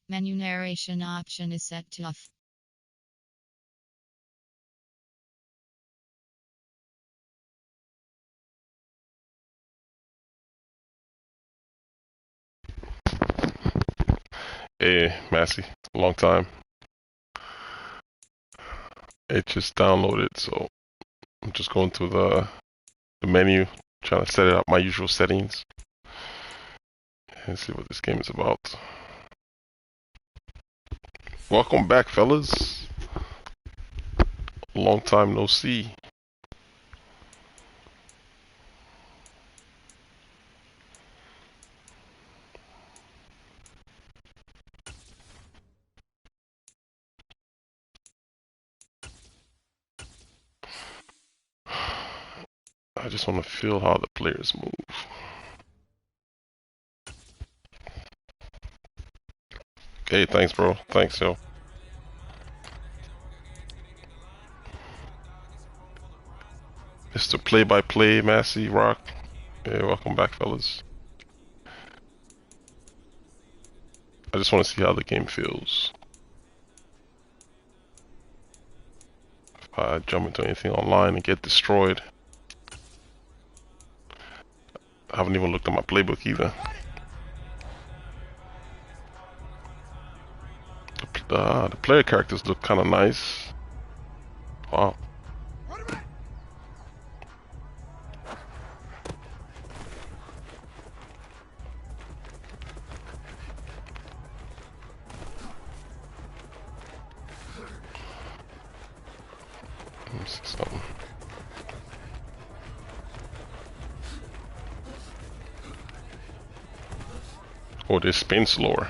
Menu narration option is set to off. Hey, Massey, long time. It just downloaded, so I'm just going through the menu, trying to set it up my usual settings, and see what this game is about. Welcome back, fellas. Long time no see. I just want to feel how the players move. Okay, thanks, bro. Thanks, yo. Mr. Play-by-Play, Massey, Rock. Hey, welcome back, fellas. I just want to see how the game feels. If I jump into anything online and get destroyed. I haven't even looked at my playbook either. The player characters look kind of nice. Wow. Let me see something. Oh, they spin slower.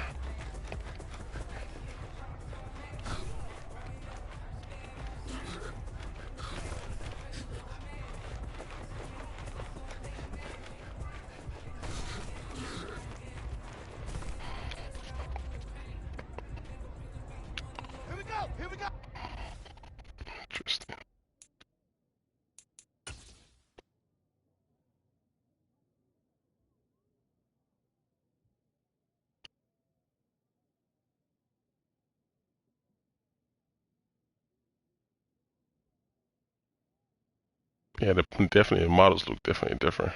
Interesting. Yeah, definitely the models look definitely different.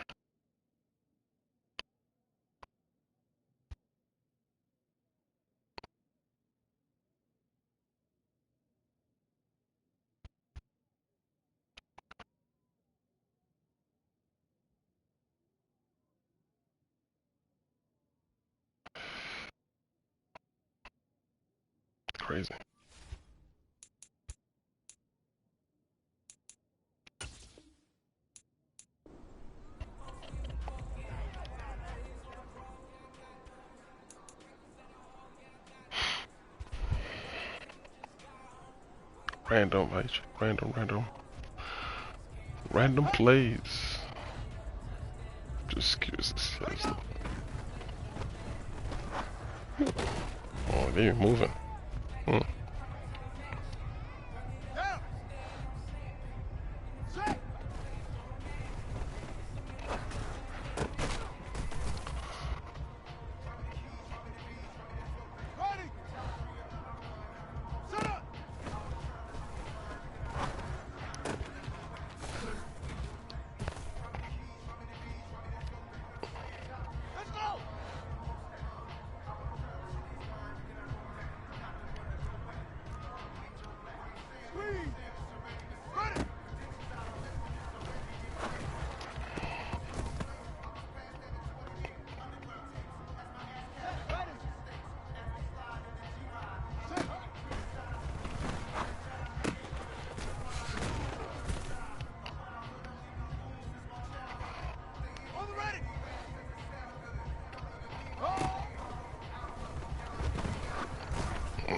Crazy. Random, random plays. Just curious to see how this look. Oh, they're moving. Hmm.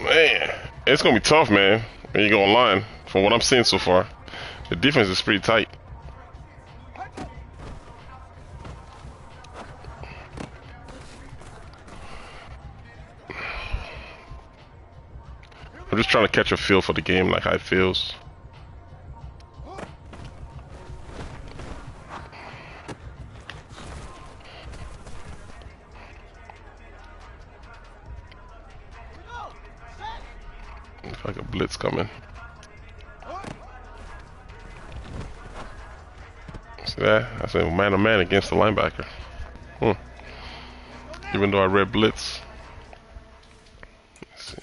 Man, it's gonna be tough, man. When you go online, from what I'm seeing so far, the defense is pretty tight. I'm just trying to catch a feel for the game, like how it feels. It's like a blitz coming. See that? I said man to man against the linebacker. Hmm. Even though I read blitz. Let's see.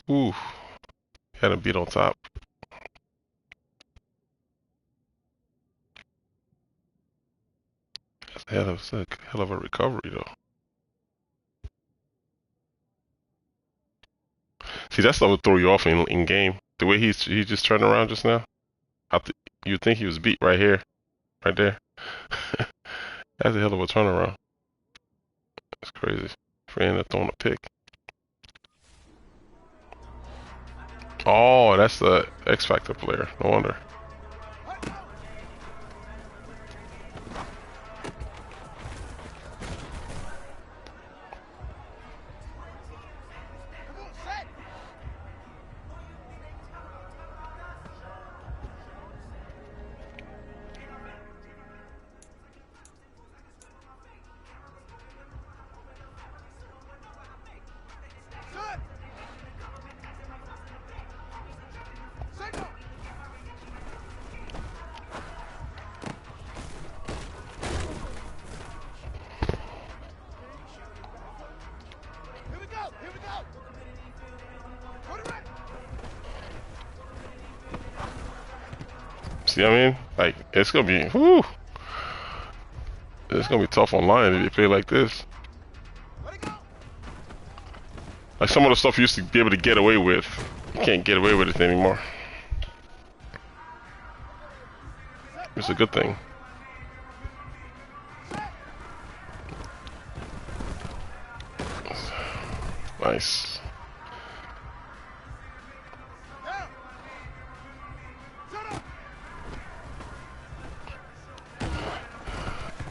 Ooh, had a beat on top. That's a hell of a recovery, though. See, that's what would throw you off in game. The way he just turned around just now. You'd think he was beat right here, right there. That's a hell of a turnaround. That's crazy. For him to throwing a pick. Oh, that's the X Factor player. No wonder. See what I mean? Like, it's gonna be, whoo, it's gonna be tough online if you play like this. Like some of the stuff you used to be able to get away with, you can't get away with it anymore. It's a good thing. Nice.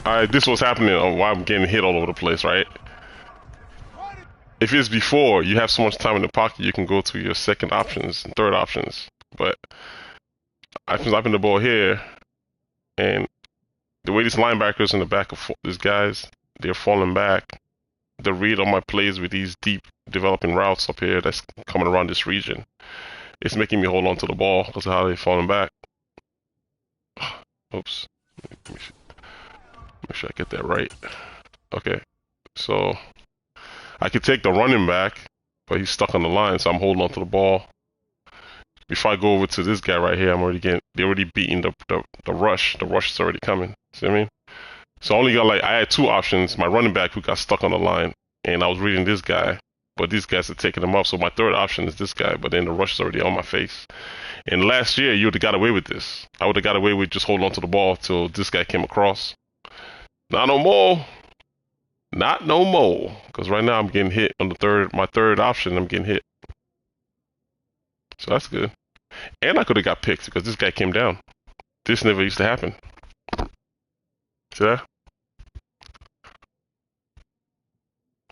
Alright, this was happening while I'm getting hit all over the place, right? If it's before, you have so much time in the pocket, you can go to your second options and third options. But I can in the ball here, and the way these linebackers in the back of these guys, they're falling back. the read on my plays with these deep developing routes up here that's coming around this region. It's making me hold on to the ball because of how they're falling back. Oops. Make sure I get that right. Okay. So I could take the running back, but he's stuck on the line, so I'm holding on to the ball. If I go over to this guy right here, they're already beating the rush. The rush is already coming. See what I mean? So I only got I had two options. My running back who got stuck on the line, and I was reading this guy, but these guys are taking him off. So my third option is this guy, but then the rush is already on my face. And last year, you would have got away with this. I would have got away with just holding on to the ball till this guy came across. Not no more. Not no more. Because right now I'm getting hit on my third option. I'm getting hit. So that's good. And I could have got picked because this guy came down. This never used to happen. See that?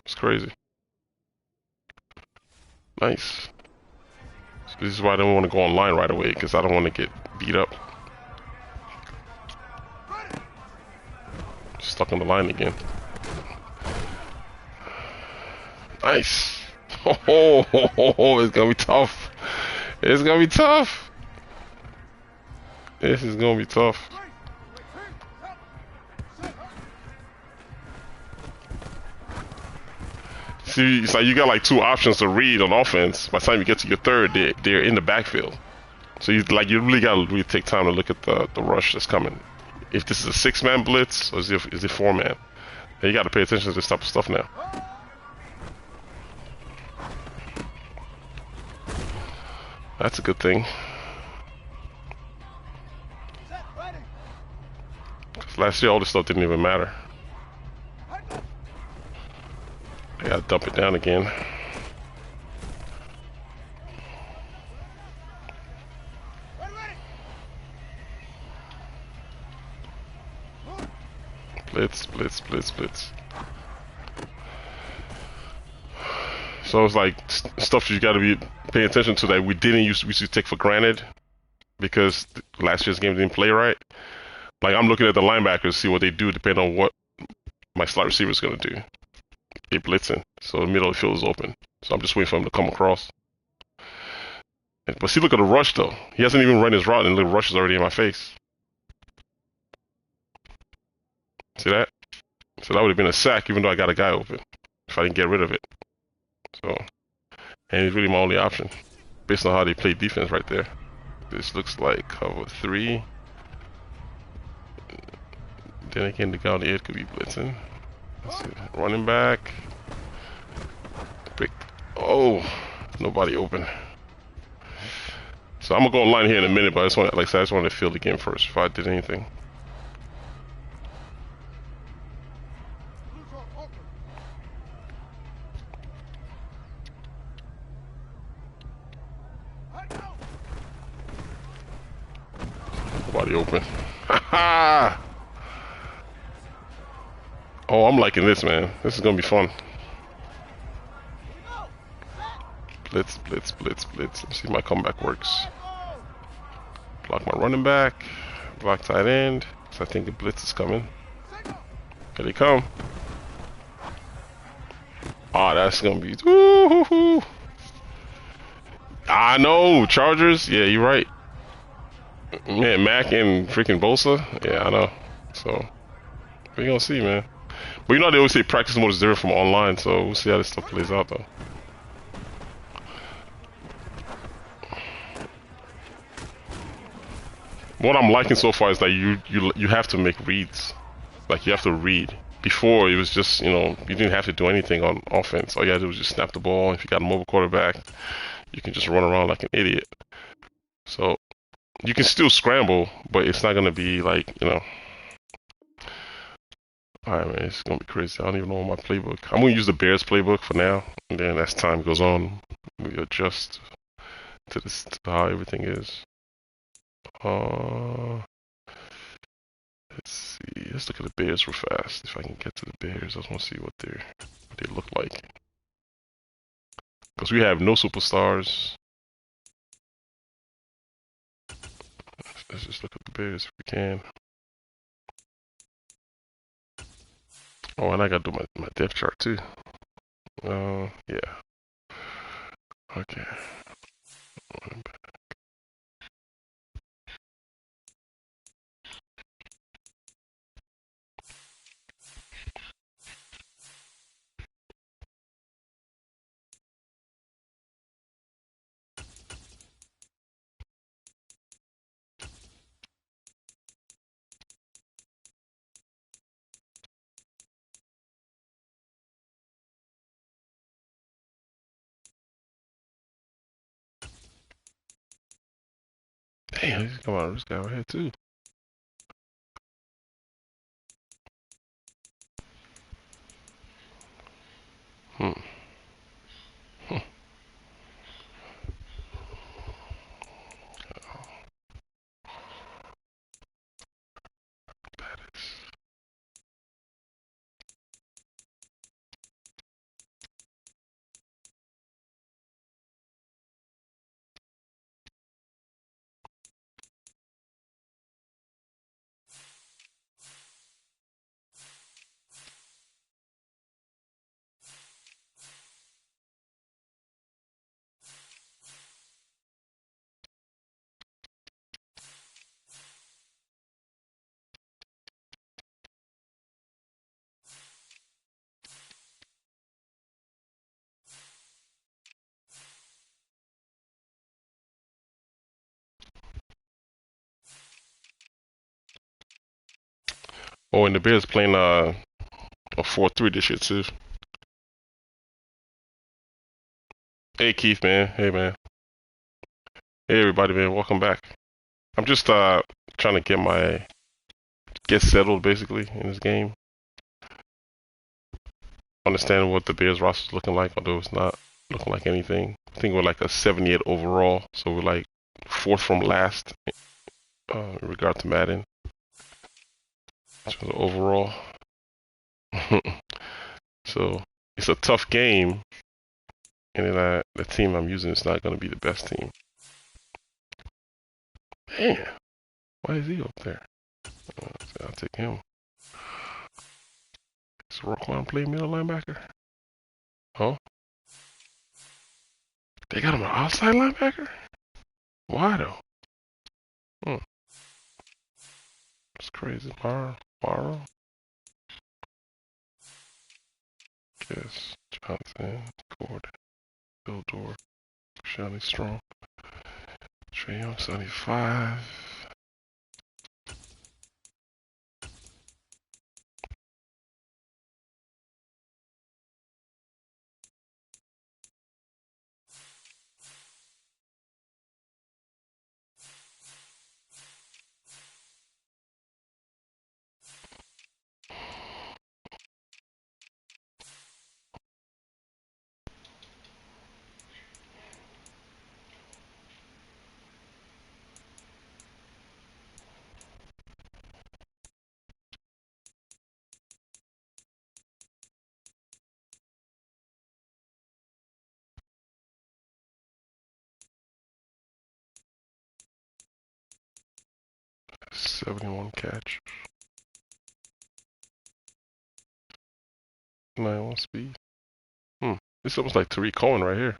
It's crazy. Nice. So this is why I don't want to go online right away because I don't want to get beat up. Stuck on the line again. Nice. Oh, it's gonna be tough. It's gonna be tough. This is gonna be tough. See, it's like you got like two options to read on offense. By the time you get to your third, they're in the backfield. So you really gotta really take time to look at the rush that's coming. If this is a 6-man blitz or is it 4-man? And you gotta pay attention to this type of stuff now. That's a good thing. Cause last year all this stuff didn't even matter. I gotta dump it down again. Blitz, blitz, blitz, blitz. So it's like stuff you gotta be paying attention to that we used to take for granted because last year's game didn't play right. Like I'm looking at the linebackers, see what they do depending on what my slot receiver is gonna do. They're blitzing, so the middle of the field is open. So I'm just waiting for him to come across. But see, look at the rush though. He hasn't even run his route, and the rush is already in my face. See that? So that would have been a sack, even though I got a guy open. If I didn't get rid of it. So, and he's really my only option, based on how they play defense right there. This looks like cover 3. Then again, the guy on the edge could be blitzing. Let's see. Running back. Pick. Oh, nobody open. So I'm gonna go online here in a minute, but I just wanted to feel the game first before I did anything. Nobody open. Oh, I'm liking this, man. This is gonna be fun. Blitz, blitz, blitz, blitz. Let's see if my comeback works. Block my running back. Block tight end. So I think the blitz is coming. Here they come. Oh, that's gonna be. Woo-hoo-hoo. I know, Chargers. Yeah, you're right. Man, Mac and freaking Bosa. Yeah, I know. So we gonna see, man. But you know they always say practice mode is different from online, so we'll see how this stuff plays out, though. What I'm liking so far is that you have to make reads. Like you have to read. Before it was just, you didn't have to do anything on offense. All you had to do was just snap the ball. If you got a mobile quarterback, you can just run around like an idiot. So you can still scramble, but it's not gonna be like, Alright, man, it's gonna be crazy. I don't even know my playbook. I'm gonna use the Bears playbook for now, and then as time goes on, we adjust to how everything is. Let's see. Let's look at the Bears real fast. If I can get to the Bears, I just want to see what they look like. Because we have no superstars. Let's just look at the Bears if we can. Oh, and I gotta do my depth chart too. Yeah. Okay. Damn, come on, this guy right here too. Hmm. Hmm. That is. Oh, and the Bears playing a 4-3 this year too. Hey Keith, man. Hey man. Hey everybody, man. Welcome back. I'm just trying to get settled basically in this game. Understanding what the Bears roster is looking like, although it's not looking like anything. I think we're like a 78 overall, so we're like fourth from last in regard to Madden. So overall, so it's a tough game, and then the team I'm using is not going to be the best team. Man, why is he up there? I'll take him. Is Roquan play middle linebacker? Huh? They got him an outside linebacker? Why though? Hmm, it's crazy. Morrow, Guess, Johnson, Gordon, Bildor, Shelley Strong, Trey Young, 75. '71 catch, 91 speed. Hmm. This almost like Tariq Cohen right here.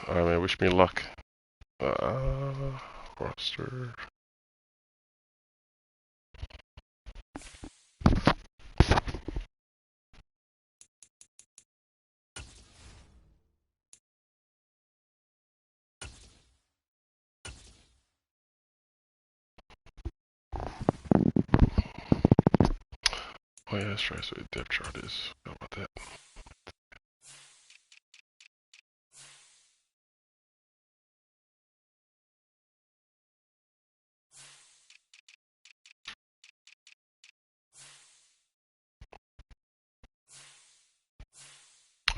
Alright, man. Wish me luck. Roster. Oh yeah, that's right. So the depth chart is. How about that?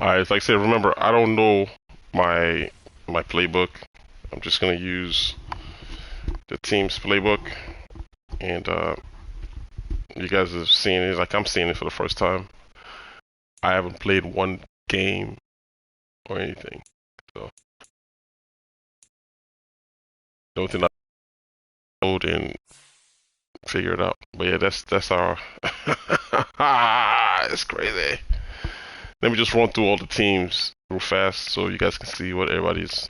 Alright, it's like I said. Remember, I don't know my my playbook. I'm just gonna use the team's playbook, and you guys have seen it. Like I'm seeing it for the first time. I haven't played one game or anything. So the only thing I code and figure it out. But yeah, that's our. It's crazy. Let me just run through all the teams real fast so you guys can see what everybody's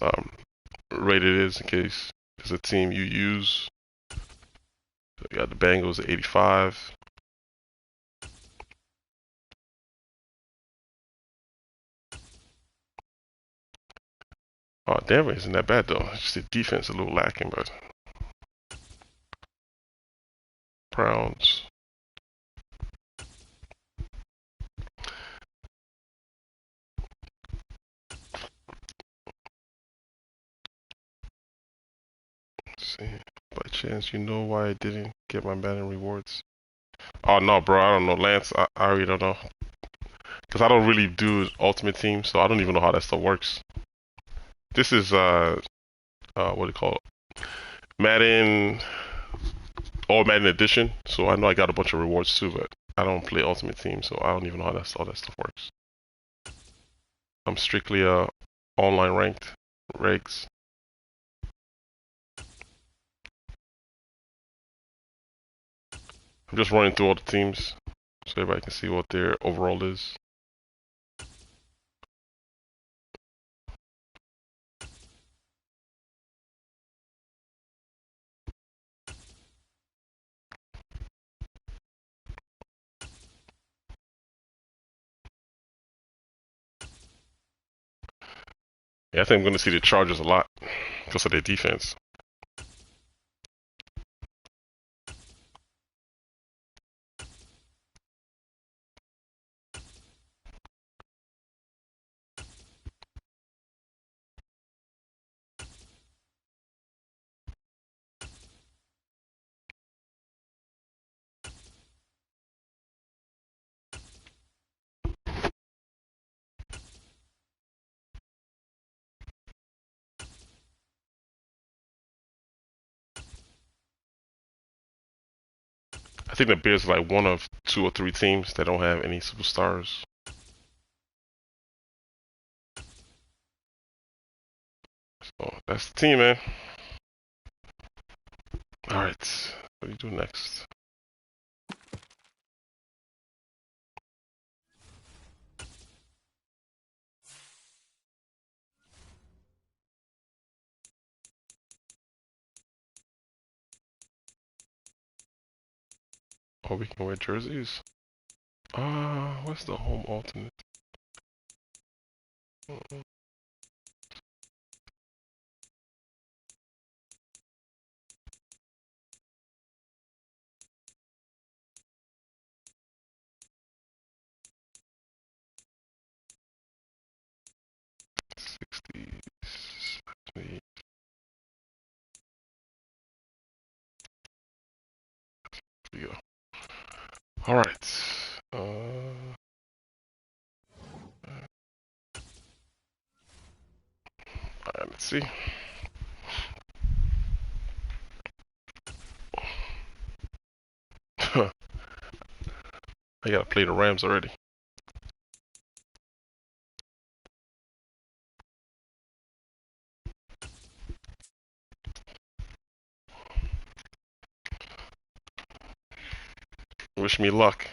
rated is in case there's a team you use. So you got the Bengals at 85. Oh, Denver isn't that bad though. It's just the defense a little lacking, but Browns. Let's see. By chance, you know why I didn't get my Madden rewards? Oh no, bro, I don't know. Lance, I really don't know. Cause I don't really do Ultimate Team, so I don't even know how that stuff works. This is what do you call it? Madden, all Madden Edition. So I know I got a bunch of rewards too, but I don't play Ultimate Team, so I don't even know how all that stuff works. I'm strictly online ranked regs. I'm just running through all the teams so everybody can see what their overall is. Yeah, I think I'm going to see the Chargers a lot because of their defense. I think the Bears are like one of 2 or 3 teams that don't have any superstars. So that's the team, man. All right, what do you do next? Oh, we can wear jerseys. What's the home alternate? 60, 70. Here we go. All right. All right, let's see. I gotta play the Rams already. Wish me luck.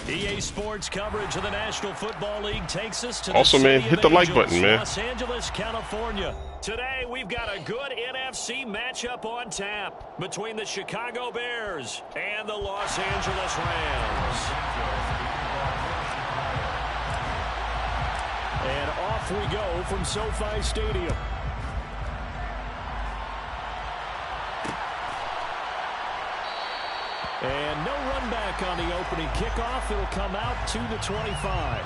EA Sports coverage of the National Football League takes us to Also, the man, city hit of the like Angels, button, man. Los Angeles, California. Today, we've got a good NFC matchup on tap between the Chicago Bears and the Los Angeles Rams. And off we go from SoFi Stadium. And no run back on the opening kickoff. It'll come out to the 25.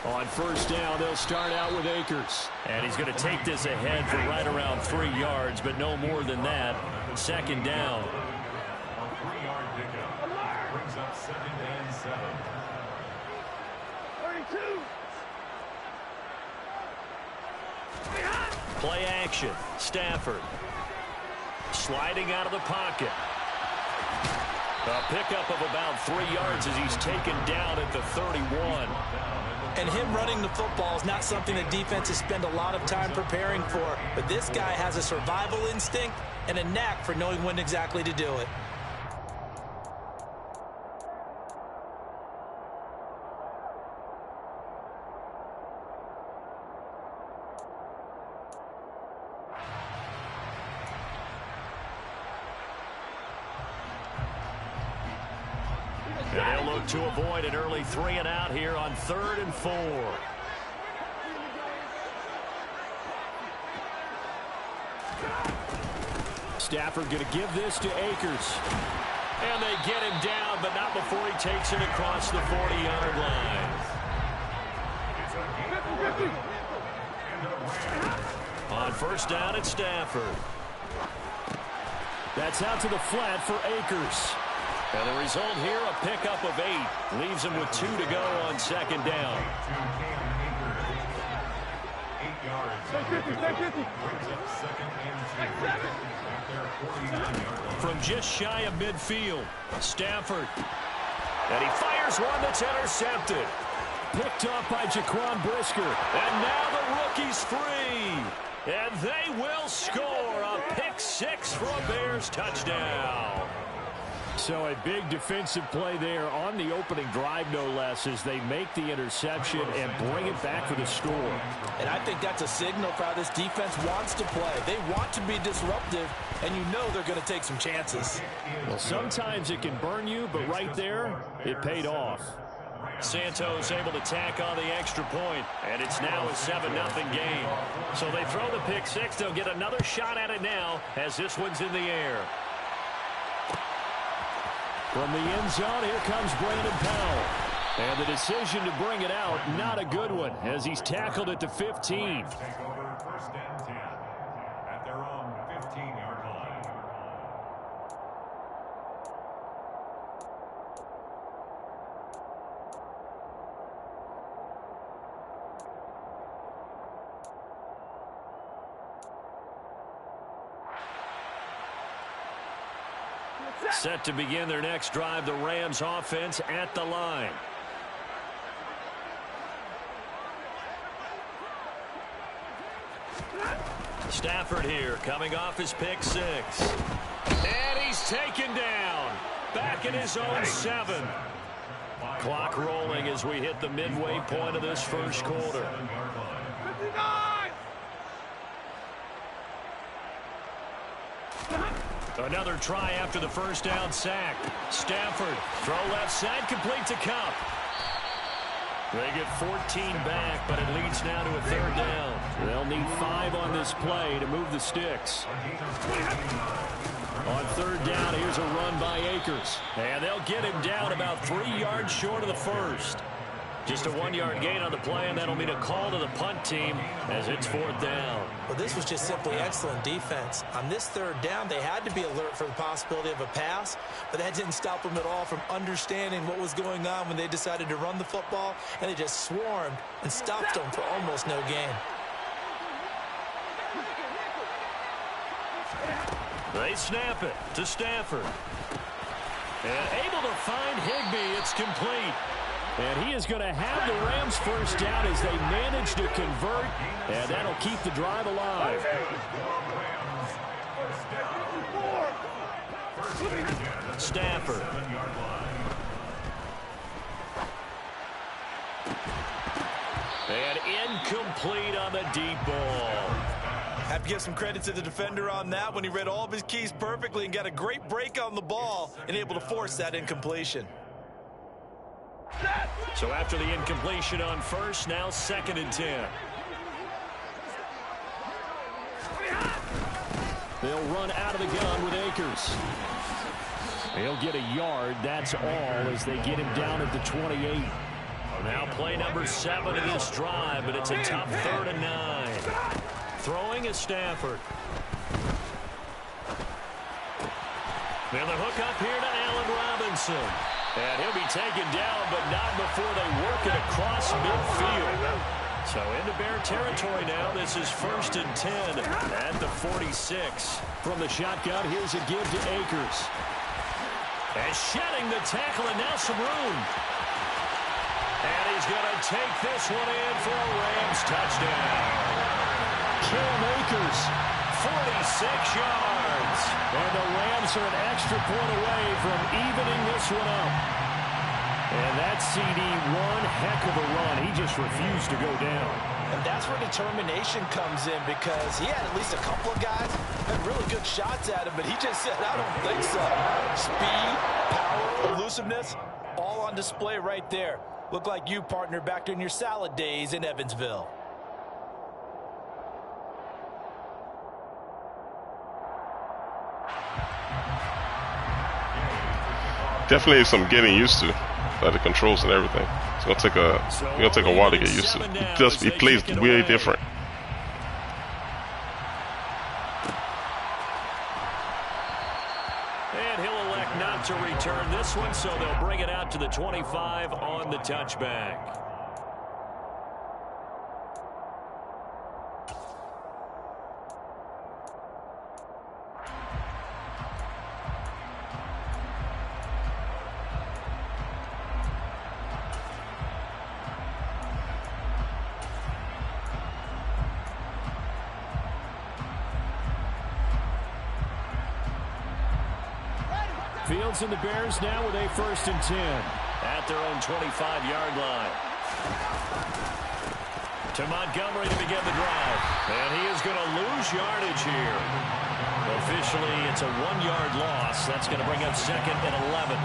On first down, they'll start out with Akers. And he's going to take this ahead for right around 3 yards, but no more than that. Second down. A 3-yard pickup brings up 2nd and 7. 32. Play action. Stafford. Sliding out of the pocket. A pickup of about 3 yards as he's taken down at the 31. And him running the football is not something that defenses spend a lot of time preparing for. But this guy has a survival instinct and a knack for knowing when exactly to do it. And they'll look to avoid an early 3 and out here on 3rd and 4. Stafford going to give this to Akers. And they get him down, but not before he takes it across the 40-yard line. On first down, it's Stafford. That's out to the flat for Akers. And the result here, a pickup of 8. Leaves him with 2 to go on second down. 8 yards. Brings up 2nd and 2. At their 49-yard line. From just shy of midfield, Stafford. And he fires one that's intercepted. Picked off by Jaquan Brisker. And now the rookie's free. And they will score a pick 6 for a Bears touchdown. So a big defensive play there on the opening drive, no less, as they make the interception and bring it back for the score. And I think that's a signal for how this defense wants to play. They want to be disruptive, and you know they're going to take some chances. Well, sometimes it can burn you, but right there, it paid off. Santos able to tack on the extra point, and it's now a 7-0 game. So they throw the pick 6. They'll get another shot at it now as this one's in the air. From the end zone, here comes Brandon Powell. And the decision to bring it out, not a good one, as he's tackled at the 15. Take over 1st and 10 at their own 15-yard line. Set to begin their next drive, the Rams offense at the line. Stafford here, coming off his pick 6. And he's taken down. Back in his own 7. Clock rolling as we hit the midway point of this first quarter. 59. Another try after the first down sack. Stafford, throw left side, complete to Cup. They get 14 back, but it leads now to a 3rd down. They'll need 5 on this play to move the sticks. On 3rd down, here's a run by Akers. And they'll get him down about 3 yards short of the first. Just a 1-yard gain on the play, and that'll mean a call to the punt team as it's 4th down. Well, this was just simply excellent defense. On this 3rd down, they had to be alert for the possibility of a pass, but that didn't stop them at all from understanding what was going on when they decided to run the football, and they just swarmed and stopped them for almost no gain. They snap it to Stafford. And able to find Higbee. It's complete. And he is going to have the Rams first down as they manage to convert, and that'll keep the drive alive. Stafford. And incomplete on the deep ball. Have to give some credit to the defender on that when he read all of his keys perfectly and got a great break on the ball and able to force that incompletion. So after the incompletion on first, now 2nd and 10. They'll run out of the gun with Akers. He'll get a yard, that's all, as they get him down at the 28. Now play number 7 of this drive, but it's a tough 3rd and 9. Throwing is Stafford. And the hook up here to Allen Robinson. And he'll be taken down, but not before they work it across midfield. So into Bear territory now. This is 1st and 10 at the 46. From the shotgun, here's a give to Akers. And shedding the tackle, and now some room. And he's going to take this one in for a Rams touchdown. Cam Akers, 46 yards. and the Rams are an extra point away from evening this one up. And that CD, one heck of a run. He just refused to go down. And that's where determination comes in, because he had at least a couple of guys had really good shots at him, but he just said, I don't think so. Speed, power, elusiveness, all on display right there. Look like you, partner, back in your salad days in Evansville. Definitely some getting used to, by the controls and everything. It's gonna take a while to get used to. He plays way different. And he'll elect not to return this one, so they'll bring it out to the 25 on the touchback. Fields and the Bears now with a 1st and 10. At their own 25-yard line. To Montgomery to begin the drive. And he is going to lose yardage here. Officially, it's a 1-yard loss. That's going to bring up 2nd and 11.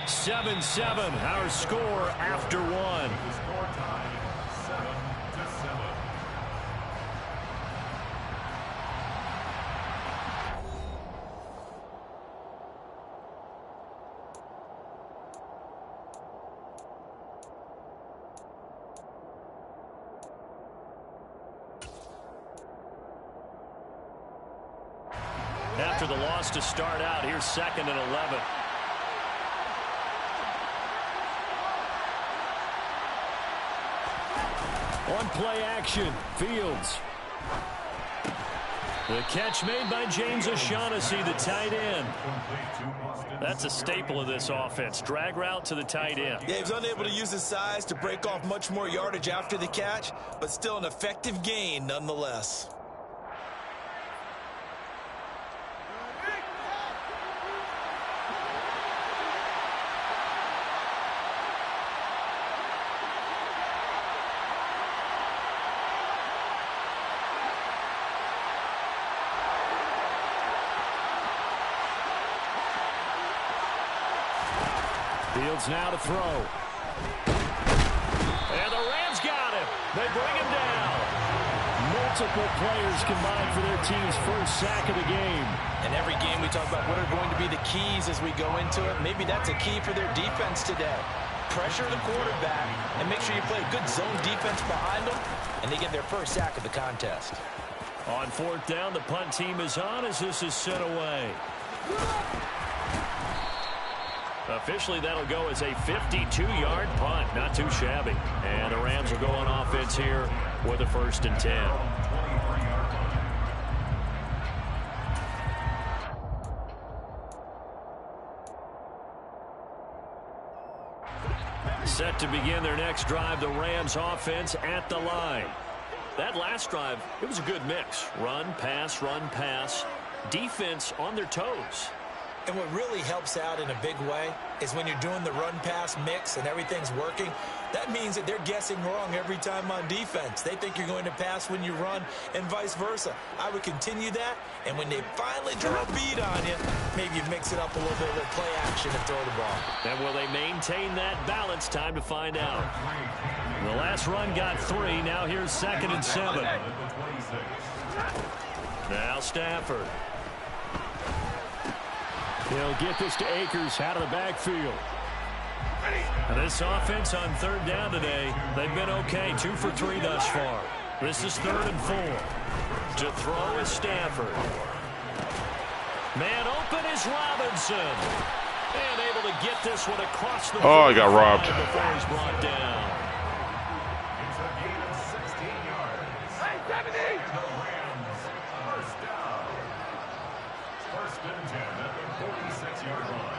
Seven, our score after one. After the loss to start out, here's 2nd and 11. On play action, Fields. The catch made by James O'Shaughnessy, the tight end. That's a staple of this offense. Drag route to the tight end. Yeah, he was unable to use his size to break off much more yardage after the catch, but still an effective gain nonetheless. Fields now to throw. And the Rams got him. They bring him down. Multiple players combined for their team's first sack of the game. And every game we talk about what are going to be the keys as we go into it. Maybe that's a key for their defense today. Pressure the quarterback and make sure you play good zone defense behind them, and they get their first sack of the contest. On 4th down, the punt team is on as this is sent away. Officially, that'll go as a 52-yard punt. Not too shabby. And the Rams will go on offense here with a 1st and 10. Set to begin their next drive, the Rams offense at the line. That last drive, it was a good mix. Run, pass, defense on their toes. And what really helps out in a big way is when you're doing the run-pass mix and everything's working, that means that they're guessing wrong every time on defense. They think you're going to pass when you run and vice versa. I would continue that, and when they finally draw a beat on you, maybe you mix it up a little bit with play action and throw the ball. And will they maintain that balance? Time to find out. The last run got 3. Now here's 2nd and 7. Now Stafford. He'll get this to Akers out of the backfield. This offense on third down today, they've been okay. 2 for 3 thus far. This is 3rd and 4. To throw is Stafford. Man open is Robinson. And able to get this one across the Oh, he got robbed. before he's brought down. It's a gain of 16 yards. The Rams, first down. 1st and 10 at the 46-yard line.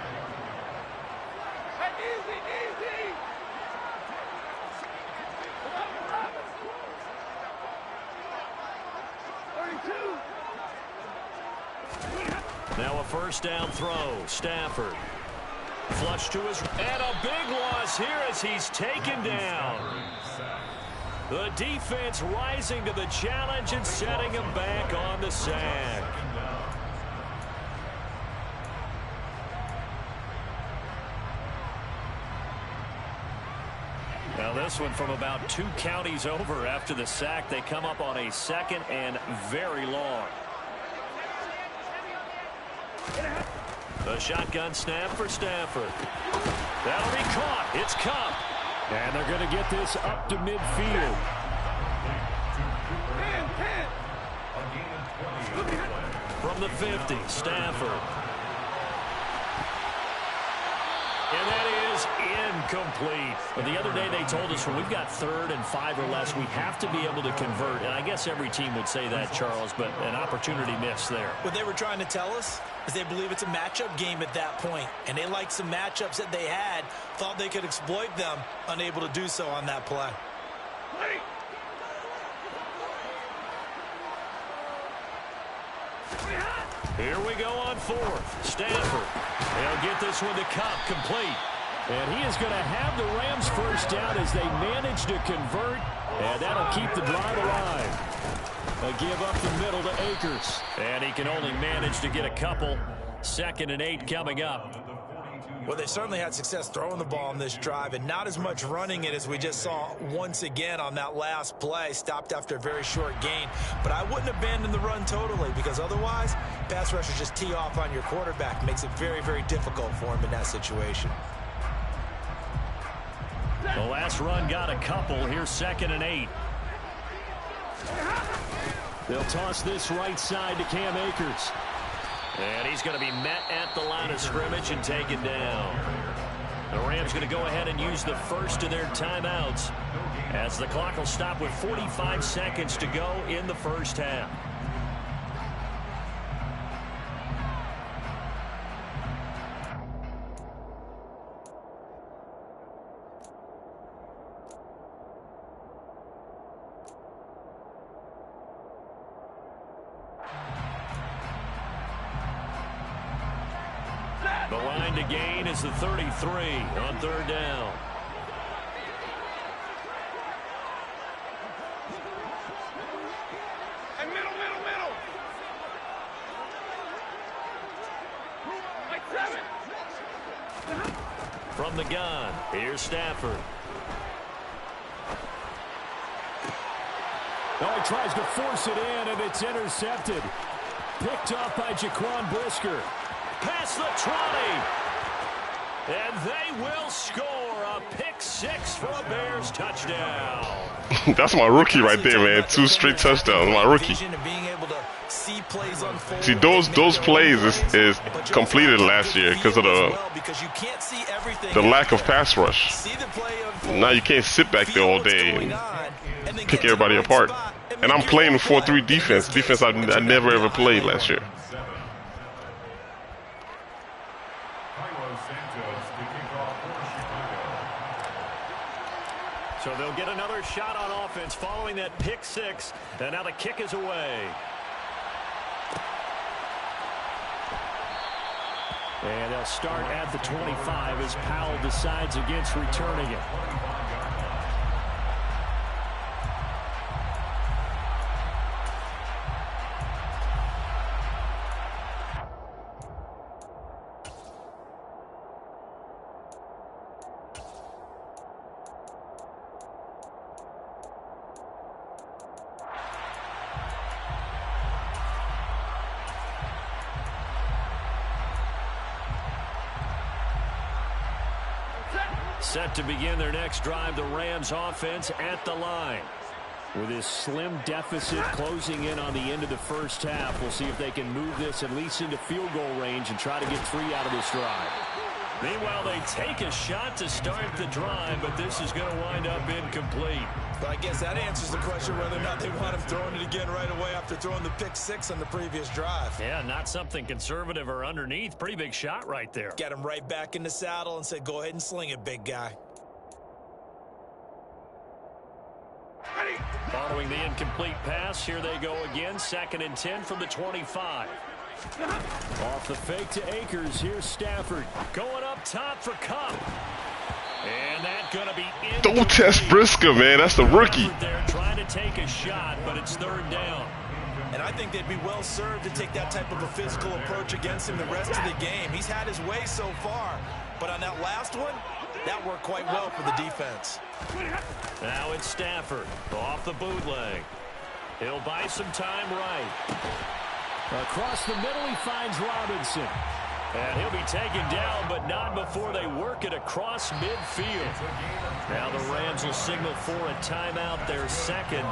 Now a first down throw. Stafford. Flush to his... And a big loss here as he's taken down. The defense rising to the challenge and setting him back on the sack. Now this one from about 2 counties over after the sack. They come up on a 2nd and very long. The shotgun snap for Stafford. That'll be caught. It's Cup. And they're going to get this up to midfield. From the 50, Stafford. And that is incomplete. But the other day they told us when we've got 3rd and 5 or less, we have to be able to convert. And I guess every team would say that, Charles, but an opportunity missed there. What they were trying to tell us is they believe it's a matchup game at that point. And they liked some matchups that they had, thought they could exploit them, unable to do so on that play. Here we go on 4th. Stafford. They'll get this one to Cup, complete. And he is going to have the Rams first down as they manage to convert. And that'll keep the drive alive. A give up the middle to Akers. And he can only manage to get a couple. 2nd and 8 coming up. Well, they certainly had success throwing the ball on this drive and not as much running it as we just saw once again on that last play. Stopped after a very short gain. But I wouldn't abandon the run totally because otherwise, pass rushers just tee off on your quarterback. Makes it very, very difficult for him in that situation. The last run got a couple. Here's 2nd and 8. They'll toss this right side to Cam Akers. And he's going to be met at the line of scrimmage and taken down. The Rams going to go ahead and use the first of their timeouts as the clock will stop with 45 seconds to go in the first half. The line to gain is the 33 on 3rd down. And middle. Like 7. From the gun, here's Stafford. Oh, he tries to force it in, and it's intercepted. Picked off by Jaquan Brisker. Past the 20. And they will score a pick-6 for a Bears touchdown. That's my rookie right there, man. 2 straight touchdowns. My rookie. See, those plays is completed last year because of the lack of pass rush. Now you can't sit back there all day and pick everybody apart. And I'm playing 4-3 defense I never ever played last year. So they'll get another shot on offense following that pick-6. And now the kick is away. And they'll start at the 25 as Powell decides against returning it. Set to begin their next drive, the Rams offense at the line. With this slim deficit closing in on the end of the first half, we'll see if they can move this at least into field goal range and try to get 3 out of this drive. Meanwhile, they take a shot to start the drive, but this is going to wind up incomplete. But I guess that answers the question whether or not they want him throwing it again right away after throwing the pick 6 on the previous drive. Yeah, not something conservative or underneath. Pretty big shot right there. Get him right back in the saddle and say, go ahead and sling it, big guy. Following the incomplete pass, here they go again. 2nd and 10 from the 25. Off the fake to Akers, here's Stafford. Going up top for Cup. And that's going to be incomplete. Don't test Briscoe, man. That's the rookie. They're trying to take a shot, but it's 3rd down. And I think they'd be well served to take that type of a physical approach against him the rest of the game. He's had his way so far, but on that last one, that worked quite well for the defense. Now it's Stafford off the bootleg. He'll buy some time right. Across the middle, he finds Robinson. And he'll be taken down, but not before they work it across midfield. Now the Rams will signal for a timeout, their 2nd,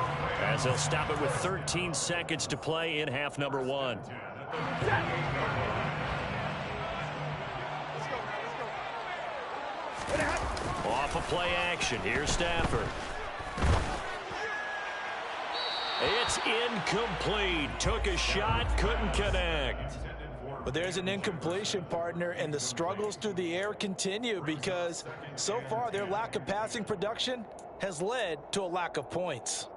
as they'll stop it with 13 seconds to play in half number 1. Off a play action. Here's Stafford. It's incomplete. Took a shot, couldn't connect. But there's an incompletion, partner, and the struggles through the air continue because so far their lack of passing production has led to a lack of points.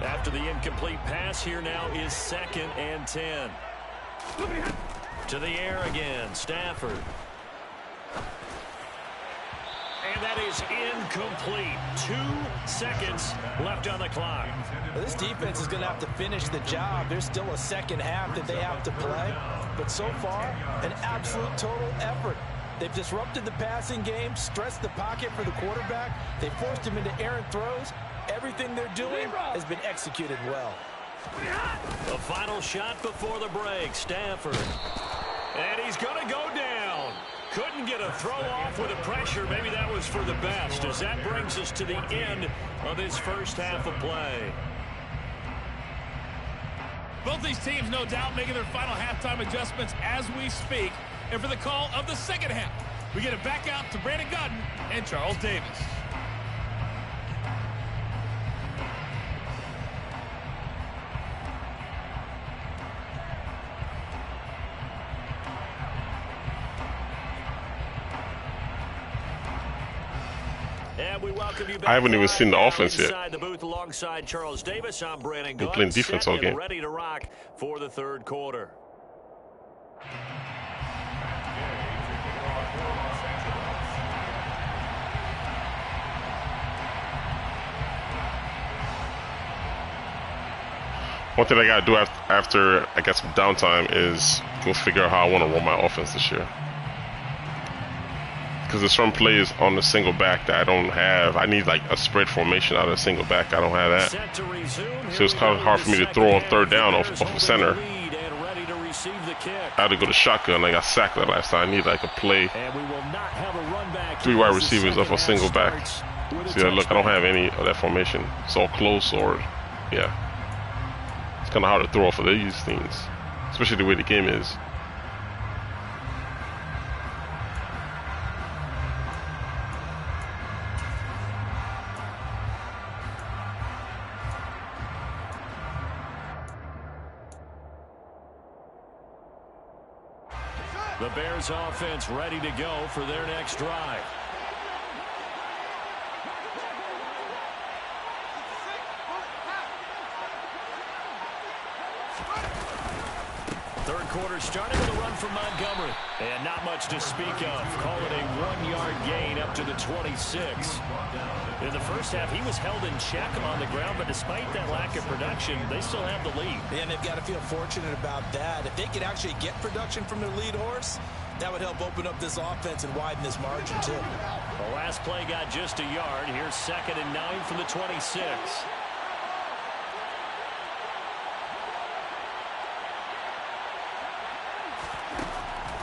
After the incomplete pass, here now is 2nd and 10. To the air again, Stafford. And that is incomplete. 2 seconds left on the clock. Well, this defense is going to have to finish the job. There's still a second half that they have to play. But so far, an absolute total effort. They've disrupted the passing game, stressed the pocket for the quarterback. They forced him into errant throws. Everything they're doing has been executed well. The final shot before the break, Stafford. And he's going to go down. Couldn't get a throw off with the pressure. Maybe that was for the best, as that brings us to the end of this first half of play. Both these teams, no doubt, making their final halftime adjustments as we speak. And for the call of the second half, we get it back out to Brandon Godden and Charles Davis. And we welcome you back. I haven't even seen the offense yet. Inside the booth alongside Charles Davis, I'm Brandon Godden. Been playing defense set all and game. ready to rock for the 3rd quarter. One thing I got to do after I get some downtime is go figure out how I want to run my offense this year. Because there's some plays on the single back that I don't have. I need like a spread formation out of a single back. I don't have that. So it's kind of hard for me to throw on 3rd down off of center. I had to go to shotgun. I got sacked that last time. I need like a play. 3 wide receivers off a single back. See, look, I don't have any of that formation. It's all close or, yeah. It's kind of hard to throw off of these things, especially the way the game is. The Bears offense ready to go for their next drive. Third quarter starting with a run from Montgomery. And not much to speak of. Call it a 1-yard gain up to the 26. In the first half, he was held in check on the ground, but despite that lack of production, they still have the lead. And they've got to feel fortunate about that. If they could actually get production from their lead horse, that would help open up this offense and widen this margin, too. The last play got just a yard. Here's 2nd and 9 from the 26.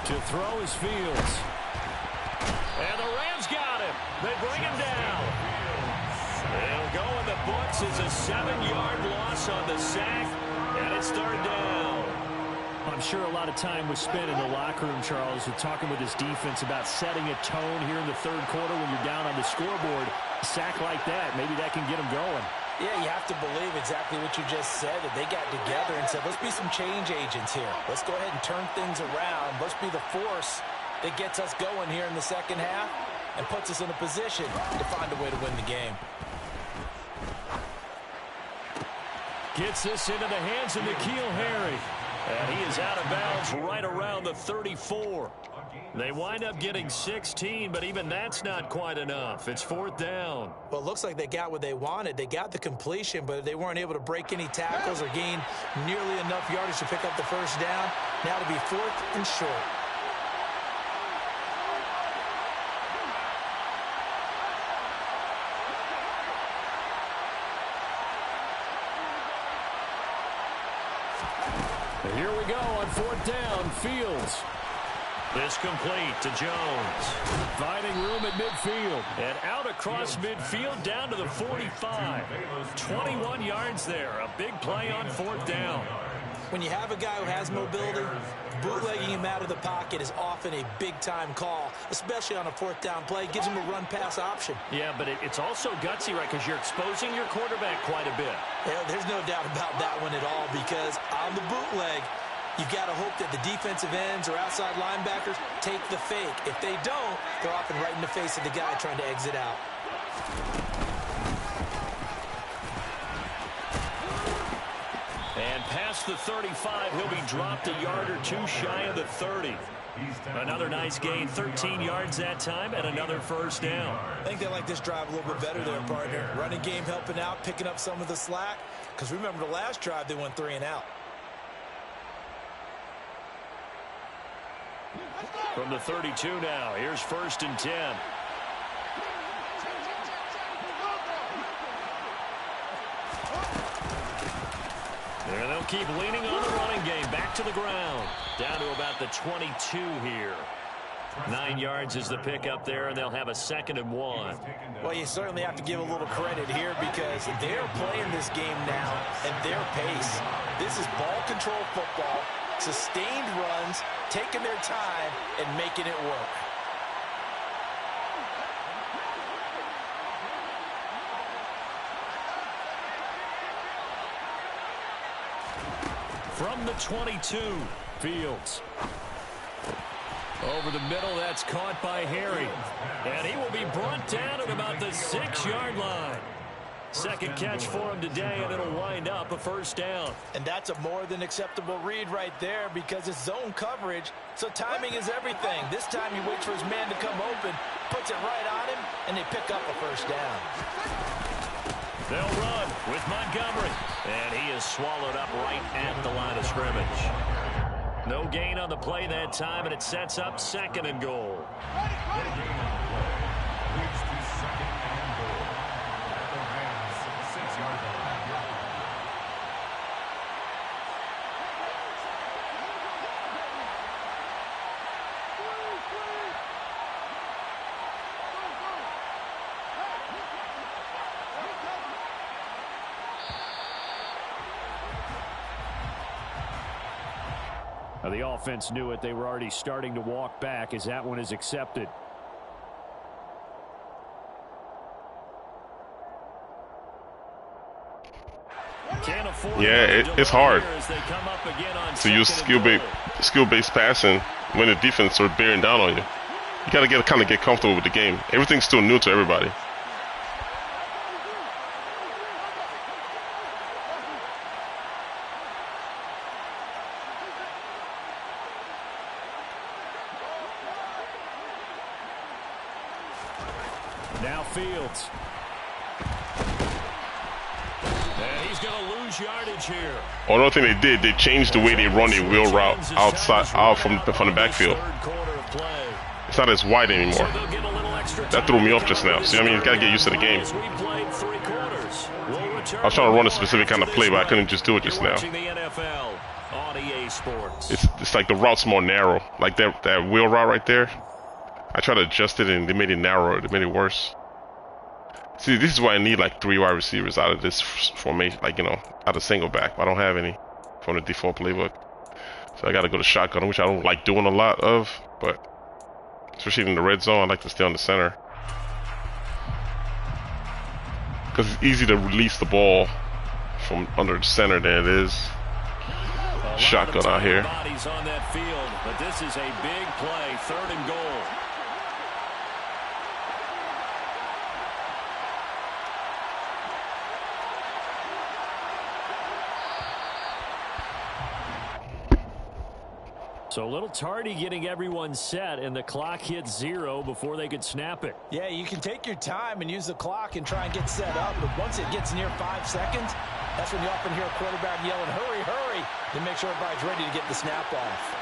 To throw is Fields. And the Rams got him. They bring him down. It'll go in the books as a 7-yard loss on the sack, and it's third down. I'm sure a lot of time was spent in the locker room, Charles, with talking with his defense about setting a tone here in the third quarter when you're down on the scoreboard. A sack like that, maybe that can get him going. Yeah, you have to believe exactly what you just said, that they got together and said, let's be some change agents here. Let's go ahead and turn things around. Let's be the force that gets us going here in the second half and puts us in a position to find a way to win the game. Gets this into the hands of N'Keal Harry. And he is out of bounds right around the 34. They wind up getting 16, but even that's not quite enough. It's fourth down. Well, it looks like they got what they wanted. They got the completion, but they weren't able to break any tackles or gain nearly enough yardage to pick up the first down. Now to be fourth and short. And here we go on fourth down. Fields. This complete to Jones. Finding room at midfield. And out across midfield down to the 45. 21 yards there. A big play on fourth down. When you have a guy who has mobility, bootlegging him out of the pocket is often a big-time call, especially on a fourth down play. Gives him a run-pass option. Yeah, but it's also gutsy, right, because you're exposing your quarterback quite a bit. Yeah, there's no doubt about that one at all, because on the bootleg, you've got to hope that the defensive ends or outside linebackers take the fake. If they don't, they're often right in the face of the guy trying to exit out. And past the 35, he'll be dropped a yard or two shy of the 30. Another nice gain, 13 yards that time, and another first down. I think they like this drive a little bit better there, partner. Running game helping out, picking up some of the slack. Because remember the last drive, they went 3 and out. From the 32 now, here's first and 10. And they'll keep leaning on the running game. Back to the ground. Down to about the 22 here. 9 yards is the pickup there, and they'll have a 2nd and 1. Well, you certainly have to give a little credit here because they're playing this game now at their pace. This is ball control football, sustained runs, taking their time, and making it work. From the 22, Fields. Over the middle, that's caught by Harry. And he will be brought down at about the 6-yard line. Second catch for him today, and it'll wind up a first down. And that's a more than acceptable read right there because it's zone coverage, so timing is everything. This time he waits for his man to come open, puts it right on him, and they pick up a first down. They'll run with Montgomery. And he is swallowed up right at the line of scrimmage. No gain on the play that time, and it sets up 2nd and goal. Now the offense knew it. They were already starting to walk back as that one is accepted. Yeah, it's hard to use skill-based passing when the defense are bearing down on you. You gotta kind of get comfortable with the game. Everything's still new to everybody. Now Fields. And he's going to lose yardage here. Oh, another thing they did, they changed the way they run a wheel route out from the backfield. It's not as wide anymore. That threw me off just now. See what I mean? You gotta get used to the game. I was trying to run a specific kind of play, but I couldn't just do it just now. It's like the route's more narrow. Like that wheel route right there. I tried to adjust it and they made it narrower. They made it worse. See, this is why I need like 3 wide receivers out of this formation, like, you know, out of single back. I don't have any from the default playbook. So I got to go to shotgun, which I don't like doing a lot of, but especially in the red zone, I like to stay on the center. Because it's easy to release the ball from under the center than it is shotgun out here. Bodies on that field, but this is a big play, 3rd and goal. So a little tardy getting everyone set, and the clock hits 0 before they could snap it. Yeah, you can take your time and use the clock and try and get set up, but once it gets near 5 seconds, that's when you often hear a quarterback yelling, hurry, hurry, to make sure everybody's ready to get the snap off.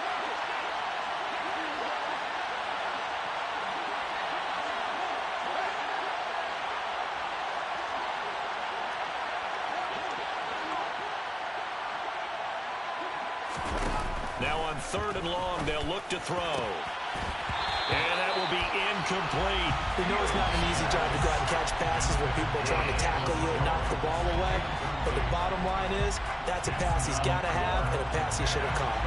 Now on 3rd and long, they'll look to throw. And that will be incomplete. You know it's not an easy job to go out and catch passes when people are trying to tackle you and knock the ball away. But the bottom line is, that's a pass he's got to have and a pass he should have caught.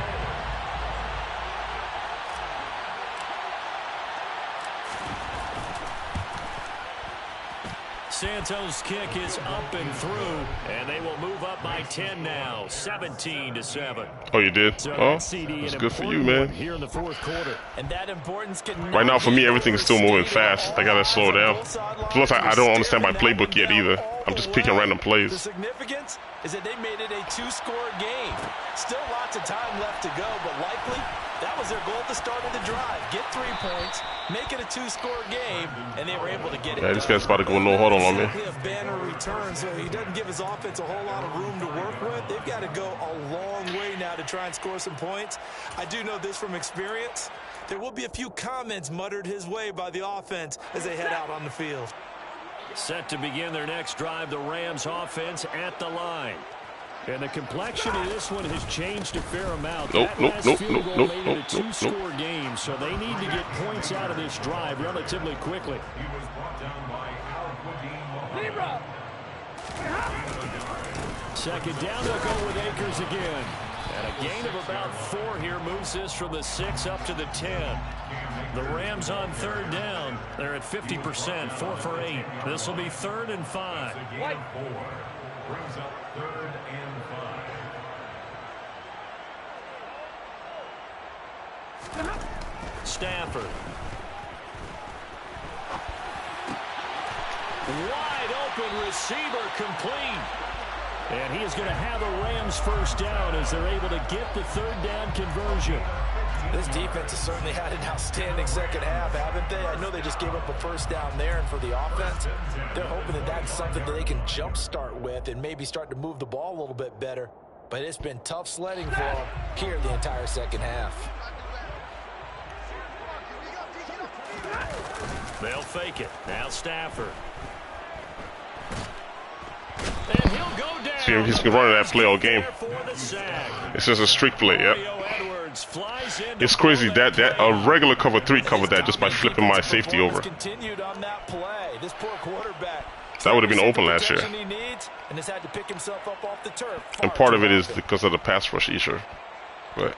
Santos' kick is up and through, and they will move up by 10 now, 17-7. Oh, you did? So Oh, that's that's good for you, man. here in the 4th quarter. And that importance can Right now, for me, everything is still moving fast. I gotta slow down. Plus, I don't understand my playbook yet either. I'm just picking random The plays. significance is that they made it a 2-score game. Still lots of time left to go, but likely that was their goal at the start of the drive. Get 3 points, make it a 2-score game, and they were able to get it. Yeah, this guy's about to go no huddle on me. A banner return, so he doesn't give his offense a whole lot of room to work with. They've got to go a long way now to try and score some points. I do know this from experience. There will be a few comments muttered his way by the offense as they head out on the field. Set to begin their next drive, the Rams offense at the line. And the complexion of this one has changed a fair amount. Nope, That nope, last nope, field nope, goal nope, made nope, it a nope, two-score game, so they need to get points out of this drive relatively quickly. He was brought down by Al Quadin. Second down, they'll go with Akers again. And a gain of about 4 here moves this from the 6 up to the 10. The Rams on 3rd down. They're at 50%, 4 for 8. This will be 3rd and 5. Gain 4 brings up 3rd and 5. Stafford. Wide open receiver complete. And he is going to have a Rams first down as they're able to get the 3rd down conversion. This defense has certainly had an outstanding second half, haven't they? I know they just gave up a first down there, and for the offense, they're hoping that that's something that they can jumpstart with and maybe start to move the ball a little bit better. But it's been tough sledding for them here the entire second half. They'll fake it. Now Stafford. And he'll go down. See him, he's been running that play all game. It's just a streak play, yep. It's crazy that a regular cover 3 covered that just by flipping my safety over. Continued on that play. This poor quarterback. That would have been open last year. He needs and has had to pick himself up off the turf. And part of it is because of the pass rush issue. But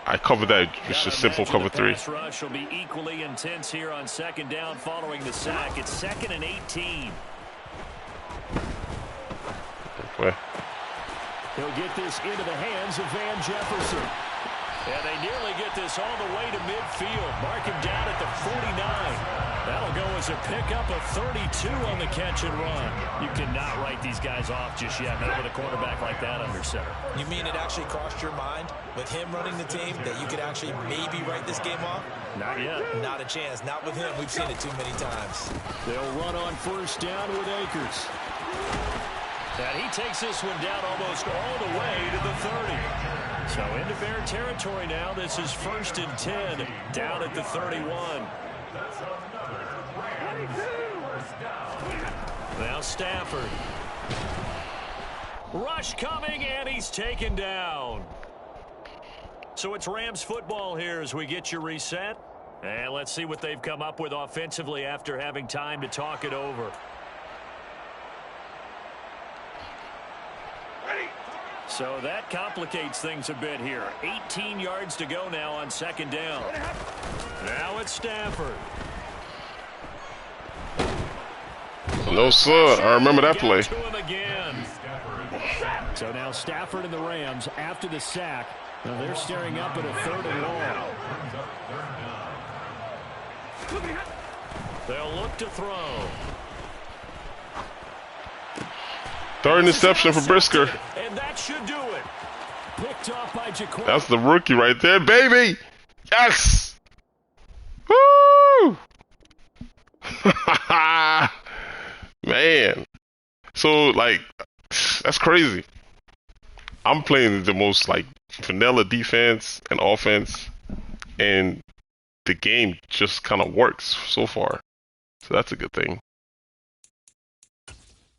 I covered that with just simple cover 3. Pass rush will be equally intense here on 2nd down following the sack. It's 2nd and 18. Okay. He'll get this into the hands of Van Jefferson. And they nearly get this all the way to midfield. Mark him down at the 49. That'll go as a pickup of 32 on the catch and run. You cannot write these guys off just yet, not with a quarterback like that under center. You mean it actually crossed your mind with him running the team that you could actually maybe write this game off? Not yet. Not a chance. Not with him. We've seen it too many times. They'll run on first down with Akers. And he takes this one down almost all the way to the 30. So into Bear territory now. This is 1st and 10 down at the 31. Now Stafford. Rush coming, and he's taken down. So it's Rams football here as we get you reset. And let's see what they've come up with offensively after having time to talk it over. So that complicates things a bit here. 18 yards to go now on second down. Now it's Stafford. No, sir. I remember that play. So now Stafford and the Rams, after the sack, they're staring up at a 3rd and long. They'll look to throw. 3rd interception for Brisker. And that should do it. Picked off by Jaquan. That's the rookie right there, baby. Yes. Woo! Man. So, like, that's crazy. I'm playing the most, like, vanilla defense and offense, and the game just kind of works so far. So that's a good thing.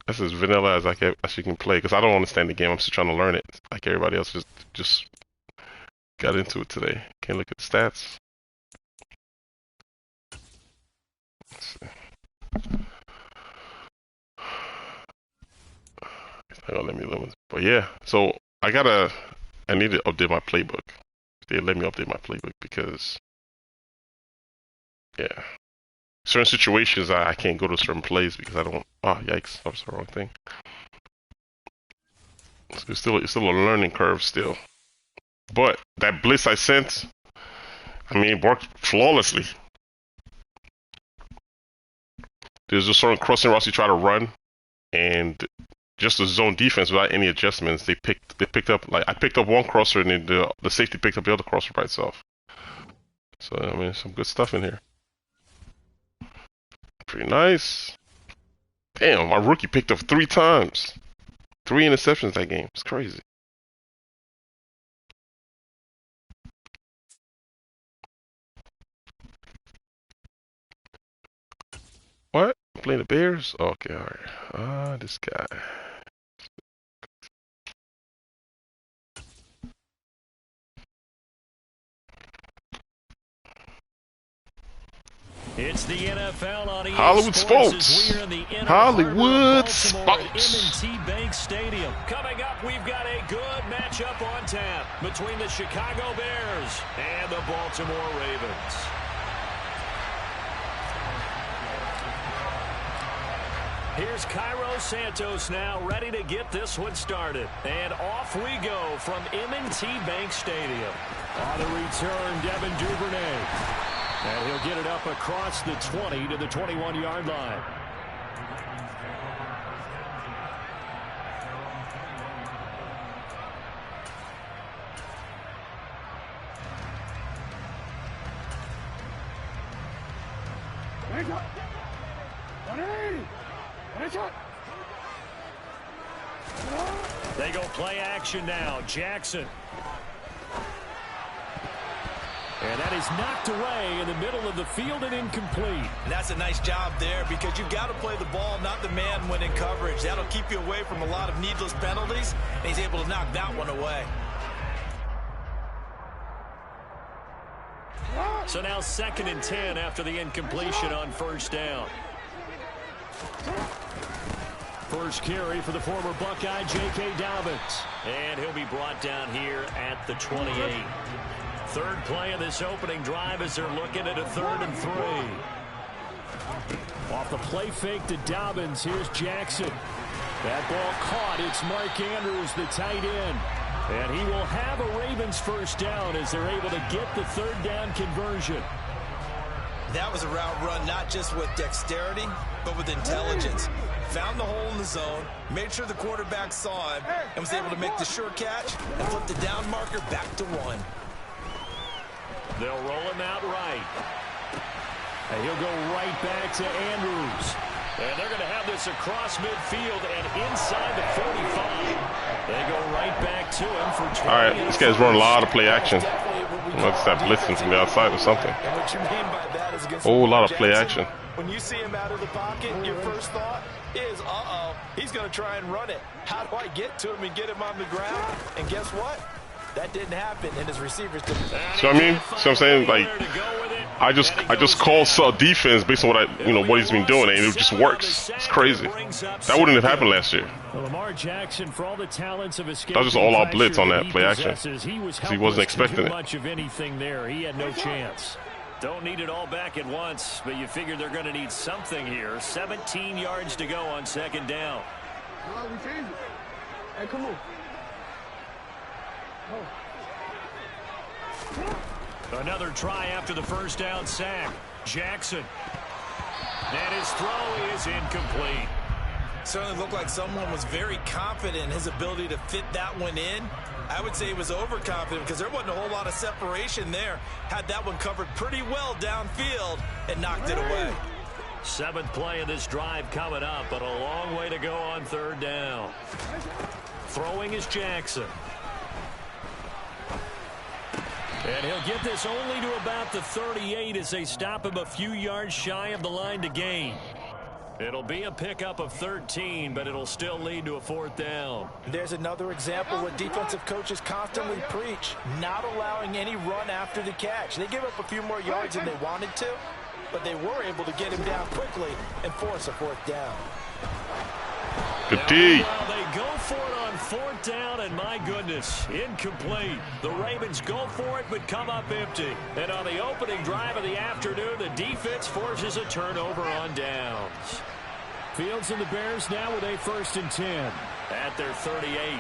That's as vanilla as you can play, because I don't understand the game. I'm still trying to learn it. Like everybody else just got into it today. Can't look at the stats. Let's see. It's not gonna let me limit. But yeah, so I need to update my playbook. They let me update my playbook because yeah. Certain situations I can't go to certain plays because I don't. Oh, yikes! That was the wrong thing. So it's still a learning curve still. But that blitz I sent, I mean, it worked flawlessly. There's a certain crossing routes you try to run, and just the zone defense without any adjustments, they picked up, like I picked up one crosser and then the safety picked up the other crosser by itself. So I mean, some good stuff in here. Pretty nice. Damn, my rookie picked up 3 times. 3 interceptions that game. It's crazy. What? Playing the Bears? Okay, alright. This guy. It's the NFL on EA Hollywood Sports. Hollywood Sports. M&T Bank Stadium. Coming up, we've got a good matchup on tap between the Chicago Bears and the Baltimore Ravens. Here's Cairo Santos now ready to get this one started. And off we go from M&T Bank Stadium. On the return, Devin Duvernay. And he'll get it up across the 20 to the 21-yard line. They go play action now. Jackson. And that is knocked away in the middle of the field and incomplete. And that's a nice job there because you've got to play the ball, not the man when in coverage. That'll keep you away from a lot of needless penalties, and he's able to knock that one away. So now 2nd and 10 after the incompletion on 1st down. First carry for the former Buckeye, J.K. Dobbins. And he'll be brought down here at the 28. 3rd play of this opening drive as they're looking at a 3rd and 3. Off the play fake to Dobbins, here's Jackson. That ball caught. It's Mark Andrews, the tight end. And he will have a Ravens first down as they're able to get the 3rd down conversion. That was a route run not just with dexterity, but with intelligence. Found the hole in the zone, made sure the quarterback saw him, and was able to make the sure catch and flip the down marker back to 1. They'll roll him out right. And he'll go right back to Andrews. And they're going to have this across midfield and inside the 45. They go right back to him for 20. All right, this guy's running a lot of play action. Let's start blitzing from the outside or something. And what you mean by that is against Oh, a lot of play Jackson. action. When you see him out of the pocket, your first thought is, uh-oh, he's going to try and run it. How do I get to him and get him on the ground? And guess what? That didn't happen, and his receivers didn't. So I mean, so I'm saying, like, I just call defense based on what he's been doing, and it just works. It's crazy. That wouldn't have happened last year. Well, Lamar Jackson, for all the talents of That was just all out blitz on that play action. He wasn't expecting it. Much of anything there. He had no chance. Don't need it all back at once, but you figure they're going to need something here. 17 yards to go on second down. We change it. Hey, come on. Another try after the first down sack. Jackson. And his throw is incomplete. Certainly looked like someone was very confident in his ability to fit that one in. I would say he was overconfident because there wasn't a whole lot of separation there. Had that one covered pretty well downfield and knocked it away. 7th play of this drive coming up, but a long way to go on third down. Throwing is Jackson. And he'll get this only to about the 38 as they stop him a few yards shy of the line to gain. It'll be a pickup of 13, but it'll still lead to a 4th down. There's another example what defensive coaches constantly preach, not allowing any run after the catch. They give up a few more yards than they wanted to, but they were able to get him down quickly and force a 4th down. Good D. Well, they go for it on 4th down, and my goodness, incomplete. The Ravens go for it, but come up empty. And on the opening drive of the afternoon, the defense forces a turnover on downs. Fields and the Bears now with a 1st and 10. At their 38.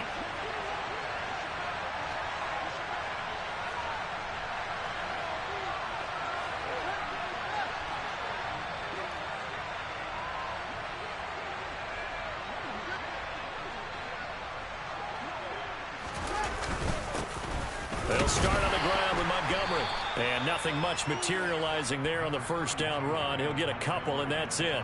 They'll start on the ground with Montgomery. And nothing much materializing there on the first down run. He'll get a couple, and that's it.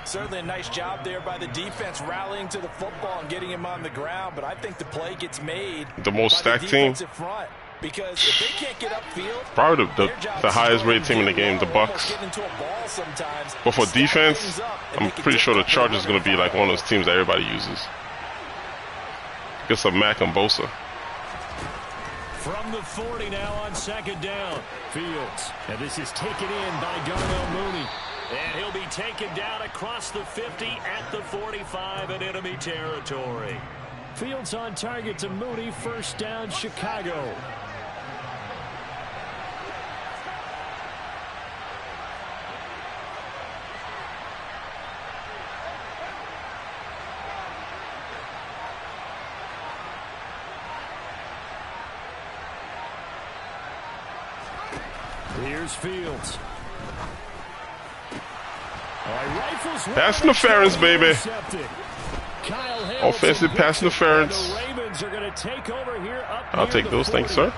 Certainly a nice job there by the defense rallying to the football and getting him on the ground, but I think the play gets made The most by the stacked team. defensive front, because if they can't get upfield, Probably their job the is highest to rated team in the game, the almost Bucks. get into a ball sometimes, But for stack defense, things up, and I'm make it pretty sure the difficult for Chargers are going to be like one of those teams that everybody uses. Get some Mac and Bosa. From the 40 now on second down. Fields. And this is taken in by Darnell Mooney. And he'll be taken down across the 50 at the 45 in enemy territory. Fields on target to Mooney. 1st down, Chicago. Here's Fields. Pass interference, baby. Offensive pass interference. I'll take those things, sir.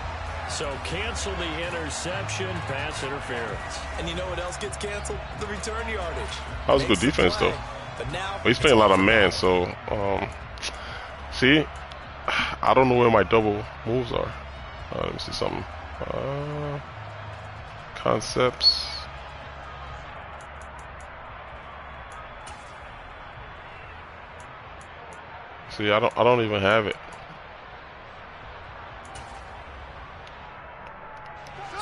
So cancel the interception, pass interference. And you know what else gets canceled? The return yardage. That was good defense, though. But he's playing a lot of man, so see, I don't know where my double moves are. Let me see something. Concepts. See, I don't even have it.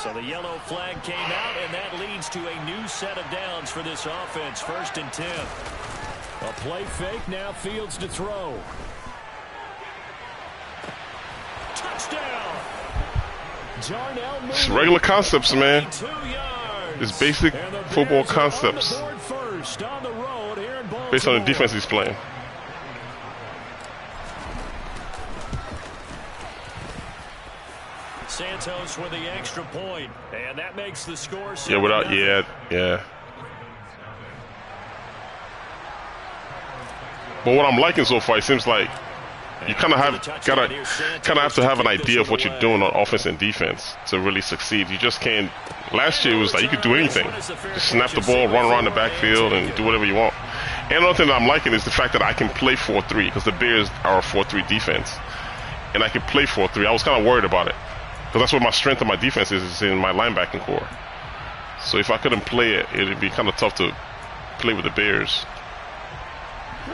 So the yellow flag came out, and that leads to a new set of downs for this offense. 1st and 10. A play fake, now Fields to throw. Touchdown! Darnell Mooney. It's regular concepts, man. 2 yards. It's basic football concepts based on the defense he's playing. Santos with the extra point, and that makes the score. Yeah. But what I'm liking so far, it seems like you kind of have to have an idea of what you're doing on offense and defense to really succeed. You just can't. Last year it was like you could do anything, just snap the ball, run around the backfield, and do whatever you want. And another thing that I'm liking is the fact that I can play 4-3 because the Bears are a 4-3 defense, and I can play 4-3. I was kind of worried about it because that's where my strength of my defense is in my linebacking core. So if I couldn't play it, it'd be kind of tough to play with the Bears.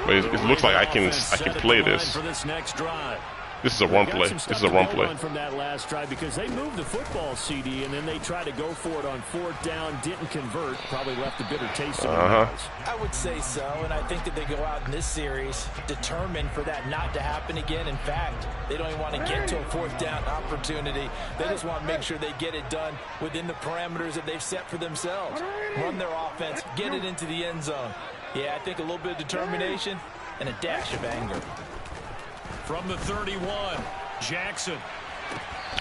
But it looks like I can play this. For this next drive. This is a run play. This is a run play. From that last drive because they moved the football, CD, and then they tried to go for it on 4th down, didn't convert, probably left a bitter taste in their mouths. I would say so, and I think that they go out in this series determined for that not to happen again. In fact, they don't even want to get to a 4th down opportunity. They just want to make sure they get it done within the parameters that they've set for themselves. Run their offense, get it into the end zone. Yeah, I think a little bit of determination and a dash of anger. From the 31, Jackson.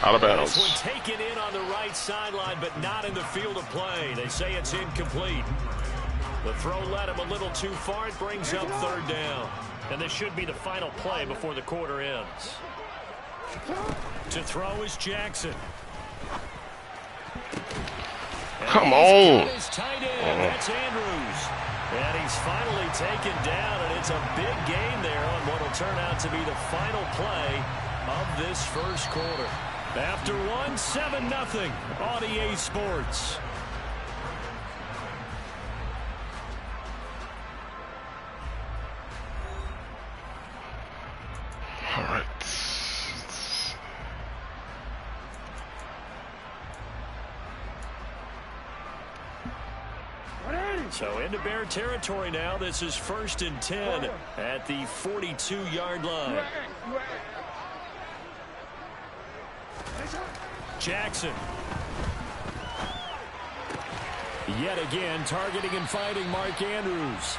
Out of bounds. This one taken in on the right sideline, but not in the field of play. They say it's incomplete. The throw led him a little too far. It brings up 3rd down. And this should be the final play before the quarter ends. To throw is Jackson. Come on. His tight end. That's Andrews. And he's finally taken down, and it's a big gain there on what will turn out to be the final play of this first quarter. After one, 7-0 on EA Sports. All right. So into Bear territory now. This is 1st and 10 at the 42-yard line. Jackson. Yet again, targeting and fighting Mark Andrews.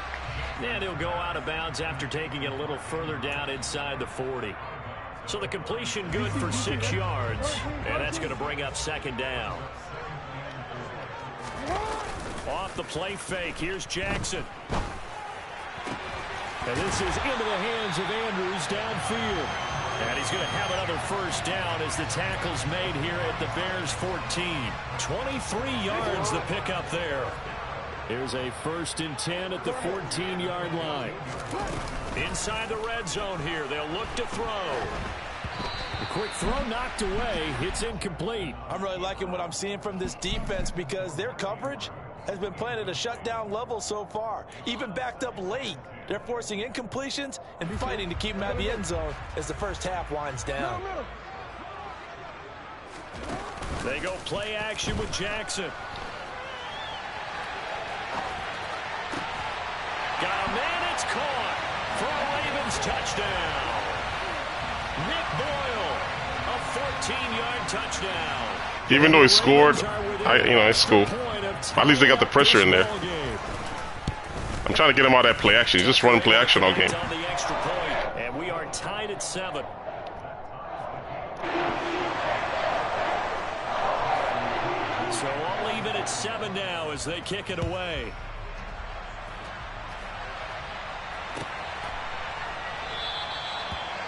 And he'll go out of bounds after taking it a little further down inside the 40. So the completion good for 6 yards. And that's going to bring up 2nd down. Off the play fake. Here's Jackson. And this is into the hands of Andrews downfield. And he's going to have another 1st down as the tackle's made here at the Bears 14. 23 yards the pickup there. Here's a 1st and 10 at the 14-yard line. Inside the red zone here. They'll look to throw. The quick throw knocked away. It's incomplete. I'm really liking what I'm seeing from this defense because their coverage has been playing at a shutdown level so far. Even backed up late, they're forcing incompletions and fighting to keep them out of the end zone as the first half winds down. They go play action with Jackson. Got a man, it's caught for a Ravens touchdown. Nick Boyle, a 14-yard touchdown. Even though he scored, it's cool. At least they got the pressure in there. I'm trying to get him out of that play action. He's just running play action all game. On the extra point, and we are tied at 7. So all even at 7 now as they kick it away.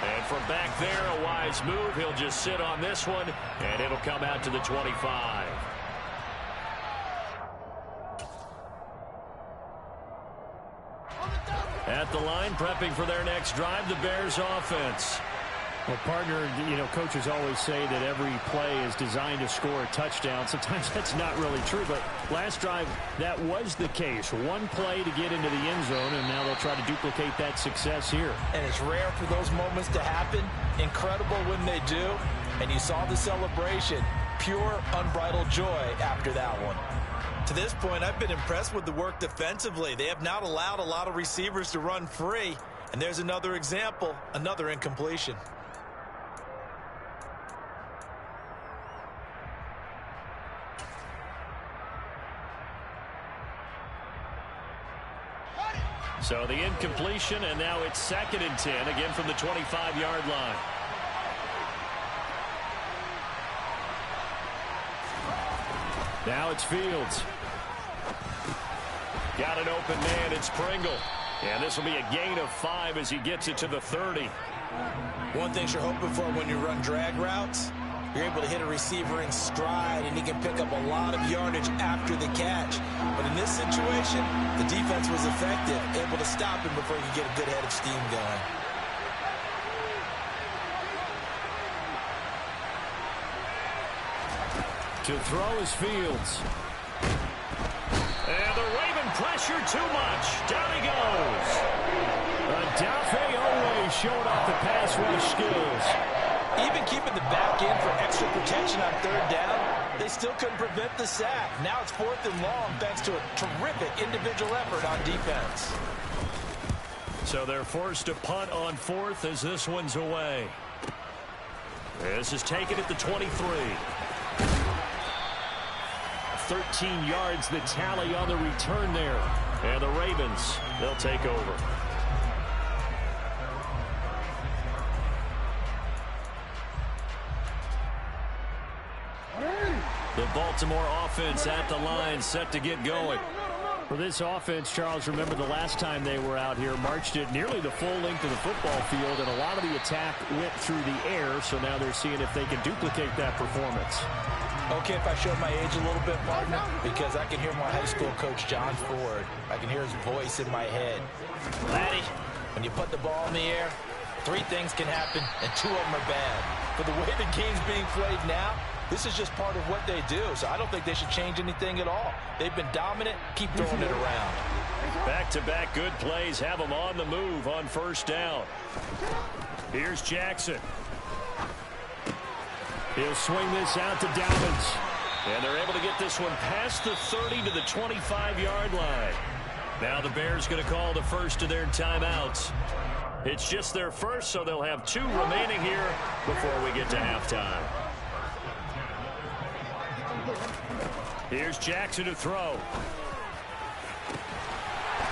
And from back there, a wise move. He'll just sit on this one, and it'll come out to the 25. At the line, prepping for their next drive, the Bears offense. Well, partner, coaches always say that every play is designed to score a touchdown. Sometimes that's not really true, but last drive, that was the case. One play to get into the end zone, and now they'll try to duplicate that success here. And it's rare for those moments to happen. Incredible when they do. And you saw the celebration. Pure, unbridled joy after that one. To this point, I've been impressed with the work defensively. They have not allowed a lot of receivers to run free. And there's another example, another incompletion. So the incompletion, and now it's 2nd and 10, again from the 25-yard line. Now it's Fields. Got an open man, it's Pringle. And this will be a gain of 5 as he gets it to the 30. One thing you're hoping for when you run drag routes, you're able to hit a receiver in stride, and he can pick up a lot of yardage after the catch. But in this situation, the defense was effective, able to stop him before he could get a good head of steam going. To throw is Fields. And the Raven pressure too much. Down he goes. Dafe always showing off the pass rush skills. Even keeping the back in for extra protection on third down, they still couldn't prevent the sack. Now it's 4th and long thanks to a terrific individual effort on defense. So they're forced to punt on 4th as this one's away. This is taken at the 23. 13 yards the tally on the return there. And the Ravens, they'll take over. The Baltimore offense at the line, set to get going. For this offense, Charles, remember the last time they were out here, marched it nearly the full length of the football field, and a lot of the attack went through the air, so now they're seeing if they can duplicate that performance. Okay, if I showed my age a little bit, partner, because I can hear my high school coach, John Ford. I can hear his voice in my head. Laddie, when you put the ball in the air, 3 things can happen, and 2 of them are bad. For the way the game's being played now, this is just part of what they do, so I don't think they should change anything at all. They've been dominant. Keep throwing it around. Back-to-back good plays have them on the move on first down. Here's Jackson. He'll swing this out to Dobbins. And they're able to get this one past the 30 to the 25-yard line. Now the Bears going to call the first of their timeouts. It's just their first, so they'll have 2 remaining here before we get to halftime. Here's Jackson to throw.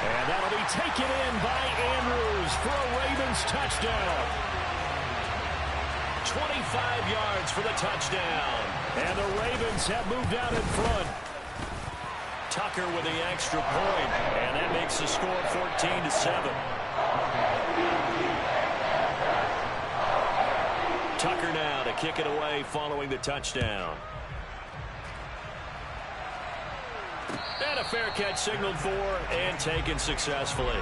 And that'll be taken in by Andrews for a Ravens touchdown. 25 yards for the touchdown. And the Ravens have moved out in front. Tucker with the extra point, and that makes the score 14-7. Tucker now to kick it away following the touchdown. And a fair catch signaled for and taken successfully.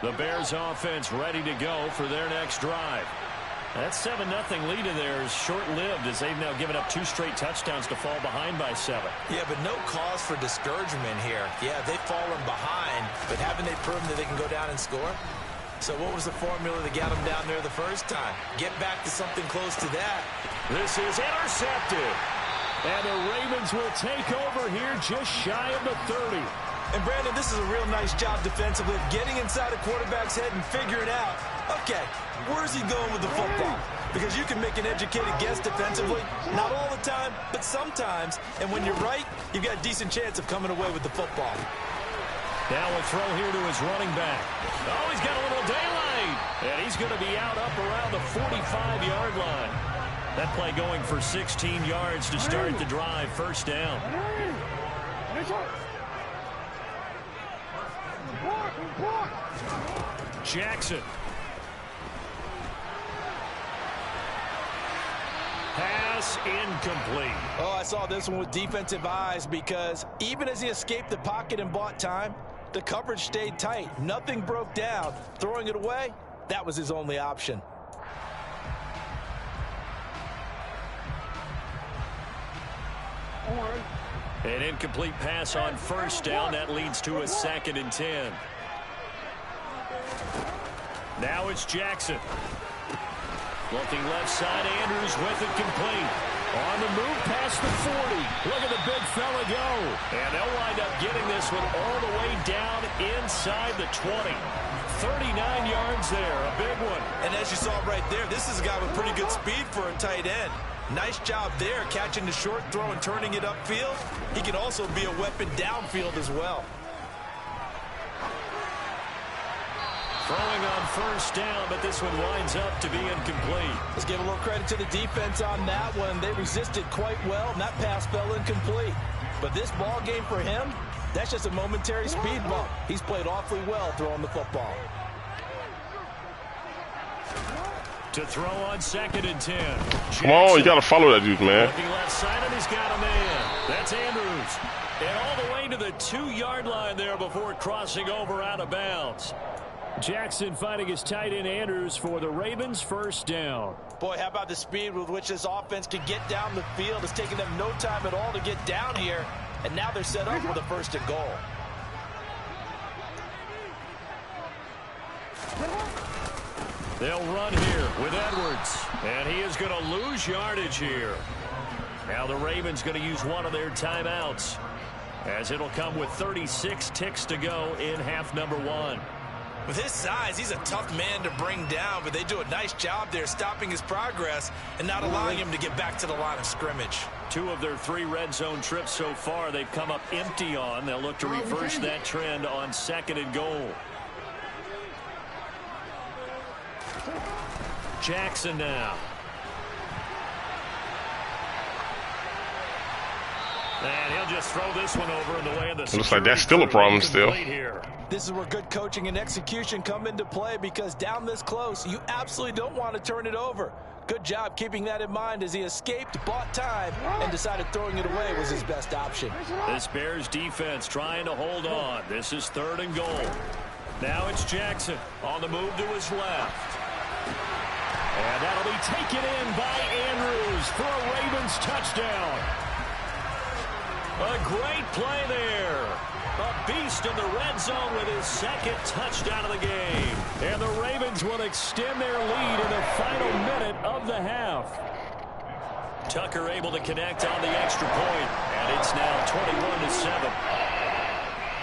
The Bears offense ready to go for their next drive. That 7-0 lead of theirs short-lived as they've now given up 2 straight touchdowns to fall behind by 7. Yeah, but no cause for discouragement here. Yeah, they've fallen behind, but haven't they proven that they can go down and score? So what was the formula that got them down there the first time? Get back to something close to that. This is intercepted. And the Ravens will take over here just shy of the 30. And, Brandon, this is a real nice job defensively of getting inside a quarterback's head and figuring out, okay, where's he going with the football? Because you can make an educated guess defensively, not all the time, but sometimes. And when you're right, you've got a decent chance of coming away with the football. Now a throw here to his running back. Oh, he's got a little daylight. And he's going to be out up around the 45-yard line. That play going for 16 yards to start the drive. First down. Jackson. Pass incomplete. Oh, I saw this one with defensive eyes because even as he escaped the pocket and bought time, the coverage stayed tight. Nothing broke down. Throwing it away, that was his only option. An incomplete pass on first down. That leads to a 2nd and 10. Now it's Jackson. Looking left side, Andrews with it complete. On the move past the 40. Look at the big fella go. And they'll wind up getting this one all the way down inside the 20. 39 yards there, a big one. And as you saw right there, this is a guy with pretty good speed for a tight end. Nice job there, catching the short throw and turning it upfield. He can also be a weapon downfield as well. Throwing on first down, but this one winds up to be incomplete. Let's give a little credit to the defense on that one. They resisted quite well, and that pass fell incomplete. But this ball game for him, that's just a momentary speed bump. He's played awfully well throwing the football. To throw on 2nd and 10. Come on, you got to follow that dude, man. Looking left side, and he's got a man. That's Andrews. And all the way to the 2-yard line there before crossing over out of bounds. Jackson finding his tight end Andrews for the Ravens' first down. Boy, how about the speed with which this offense can get down the field? It's taking them no time at all to get down here. And now they're set up for the 1st and goal. They'll run here with Edwards. And he is going to lose yardage here. Now the Ravens going to use one of their timeouts, as it'll come with 36 ticks to go in half number 1. With his size, he's a tough man to bring down, but they do a nice job there stopping his progress and not allowing him to get back to the line of scrimmage. 2 of their 3 red zone trips so far they've come up empty on. They'll look to reverse that trend on 2nd and goal. Jackson now. And he'll just throw this one over in the way of the. Looks like that's still a problem still. This is where good coaching and execution come into play, because down this close, you absolutely don't want to turn it over. Good job keeping that in mind as he escaped, bought time, and decided throwing it away was his best option. This Bears defense trying to hold on. This is 3rd and goal. Now it's Jackson on the move to his left. And that'll be taken in by Andrews for a Ravens touchdown. A great play there. A beast in the red zone with his 2nd touchdown of the game. And the Ravens will extend their lead in the final minute of the half. Tucker able to connect on the extra point, and it's now 21-7.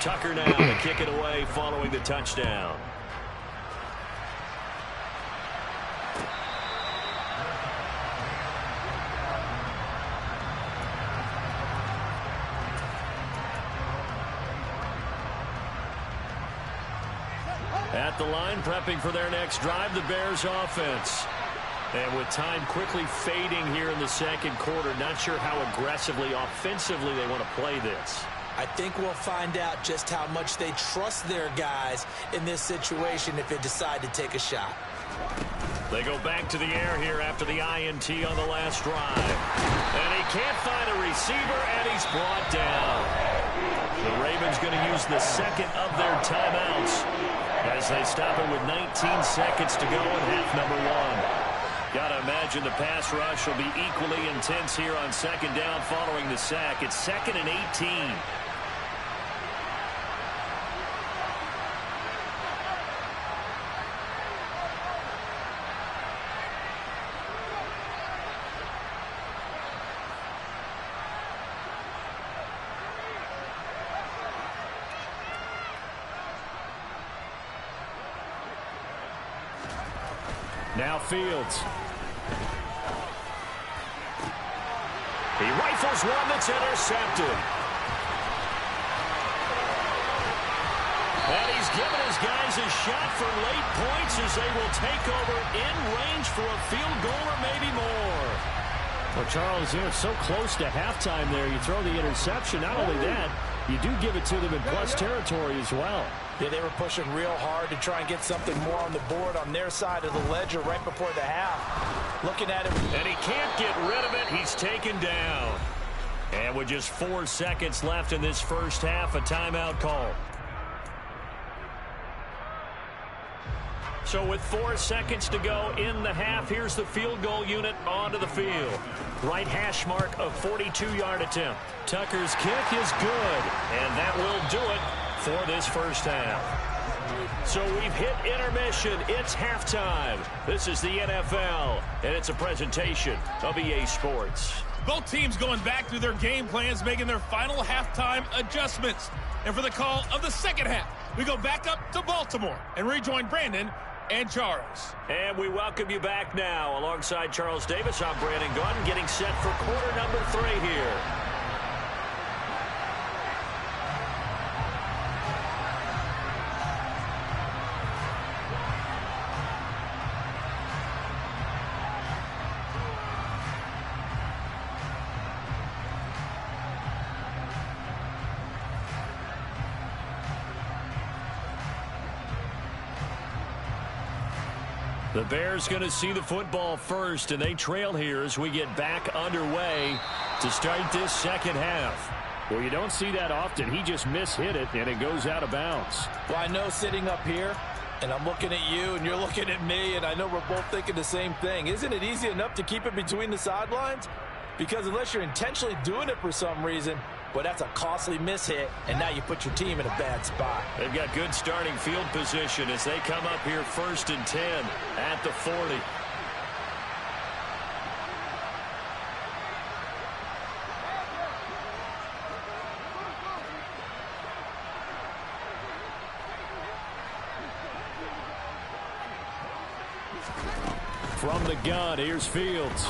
Tucker now to kick it away following the touchdown. At the line, prepping for their next drive, the Bears offense. And with time quickly fading here in the 2nd quarter, not sure how aggressively, offensively they want to play this. I think we'll find out just how much they trust their guys in this situation if they decide to take a shot. They go back to the air here after the INT on the last drive. And he can't find a receiver, and he's brought down. The Ravens going to use the 2nd of their timeouts as they stop it with 19 seconds to go in half number 1. Got to imagine the pass rush will be equally intense here on 2nd down following the sack. It's 2nd and 18. Now Fields. He rifles one that's intercepted. And he's given his guys a shot for late points as they will take over in range for a field goal or maybe more. Well, Charles, you're so close to halftime there. You throw the interception. Not only that, you do give it to them in plus territory as well. Yeah, they were pushing real hard to try and get something more on the board on their side of the ledger right before the half. Looking at him. And he can't get rid of it. He's taken down. And with just 4 seconds left in this first half, a timeout call. So with 4 seconds to go in the half, here's the field goal unit onto the field. Right hash mark of 42-yard attempt. Tucker's kick is good, and that will do it for this first half. So we've hit intermission. It's halftime. This is the NFL, and it's a presentation of EA Sports. Both teams going back through their game plans, making their final halftime adjustments. And for the call of the second half, we go back up to Baltimore and rejoin Brandon and Charles. And we welcome you back now. Alongside Charles Davis, I'm Brandon Gaudin, getting set for quarter number 3 here. The Bears going to see the football first, and they trail here as we get back underway to start this second half. Well, you don't see that often. He just mishit it, and it goes out of bounds. Well, I know sitting up here, and I'm looking at you, and you're looking at me, and I know we're both thinking the same thing. Isn't it easy enough to keep it between the sidelines? Because unless you're intentionally doing it for some reason, well, that's a costly mishit, and now you put your team in a bad spot. They've got good starting field position as they come up here 1st and 10 at the 40. From the gun, here's Fields.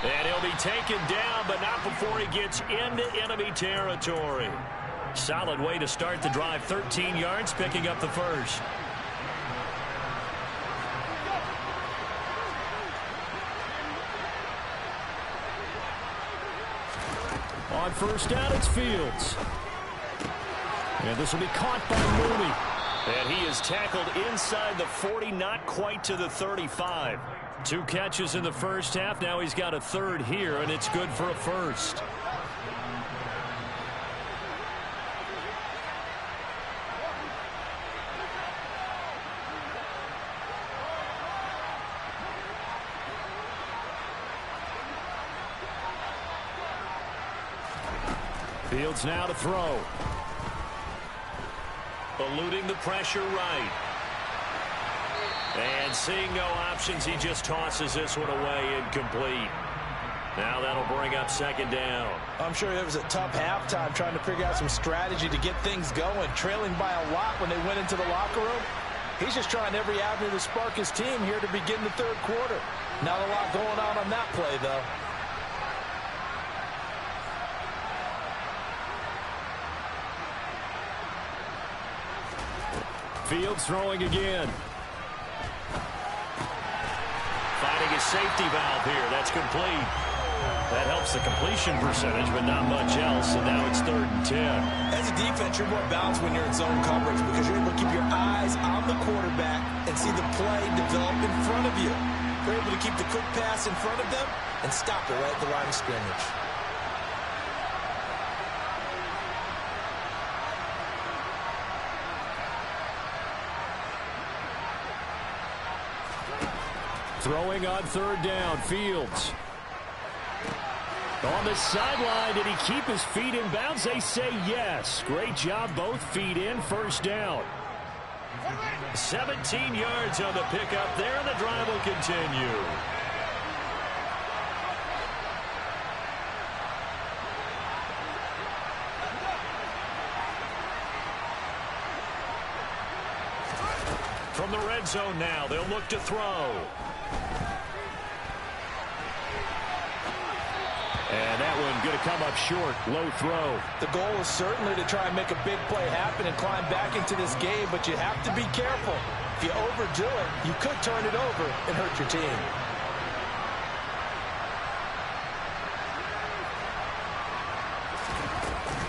And he'll be taken down, but not before he gets into enemy territory. Solid way to start the drive. 13 yards, picking up the first. On first down, it's Fields. And this will be caught by Mooney. And he is tackled inside the 40, not quite to the 35. 2 catches in the first half. Now he's got a third here, and it's good for a first. Fields now to throw. Eluding the pressure right. And seeing no options, he just tosses this one away, incomplete. Now that'll bring up second down. I'm sure it was a tough halftime trying to figure out some strategy to get things going, trailing by a lot when they went into the locker room. He's just trying every avenue to spark his team here to begin the third quarter. Not a lot going on that play, though. Fields throwing again. Finding his safety valve here. That's complete. That helps the completion percentage, but not much else. And now it's 3rd and 10. As a defense, you're more balanced when you're in zone coverage because you're able to keep your eyes on the quarterback and see the play develop in front of you. You're able to keep the quick pass in front of them and stop it right at the line of scrimmage. Throwing on 3rd down, Fields. On the sideline, did he keep his feet in bounds? They say yes. Great job, both feet in, 1st down. 17 yards on the pickup there, and the drive will continue. From the red zone now, they'll look to throw. And that one going to come up short. Low throw. The goal is certainly to try and make a big play happen and climb back into this game, but you have to be careful. If you overdo it, you could turn it over and hurt your team.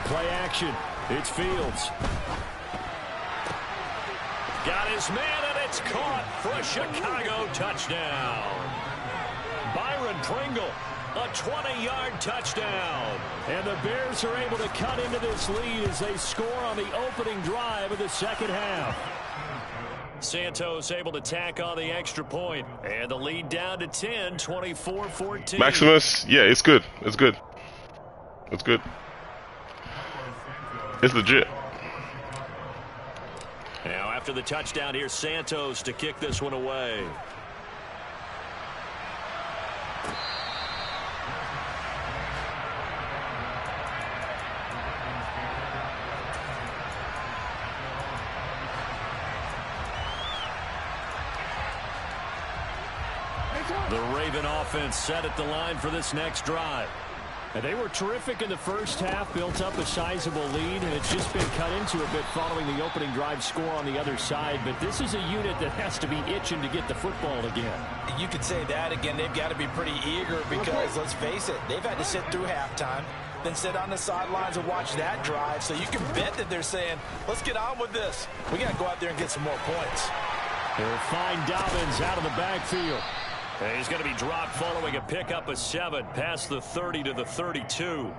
Play action. It's Fields. Got his man, and it's caught for a Chicago touchdown. Byron Pringle. A 20-yard touchdown. And the Bears are able to cut into this lead as they score on the opening drive of the second half. Santos able to tack on the extra point. And the lead down to 10, 24-14. Maximus, yeah, it's good. It's good. It's good. It's legit. Now after the touchdown, here's Santos to kick this one away. The Raven offense set at the line for this next drive. And they were terrific in the first half, built up a sizable lead, and it's just been cut into a bit following the opening drive score on the other side. But this is a unit that has to be itching to get the football again. You could say that again. They've got to be pretty eager because, let's face it, they've had to sit through halftime, then sit on the sidelines and watch that drive. So you can bet that they're saying, let's get on with this. We got to go out there and get some more points. They'll find Dobbins out of the backfield. And he's going to be dropped following a pickup of 7 past the 30 to the 32.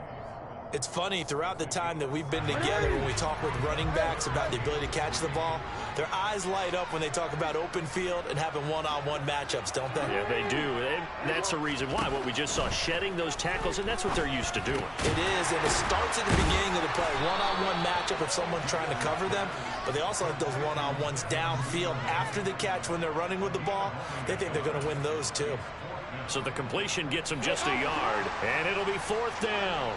It's funny, throughout the time that we've been together, when we talk with running backs about the ability to catch the ball, their eyes light up when they talk about open field and having one-on-one matchups, don't they? Yeah, they do. And that's the reason why. What we just saw, shedding those tackles, and that's what they're used to doing. It is, and it starts at the beginning of the play. One-on-one matchup if someone's trying to cover them, but they also have those one-on-ones downfield after the catch when they're running with the ball. They think they're going to win those, too. So the completion gets them just a yard, and it'll be 4th down.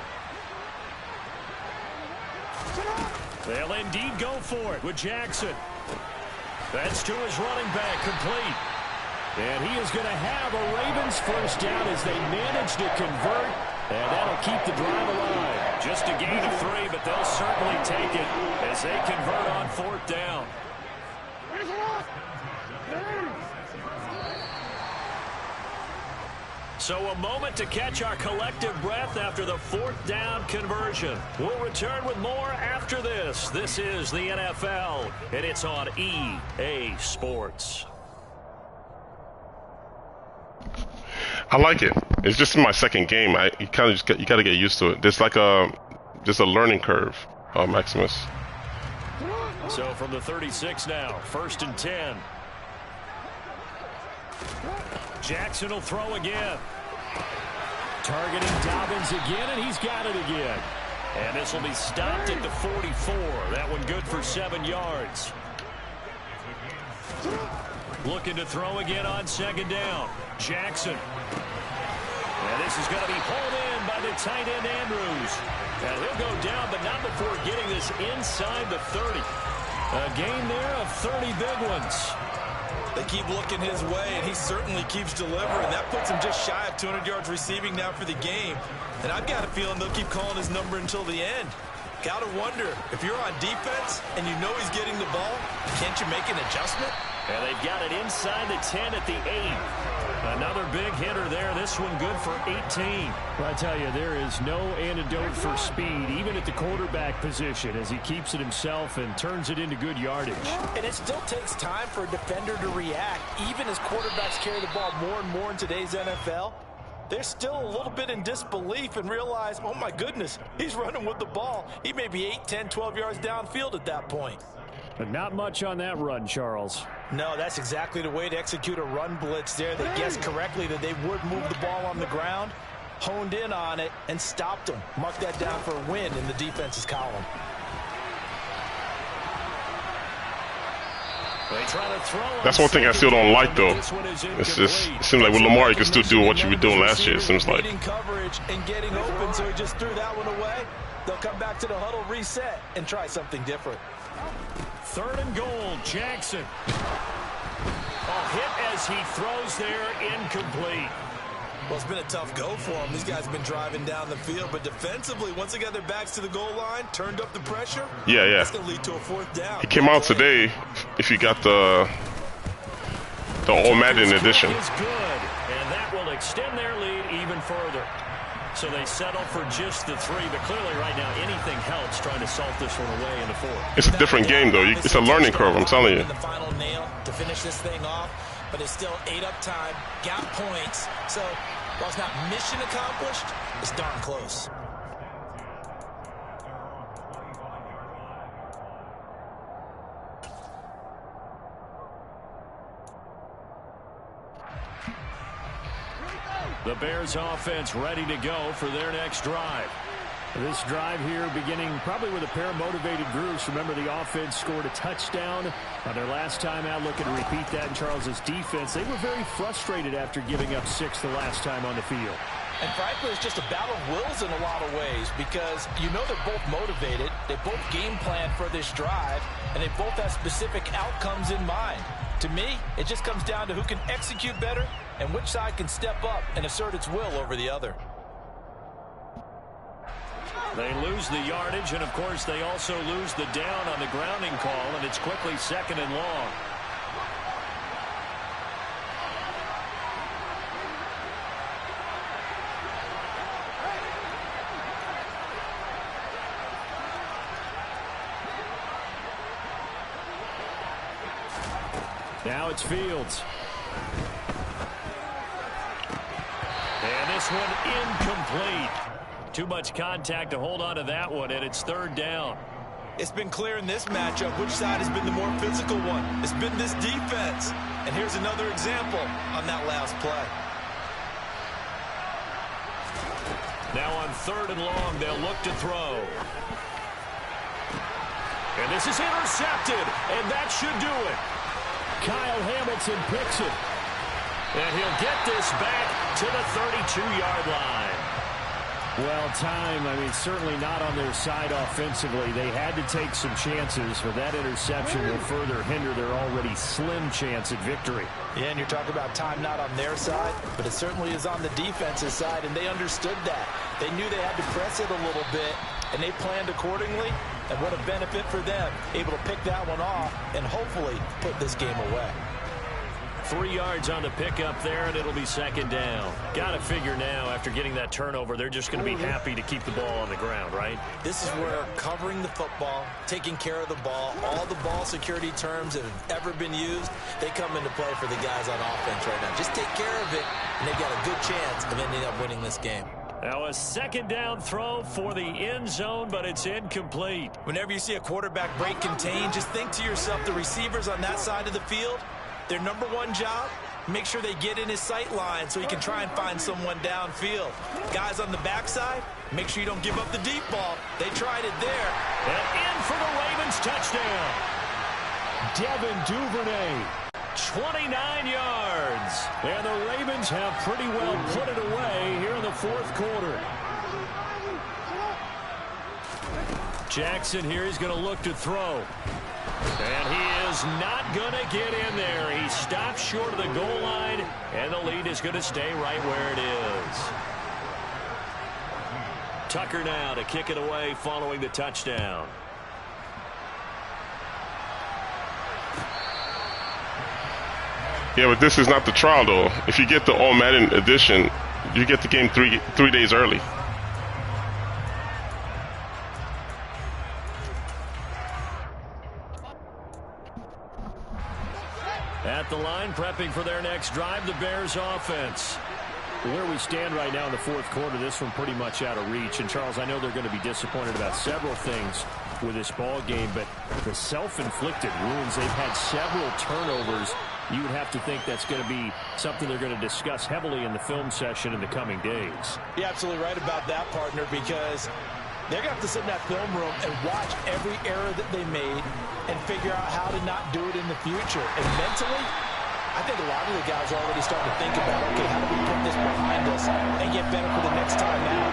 They'll indeed go for it with Jackson. That's to his running back, complete. And he is going to have a Ravens first down as they manage to convert, and that'll keep the drive alive. Just a gain of 3, but they'll certainly take it as they convert on 4th down. So a moment to catch our collective breath after the 4th down conversion. We'll return with more after this. This is the NFL, and it's on EA Sports. I like it. It's just my second game. You kind of just got to get used to it. There's like just a learning curve, Maximus. So from the 36 now, 1st and 10. Jackson will throw again. Targeting Dobbins again, and he's got it again. And this will be stopped at the 44. That one good for 7 yards. Looking to throw again on 2nd down. Jackson. And this is going to be hauled in by the tight end Andrews. And he'll go down, but not before getting this inside the 30. A gain there of 30 big ones. They keep looking his way, and he certainly keeps delivering. That puts him just shy of 200 yards receiving now for the game. And I've got a feeling they'll keep calling his number until the end. Got to wonder, if you're on defense and you know he's getting the ball, can't you make an adjustment? And they've got it inside the 10 at the 8. Another big hitter there. This one good for 18. Well, I tell you, there is no antidote for speed, even at the quarterback position, as he keeps it himself and turns it into good yardage. And it still takes time for a defender to react, even as quarterbacks carry the ball more and more in today's NFL. They're still a little bit in disbelief and realize, oh my goodness, he's running with the ball. He may be 8, 10, 12 yards downfield at that point. But not much on that run, Charles. No, that's exactly the way to execute a run blitz there. They guessed correctly that they would move the ball on the ground, honed in on it, and stopped them. Mark that down for a win in the defense's column. That's one thing I still don't like, though. It's just, it seems like with Lamar, you can still do what you were doing last year, it seems like. Coverage and getting open, so he just threw that one away. They'll come back to the huddle, reset, and try something different. 3rd and goal, Jackson. A hit as he throws there, incomplete. Well, it's been a tough go for him. These guys have been driving down the field, but defensively, once they got their backs to the goal line, turned up the pressure, that's going to lead to a 4th down. He came out today, if you got the All Madden edition. Is good, and that will extend their lead even further. So they settle for just the 3, but clearly right now anything helps trying to salt this one away in the 4th. It's a different game, though. It's a learning curve, I'm telling you. The final nail to finish this thing off, but it's still 8 up time, got points. So while it's not mission accomplished, it's darn close. The Bears offense ready to go for their next drive. This drive here beginning probably with a pair of motivated groups. Remember, the offense scored a touchdown on their last time out, looking to repeat that in Charles's defense. They were very frustrated after giving up 6 the last time on the field. And frankly, it's just a battle of wills in a lot of ways, because you know they're both motivated, they both game plan for this drive, and they both have specific outcomes in mind. To me, it just comes down to who can execute better and which side can step up and assert its will over the other. They lose the yardage, and of course they also lose the down on the grounding call, and it's quickly 2nd and long. Now it's Fields. this one incomplete. Too much contact to hold on to that one, and it's third down. It's been clear in this matchup which side has been the more physical one. It's been this defense. And here's another example on that last play. Now on third and long, they'll look to throw. And this is intercepted, and that should do it. Kyle Hamilton picks it. And he'll get this back to the 32-yard line. Well, time, certainly not on their side offensively. They had to take some chances, but that interception will further hinder their already slim chance at victory. Yeah, and you're talking about time not on their side, but it certainly is on the defensive side, and they understood that. They knew they had to press it a little bit, and they planned accordingly, and what a benefit for them, able to pick that one off and hopefully put this game away. 3 yards on the pickup there, and it'll be second down. Got to figure now, after getting that turnover, they're just going to be happy to keep the ball on the ground, right? This is where covering the football, taking care of the ball, all the ball security terms that have ever been used, they come into play for the guys on offense right now. Just take care of it, and they've got a good chance of ending up winning this game. Now a second down throw for the end zone, but it's incomplete. Whenever you see a quarterback break contain, just think to yourself, the receivers on that side of the field, their number one job, make sure they get in his sight line so he can try and find someone downfield. Guys on the backside, make sure you don't give up the deep ball. They tried it there. And in for the Ravens touchdown. Devin Duvernay. 29 yards. And the Ravens have pretty well put it away here in the fourth quarter. Jackson here is going to look to throw. And he is not going to get in there. He stops short of the goal line, and the lead is going to stay right where it is. Tucker now to kick it away following the touchdown. Yeah, but this is not the trial, though. If you get the All Madden edition, you get the game three days early. At the line, prepping for their next drive, the Bears offense. Where we stand right now in the fourth quarter, this one pretty much out of reach. And, Charles, I know they're going to be disappointed about several things with this ball game, but the self-inflicted wounds, they've had several turnovers. You would have to think that's going to be something they're going to discuss heavily in the film session in the coming days. You're absolutely right about that, partner, because they're going to have to sit in that film room and watch every error that they made and figure out how to not do it in the future. And mentally, I think a lot of the guys are already starting to think about, okay, how do we put this behind us and get better for the next time out?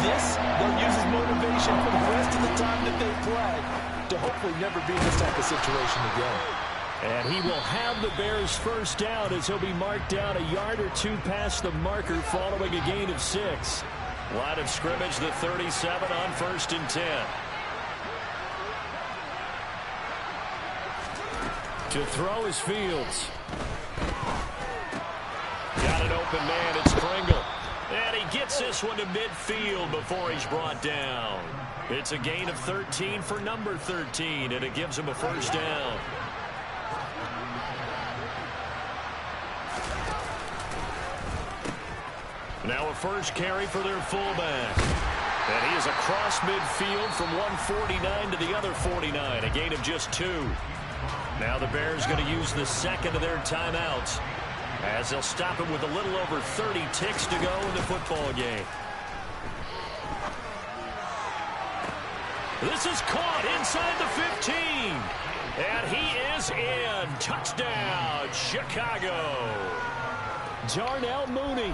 This, they'll use as motivation for the rest of the time that they play to hopefully never be in this type of situation again. And he will have the Bears first down as he'll be marked down a yard or two past the marker following a gain of 6. Line of scrimmage, the 37 on 1st and 10. To throw is Fields. Got an open man, it's Pringle. And he gets this one to midfield before he's brought down. It's a gain of 13 for number 13, and it gives him a first down. Now a first carry for their fullback. And he is across midfield from 149 to the other 49, a gain of just 2. Now the Bears going to use the second of their timeouts as they'll stop him with a little over 30 ticks to go in the football game. This is caught inside the 15. And he is in. Touchdown, Chicago. Darnell Mooney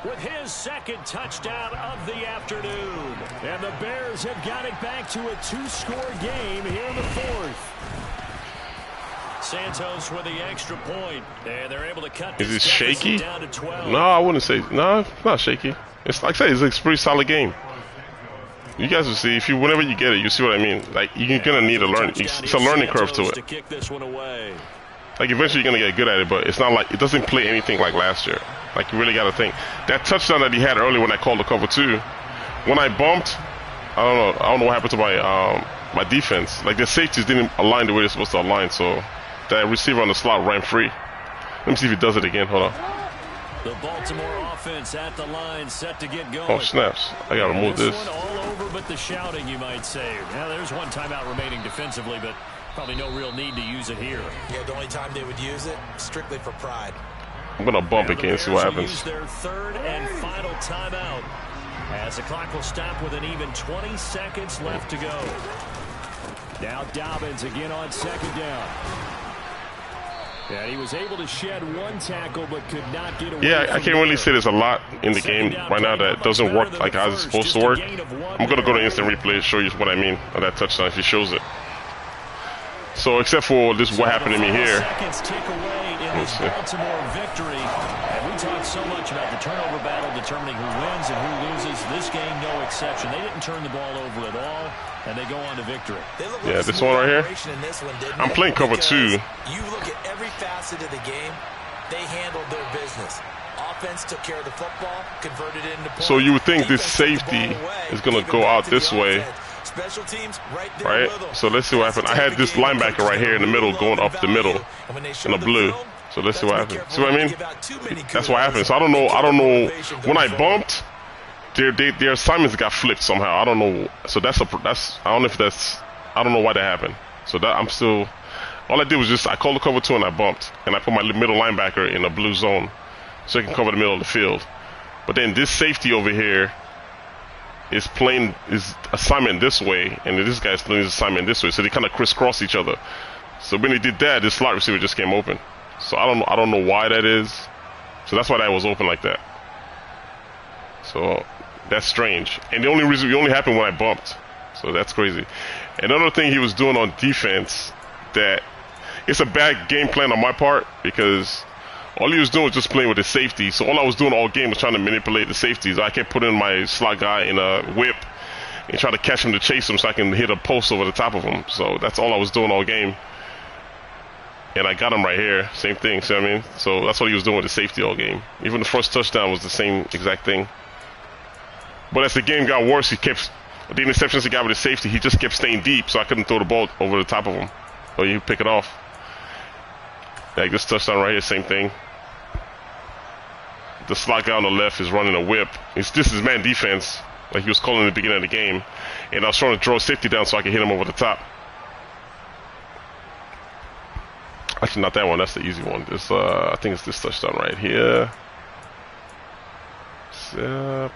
with his second touchdown of the afternoon. And the Bears have got it back to a 2-score game here in the fourth. Santos with the extra point. And they're able to cut this this shaky? down to 12. No, I wouldn't say. No, it's not shaky. It's like I say, it's a pretty solid game. You guys will see. Whenever you get it, you see what I mean. Like, you're gonna need a learn. It's a learning curve to it. To kick this one away. Like, eventually you're gonna get good at it, but it's not like it doesn't play anything like last year. Like, you really gotta think. That touchdown that he had early when I called the cover 2, when I bumped, I don't know what happened to my defense. Like, the safeties didn't align the way they're supposed to align, so that receiver on the slot ran free. Let me see if he does it again. Hold on. The Baltimore offense at the line, set to get going. Oh, snaps. I got to move this. One all over but the shouting, you might say. Now, there's one timeout remaining defensively, but probably no real need to use it here. Yeah, the only time they would use it, strictly for pride. I'm going to bump again and see what happens. Use their third and final timeout as the clock will stop with an even 20 seconds left to go. Now Dobbins again on second down. And he was able to shed one tackle but could not get away. Yeah, I can't really say there's a lot in the game right now that doesn't work like how it's supposed to work. I'm going to go to instant replay and show you what I mean on that touchdown if he shows it. So except for this, what happened to me here. Let's see. Baltimore victory. And we talked so much about the turnover battle determining who wins and who loses. This game, no exception. They didn't turn the ball over at all, and they go on to victory. Yeah, this one right here. I'm playing cover 2. You look at every facet of the game, they handled their business. Offense took care of the football, converted it into points. So you would think this safety is going to go out this way. Special teams right? So let's see what happened. I had this linebacker right here in the middle going up the middle in the blue. So let's see what happens. See what I mean? That's what happened. So I don't know. When I bumped, their assignments got flipped somehow. I don't know. So I don't know if that's. I don't know why that happened. So that I'm still. All I did was just I called the cover 2 and I bumped, and I put my middle linebacker in the blue zone, so he can cover the middle of the field. But then this safety over here is playing his assignment this way, and this guy's playing his assignment this way. So they kind of crisscross each other. So when they did that, this slot receiver just came open. So I don't know why that is. So that's why that was open like that. So that's strange. And the only reason it only happened when I bumped. So that's crazy. Another thing he was doing on defense that it's a bad game plan on my part because all he was doing was just playing with the safety. So all I was doing all game was trying to manipulate the safeties. I kept putting my slot guy in a whip and try to catch him to chase him so I can hit a post over the top of him. So that's all I was doing all game. And I got him right here. Same thing, see what I mean? So that's what he was doing with the safety all game. Even the first touchdown was the same exact thing. But as the game got worse, the interceptions he got with the safety, he just kept staying deep, so I couldn't throw the ball over the top of him. So you pick it off. Like this touchdown right here, same thing. The slot guy on the left is running a whip. This is man defense, like he was calling in the beginning of the game. And I was trying to draw safety down so I could hit him over the top. Actually, not that one. That's the easy one. This, I think it's this touchdown right here.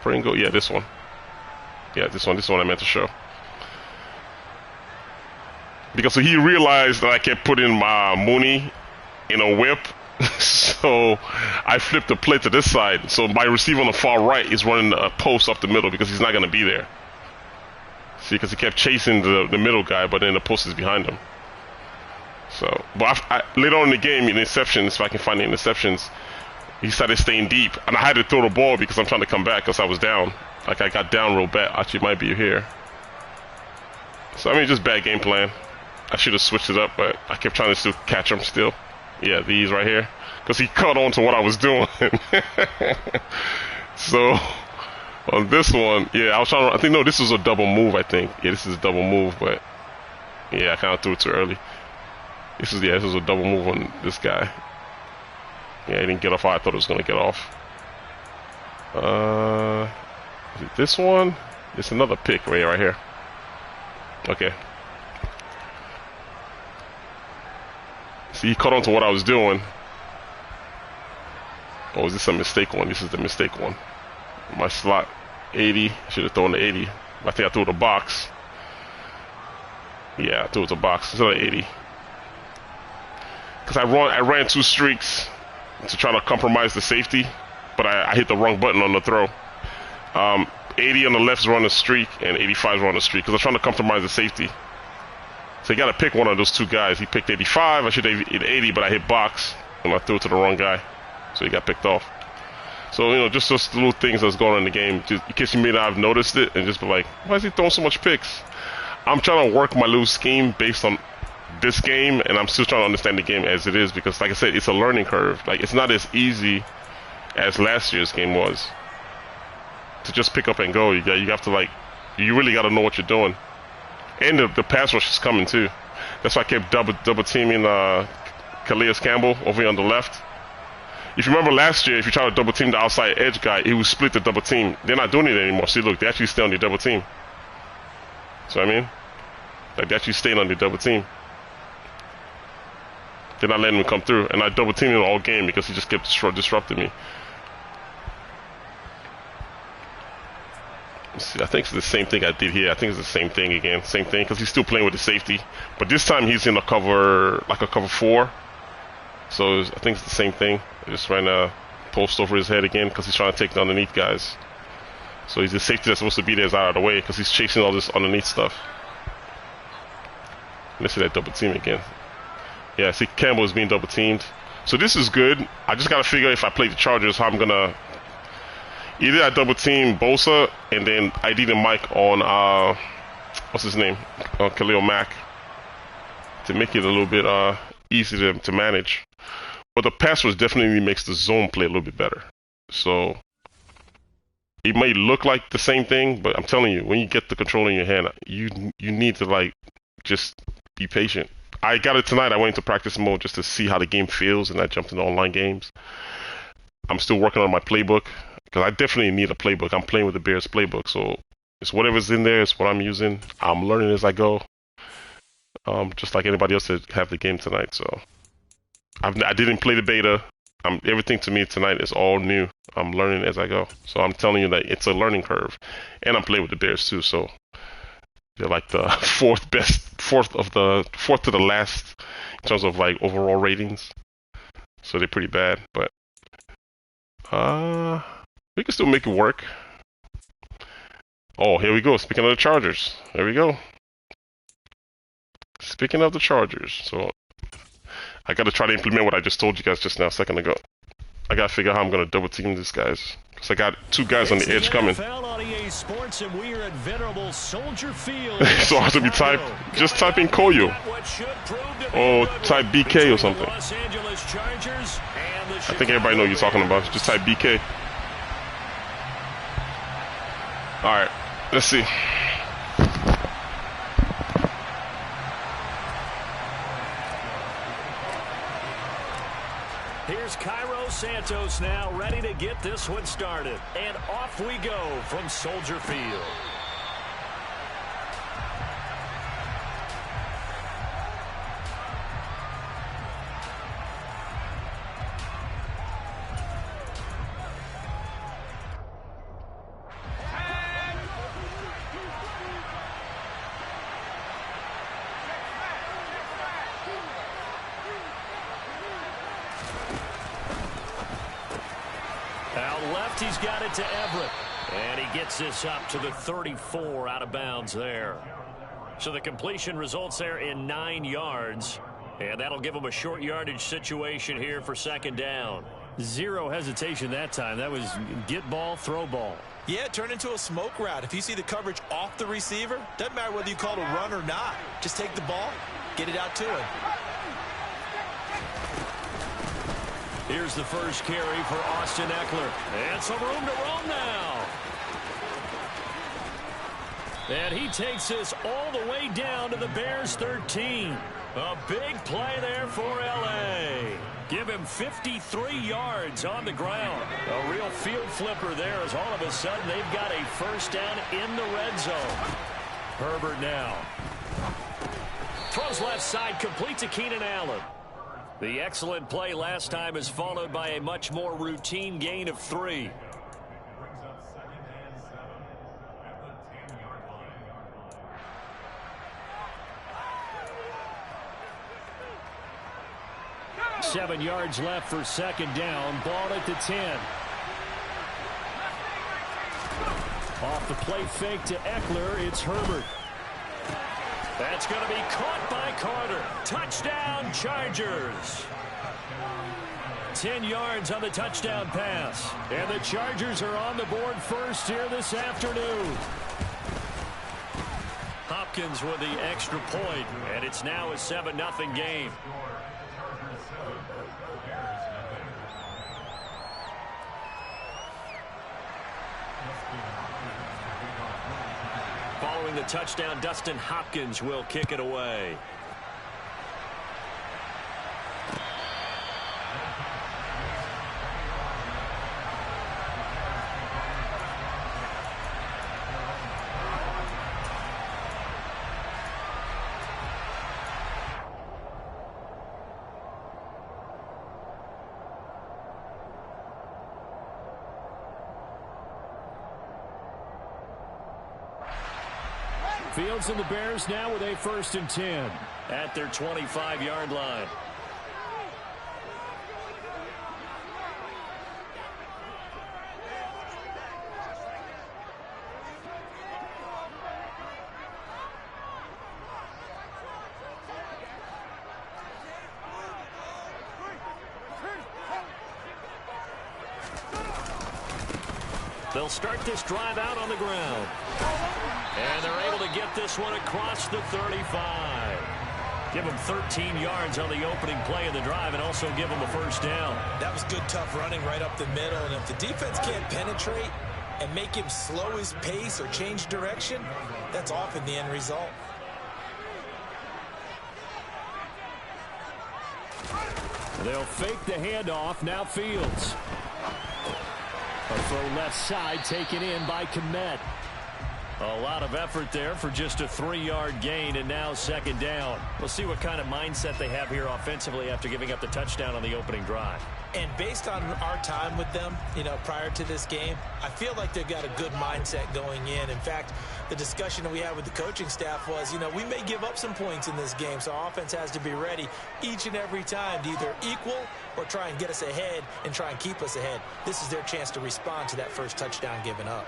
Pringle. Yeah, this one. Yeah, this one. This one I meant to show. Because so he realized that I kept putting my Mooney in a whip. So I flipped the play to this side. So my receiver on the far right is running a post up the middle because he's not going to be there. See, because he kept chasing the middle guy, but then the post is behind him. So, but later on in the game, in interceptions, if I can find the interceptions, he started staying deep, and I had to throw the ball because I'm trying to come back because I was down. Like I got down real bad. Actually, it might be here. So I mean, just bad game plan. I should have switched it up, but I kept trying to still catch him still. Yeah, these right here, because he caught on to what I was doing. So on this one, yeah, I was trying to. I think no, this was a double move. I think yeah, this is a double move, but yeah, I kind of threw it too early. This was a double move on this guy. Yeah, he didn't get off how I thought it was gonna get off. Is it this one? It's another pick right here. Okay. See, he caught on to what I was doing. Oh, is this a mistake one? This is the mistake one. My slot 80. Should have thrown the 80. I think I threw the box. Yeah, I threw it the box. It's another 80. Because I ran 2 streaks to try to compromise the safety, but I hit the wrong button on the throw. 80 on the left is running a streak, and 85 is running a streak, because I'm trying to compromise the safety. So you got to pick one of those 2 guys. He picked 85. I should have hit 80, but I hit box, and I threw it to the wrong guy. So he got picked off. So, you know, just those little things that's going on in the game, just in case you may not have noticed it, and just be like, why is he throwing so much picks? I'm trying to work my little scheme based on this game, and I'm still trying to understand the game as it is, because like I said, it's a learning curve. Like, it's not as easy as last year's game was to just pick up and go. You have to, like, you really got to know what you're doing, and the pass rush is coming too. That's why I kept double teaming Calais Campbell over here on the left, If you remember last year, if you try to double team the outside edge guy, it would split the double team. They're not doing it anymore. See, look, they actually stay on the double team. So I mean, like they actually staying on the double team. They're not letting him come through, and I double teamed him all game because he just kept disrupting me. See, I think it's the same thing I did here. I think it's the same thing again, same thing, because he's still playing with the safety, but this time he's in a cover, like a cover 4. So I think it's the same thing. They're just trying to post over his head again because he's trying to take the underneath guys. So he's the safety that's supposed to be there is out of the way because he's chasing all this underneath stuff. Let's see that double team again. Yeah, see Campbell is being double teamed. So this is good. I just gotta figure if I play the Chargers how I'm gonna. Either I double team Bosa and then I did a mic on what's his name, Khalil Mack, to make it a little bit easier to manage. But the pass rush definitely makes the zone play a little bit better. So it may look like the same thing, but I'm telling you, when you get the control in your hand, you need to like just be patient. I got it tonight. I went into practice mode just to see how the game feels, and I jumped into online games. I'm still working on my playbook because I definitely need a playbook. I'm playing with the Bears playbook, so it's whatever's in there. It's what I'm using. I'm learning as I go, just like anybody else that have the game tonight. So I didn't play the beta. Everything to me tonight is all new. I'm learning as I go. So I'm telling you that it's a learning curve, and I'm playing with the Bears too. So they're like the fourth to the last in terms of like overall ratings. So they're pretty bad, but we can still make it work. Oh, here we go. Speaking of the Chargers, there we go. Speaking of the Chargers, so I got to try to implement what I just told you guys just now a second ago. I got to figure out how I'm going to double team these guys. Because I got 2 guys on the edge coming. On EA Sports, and we are at venerable Soldier Field. So I have to be just type in Koyo. Or type BK or something. I think everybody knows what you're talking about. Just type BK. Alright, let's see. Here's Cairo Santos now, ready to get this one started. And off we go from Soldier Field. He's got it to Everett. And he gets this up to the 34 out of bounds there. So the completion results there in 9 yards. And that'll give him a short yardage situation here for second down. Zero hesitation that time. That was get ball, throw ball. Yeah, turn into a smoke route. If you see the coverage off the receiver, doesn't matter whether you call it a run or not. Just take the ball, get it out to him. Here's the first carry for Austin Eckler. And some room to roam now. And he takes this all the way down to the Bears 13. A big play there for L.A. Give him 53 yards on the ground. A real field flipper there as all of a sudden they've got a first down in the red zone. Herbert now. Throws left side, complete to Keenan Allen. The excellent play last time is followed by a much more routine gain of 3. Brings up 2nd and 7 at the 10-yard line. 7 yards left for second down. Ball at the 10. Off the play fake to Eckler, it's Herbert. That's going to be caught by Carter. Touchdown, Chargers. 10 yards on the touchdown pass. And the Chargers are on the board first here this afternoon. Hopkins with the extra point, and it's now a 7-0 game. Following the touchdown, Dustin Hopkins will kick it away. Fields and the Bears now with a 1st and 10 at their 25-yard line. They'll start this drive out on the ground. And they're able to get this one across the 35. Give them 13 yards on the opening play of the drive and also give them a 1st down. That was good, tough running right up the middle. And if the defense can't penetrate and make him slow his pace or change direction, that's often the end result. They'll fake the handoff. Now Fields. A throw left side taken in by Kmet. A lot of effort there for just a 3-yard gain, and now 2nd down. We'll see what kind of mindset they have here offensively after giving up the touchdown on the opening drive. And based on our time with them, prior to this game, I feel like they've got a good mindset going in. In fact, the discussion that we had with the coaching staff was, we may give up some points in this game, so our offense has to be ready each and every time to either equal or try and get us ahead and try and keep us ahead. This is their chance to respond to that first touchdown given up.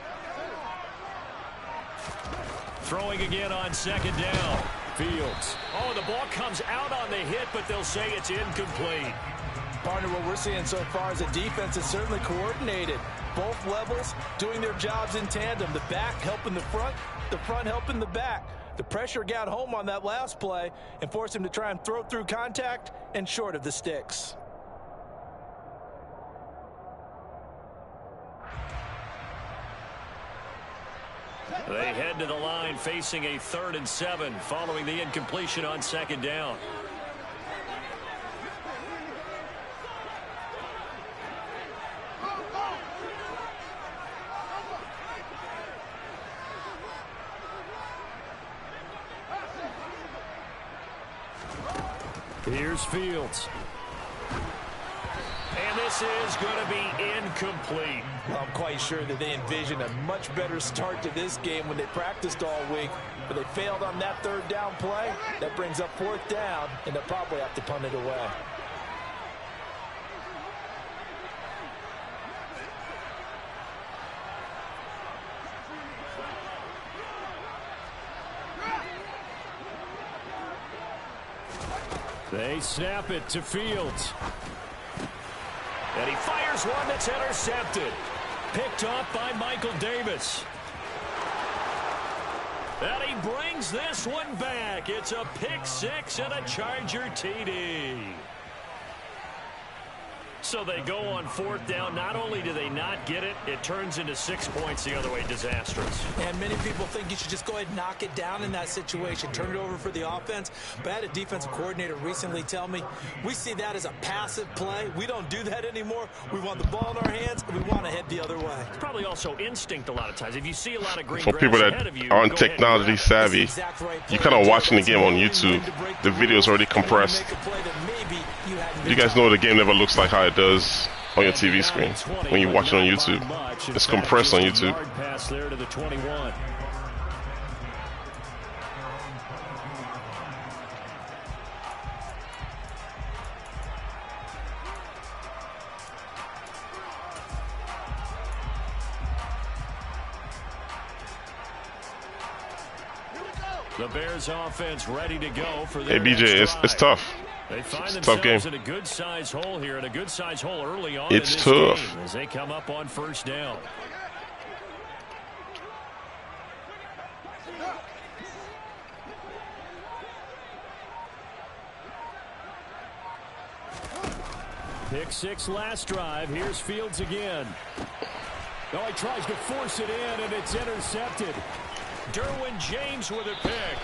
Throwing again on 2nd down. Fields. Oh, the ball comes out on the hit, but they'll say it's incomplete. Partner, what we're seeing so far is a defense that's certainly coordinated. Both levels doing their jobs in tandem. The back helping the front helping the back. The pressure got home on that last play and forced him to try and throw through contact and short of the sticks. They head to the line facing a 3rd and 7 following the incompletion on 2nd down. Here's Fields. And this is going to be incomplete. Well, I'm quite sure that they envisioned a much better start to this game when they practiced all week, but they failed on that 3rd down play. That brings up 4th down, and they'll probably have to punt it away. They snap it to Fields. And he fires one that's intercepted. Picked off by Michael Davis. And he brings this one back. It's a pick 6 and a Charger TD. So they go on 4th down. Not only do they not get it, it turns into 6 points the other way. Disastrous. And many people think you should just go ahead and knock it down in that situation. Turn it over for the offense. But I had a defensive coordinator recently tell me, we see that as a passive play. We don't do that anymore. We want the ball in our hands, and we want to head the other way. It's probably also instinct a lot of times. If you see a lot of green For grass people ahead that of you, aren't go ahead and technology grab it. savvy, Exactly right. you're kind of watching the game on YouTube. The video is already compressed. You guys know the game never looks like how it does on your TV screen when you watch it on YouTube. It's compressed on YouTube. Pass there to the 21. The Bears offense ready to go for Hey their BJ, next it's drive. tough. They find It's a tough game. themselves in a good size hole here, and a good size hole early on It's in this tough. game as they come up on 1st down. Pick 6 last drive. Here's Fields again. Oh, he tries to force it in, and it's intercepted. Derwin James with a pick.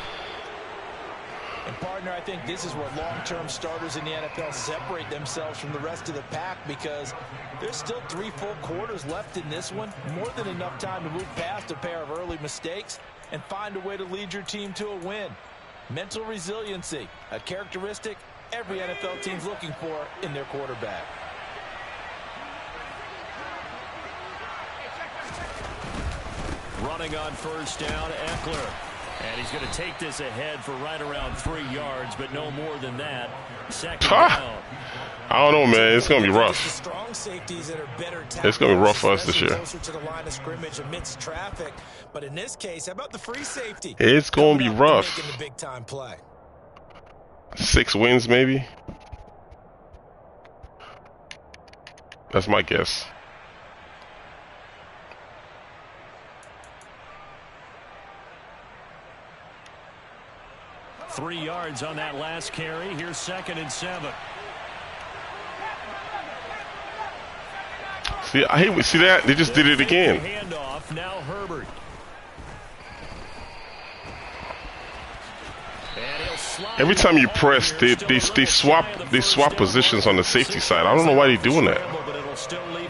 And partner, I think this is where long-term starters in the NFL separate themselves from the rest of the pack, because there's still 3 full quarters left in this one. More than enough time to move past a pair of early mistakes and find a way to lead your team to a win. Mental resiliency, a characteristic every NFL team's looking for in their quarterback. Running on 1st down, Eckler. And he's going to take this ahead for right around 3 yards, but no more than that. Second Ha! down. I don't know, man. It's going to be rough. Strong safeties that are better It's going to be rough for us this year. closer to the line of scrimmage amidst traffic. But in this case, how about the free safety? It's going to be rough. Making the big time play. 6 wins, maybe. That's my guess. Three yards on that last carry. Here's 2nd and 7. See, I hate. See that? They just did it again. Handoff. Now Herbert. Every time you press, they swap positions on the safety side. I don't know why they're doing that.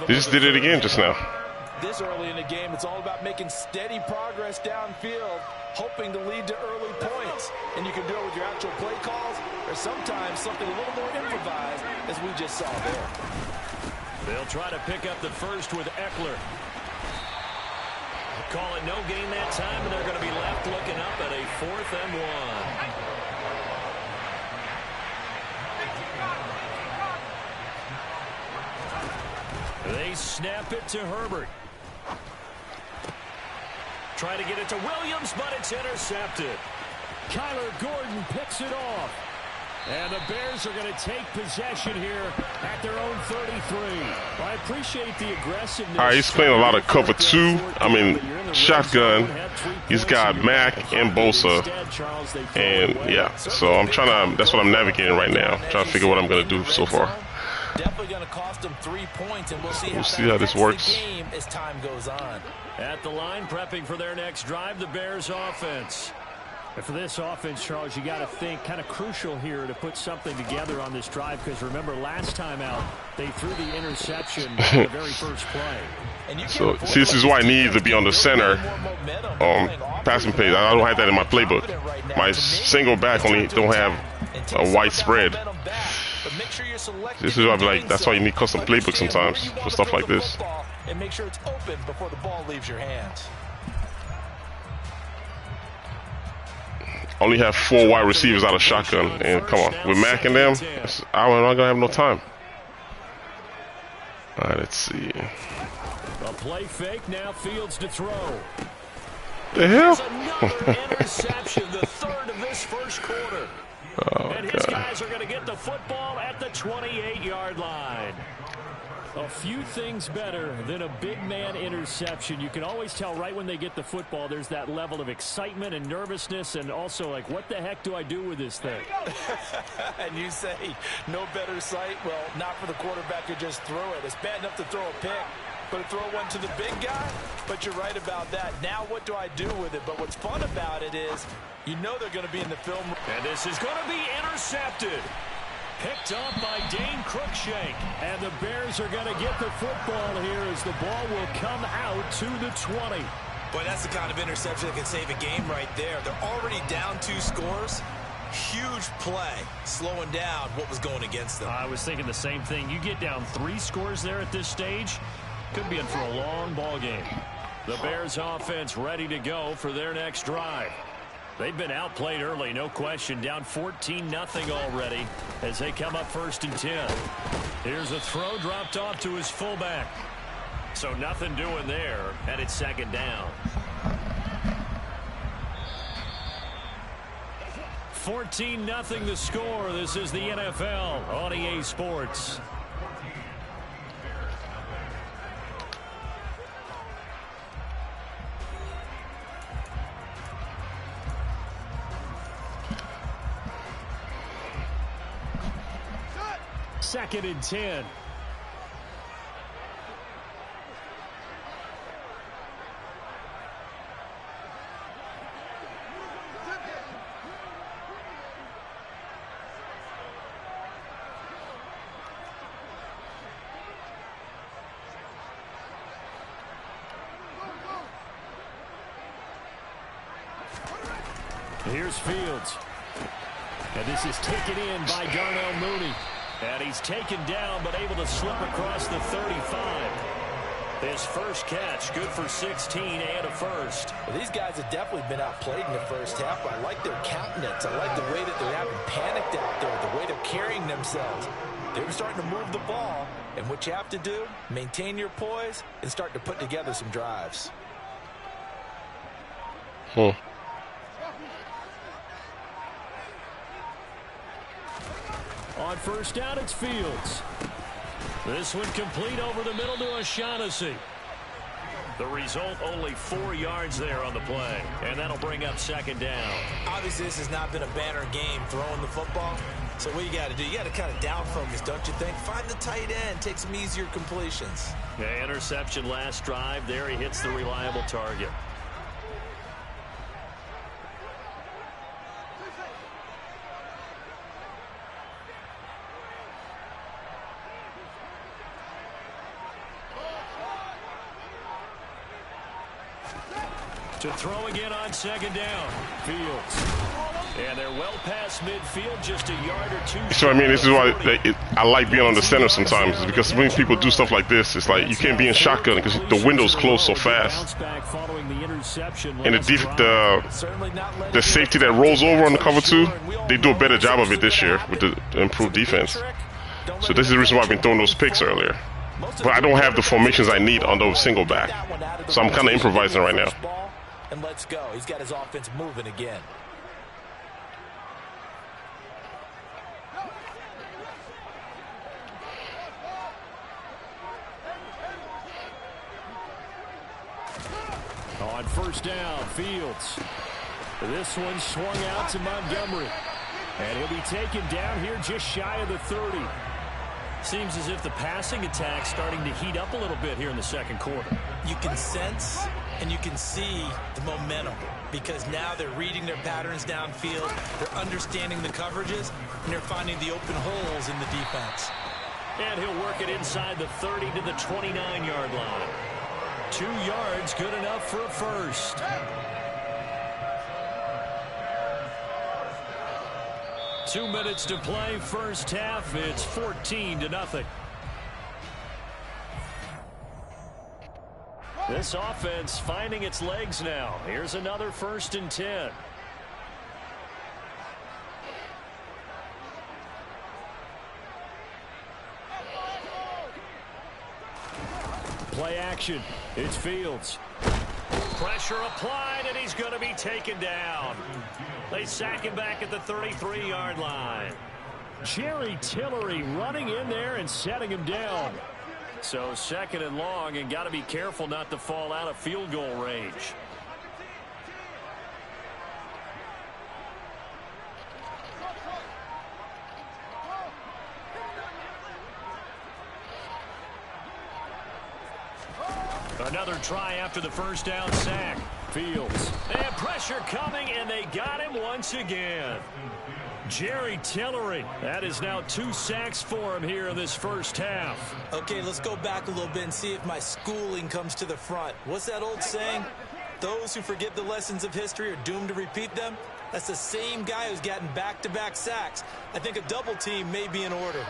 They just did it again just now. This early in the game, it's all about making steady progress downfield, hoping to lead to early points. And you can do it with your actual play calls, or sometimes something a little more improvised, as we just saw there. They'll try to pick up the first with Eckler. Call it no gain that time, and they're going to be left looking up at a 4th and 1. They snap it to Herbert. Try to get it to Williams, but it's intercepted. Kyler Gordon picks it off. And the Bears are going to take possession here at their own 33. I appreciate the aggressiveness. All right, he's playing a lot of cover 2. I mean, shotgun. He's got Mack and Bosa. And, yeah, so I'm trying to, that's what I'm navigating right now. Trying to figure what I'm going to do so far. Definitely going to cost them 3 points, and we'll see how this works. Game as time goes on. At the line, prepping for their next drive, the Bears offense. And for this offense, Charles, you got to think kind of crucial here to put something together on this drive, because remember last time out they threw the interception on the very first play. So see, this is why I need to be on the center passing page. I don't have that in my playbook. My single back only don't have a wide spread. This is why I be like, that's why you need custom playbook sometimes for stuff like this. And make sure it's open before the ball leaves your hands. Only have 4 wide receivers out of shotgun, and come on, with Mack and them, I'm not gonna have no time. All right, let's see. A play fake, now Fields to throw. The hell? Another interception, the 3rd of this first quarter. Oh, and his guys are going to get the football at the 28-yard line. A few things better than a big man interception. You can always tell right when they get the football, there's that level of excitement and nervousness, and also like, what the heck do I do with this thing? And you say, no better sight? Well, not for the quarterback to just throw it. It's bad enough to throw a pick, but to throw one to the big guy? But you're right about that. Now what do I do with it? But what's fun about it is, you know they're going to be in the film. And this is going to be intercepted. Picked up by Dane Cruikshank. And the Bears are going to get the football here as the ball will come out to the 20. Boy, that's the kind of interception that can save a game right there. They're already down 2 scores. Huge play, slowing down what was going against them. I was thinking the same thing. You get down 3 scores there at this stage, could be in for a long ball game. The Bears offense ready to go for their next drive. They've been outplayed early, no question. Down 14-0 already as they come up 1st and 10. Here's a throw dropped off to his fullback. So nothing doing there, and it's 2nd down. 14-0 the score. This is the NFL on EA Sports. Second and 10. Here's Fields. And this is taken in by Darnell Mooney. And he's taken down, but able to slip across the 35. His first catch, good for 16 and a first. Well, these guys have definitely been outplayed in the first half, but I like their countenance. I like the way that they're having panicked out there, the way they're carrying themselves. They're starting to move the ball, and what you have to do, maintain your poise and start to put together some drives. On first down, it's Fields. This one complete over the middle to O'Shaughnessy. The result, only 4 yards there on the play, and that'll bring up second down. Obviously, this has not been a banner game throwing the football. So what you got to do, you got to kind of down focus, don't you think? Find the tight end, take some easier completions. Yeah, interception last drive. There he hits the reliable target. To throw again on second down. Fields. And they're well past midfield, just a yard or two. So I mean, this is why I like being on the center sometimes, because when people do stuff like this, it's like you can't be in shotgun because the window's close so fast. And the safety that rolls over on the cover two, they do a better job of it this year with the improved defense. So this is the reason why I've been throwing those picks earlier. But I don't have the formations I need on those single back, so I'm kind of improvising right now. And let's go. He's got his offense moving again. On first down, Fields. This one swung out to Montgomery. And he'll be taken down here just shy of the 30. Seems as if the passing attack's starting to heat up a little bit here in the second quarter. You can sense and you can see the momentum because now they're reading their patterns downfield, they're understanding the coverages, and they're finding the open holes in the defense. And he'll work it inside the 30 to the 29-yard line. 2 yards, good enough for a first. Two minutes to play, first half. It's 14-0. This offense finding its legs now. Here's another 1st and 10. Play action. It's Fields. Pressure applied, and he's going to be taken down. They sack him back at the 33-yard line. Jerry Tillery running in there and setting him down. So 2nd and long, and got to be careful not to fall out of field goal range. Another try after the first down sack. Fields. And pressure coming, and they got him once again. Jerry Tillery. That is now 2 sacks for him here in this first half. Okay, let's go back a little bit and see if my schooling comes to the front. What's that old saying? Those who forget the lessons of history are doomed to repeat them. That's the same guy who's gotten back-to-back sacks. I think a double team may be in order.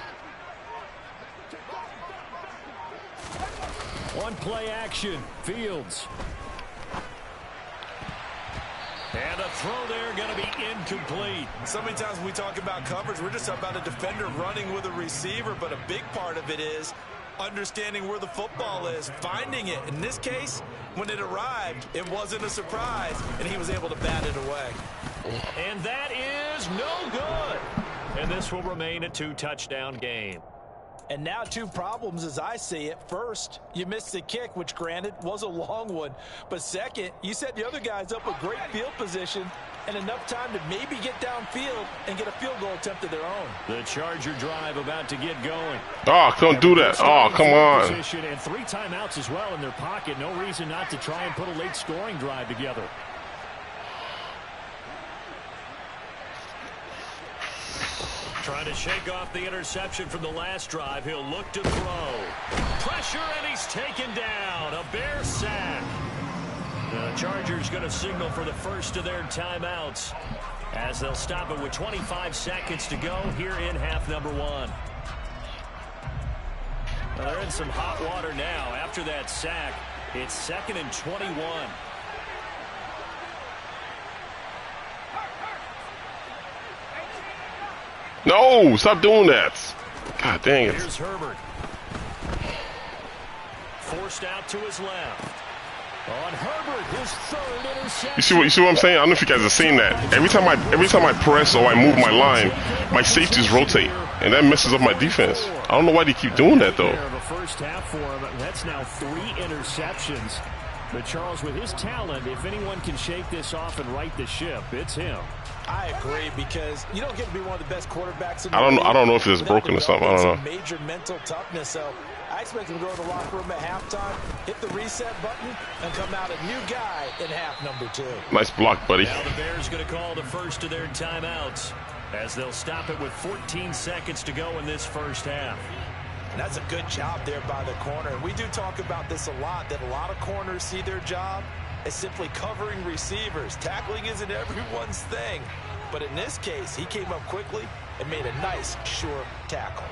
One play action. Fields. And a throw there going to be incomplete. So many times when we talk about coverage, we're just about a defender running with a receiver, but a big part of it is understanding where the football is, finding it. In this case, when it arrived, it wasn't a surprise, and he was able to bat it away. And that is no good. And this will remain a 2-touchdown game. And now 2 problems as I see it. First, you missed the kick, which granted was a long one. But second, you set the other guys up with great field position and enough time to maybe get downfield and get a field goal attempt of their own. The Charger drive about to get going. Oh, don't do that. Oh, come on. And 3 timeouts as well in their pocket. No reason not to try and put a late scoring drive together. Trying to shake off the interception from the last drive. He'll look to throw. Pressure, and he's taken down. A Bear sack. The Chargers going to signal for the first of their timeouts as they'll stop it with 25 seconds to go here in half number 1. Well, they're in some hot water now. After that sack, it's 2nd and 21. No, stop doing that. God dang it. Here's Herbert. Forced out to his left. On Herbert, his 3rd interception. You see what I'm saying? I don't know if you guys have seen that. Every time I press or I move my line, my safeties rotate, and that messes up my defense. I don't know why they keep doing that though. The first half for him, that's now 3 interceptions. But Charles, with his talent, if anyone can shake this off and right the ship, it's him. I agree, because you don't get to be one of the best quarterbacks in the I don't know if it's broken or something. I don't know. Major mental toughness. So I expect him to go to the locker room at halftime, hit the reset button, and come out a new guy in half number 2. Nice block, buddy. Now the Bears going to call the first of their timeouts as they'll stop it with 14 seconds to go in this first half. And that's a good job there by the corner. And we do talk about this a lot, that a lot of corners see their job as simply covering receivers. Tackling isn't everyone's thing. But in this case, he came up quickly and made a nice, sure tackle.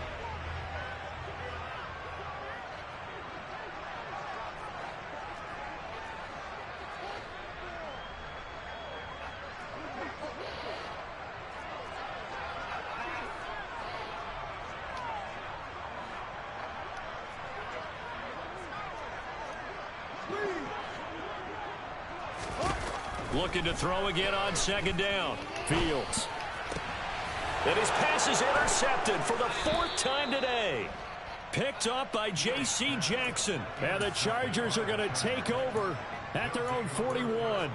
Looking to throw again on 2nd down. Fields. And his pass is intercepted for the 4th time today. Picked up by J.C. Jackson. And the Chargers are going to take over at their own 41.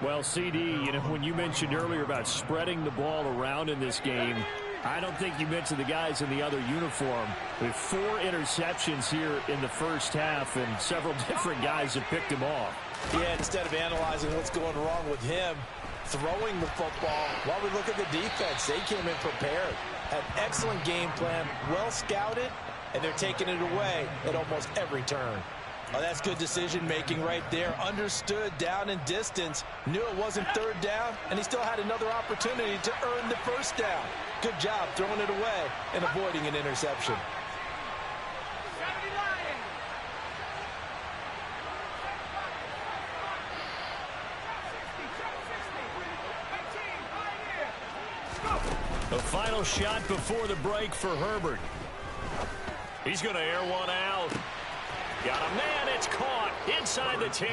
Well, CD, you know, when you mentioned earlier about spreading the ball around in this game, I don't think you mentioned the guys in the other uniform. With 4 interceptions here in the first half, and several different guys have picked him off. Yeah, instead of analyzing what's going wrong with him, throwing the football, while we look at the defense, they came in prepared. Had excellent game plan, well scouted, and they're taking it away at almost every turn. Oh, that's good decision-making right there. Understood down and distance, knew it wasn't 3rd down, and he still had another opportunity to earn the 1st down. Good job throwing it away and avoiding an interception. The final shot before the break for Herbert. He's going to air one out. Got a man, it's caught inside the 10.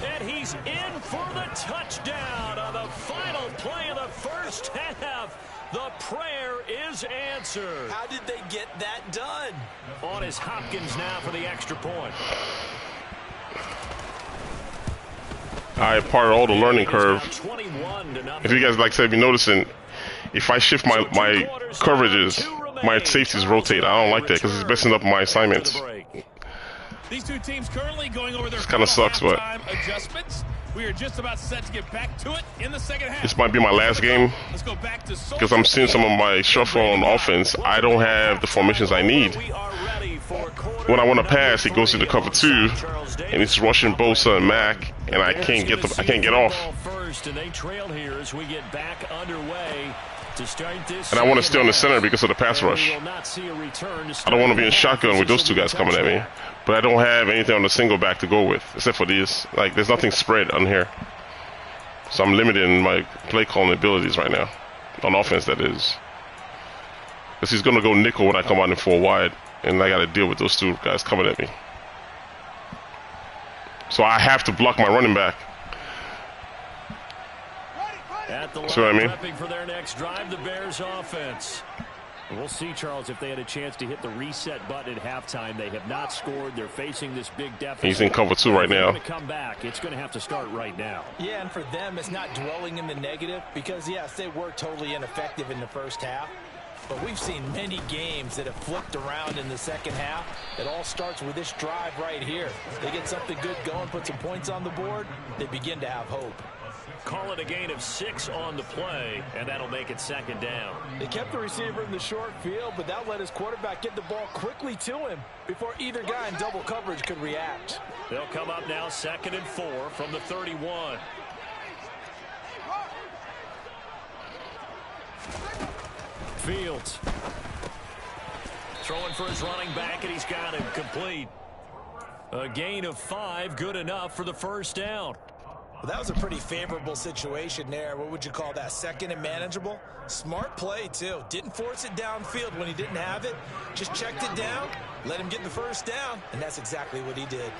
And he's in for the touchdown on the final play of the first half. The prayer is answered. How did they get that done? On is Hopkins now for the extra point. I part of all the learning curve. If you guys, like I said, be noticing, if I shift my coverages, my safeties rotate. I don't like that because it's messing up my assignments. These two teams currently going over their kind of sucks, but adjustments. We are just about set to get back to it in the second half. This might be my last game Let's go back to because I'm seeing some of my shuffle on offense. I don't have the formations I need. When I want to pass, he goes into cover 2, and he's rushing Bosa and Mack, and I can't get off. First, and they trail here as we get back underway. And I want to stay on the center because of the pass rush. I don't want to be in shotgun with those 2 guys coming at me. But I don't have anything on the single back to go with, except for these. Like, there's nothing spread on here. So I'm limited in my play calling abilities right now. On offense, that is. Because he's going to go nickel when I come out in 4 wide. And I got to deal with those 2 guys coming at me. So I have to block my running back. See what I mean? Prepping for their next drive, the Bears offense. We'll see, Charles, if they had a chance to hit the reset button at halftime. They have not scored. They're facing this big deficit. He's in cover 2 right now. To come back, it's going to have to start right now. Yeah, and for them, it's not dwelling in the negative because, yes, they were totally ineffective in the first half. But we've seen many games that have flipped around in the second half. It all starts with this drive right here. They get something good going, put some points on the board, they begin to have hope. Call it a gain of 6 on the play, and that'll make it 2nd down. They kept the receiver in the short field, but that let his quarterback get the ball quickly to him before either guy in double coverage could react. They'll come up now 2nd and 4 from the 31. Fields. Throwing for his running back, and he's got him complete. A gain of 5, good enough for the first down. Well, that was a pretty favorable situation there. What would you call that? Second and manageable? Smart play, too. Didn't force it downfield when he didn't have it. Just checked it down, let him get the first down, and that's exactly what he did.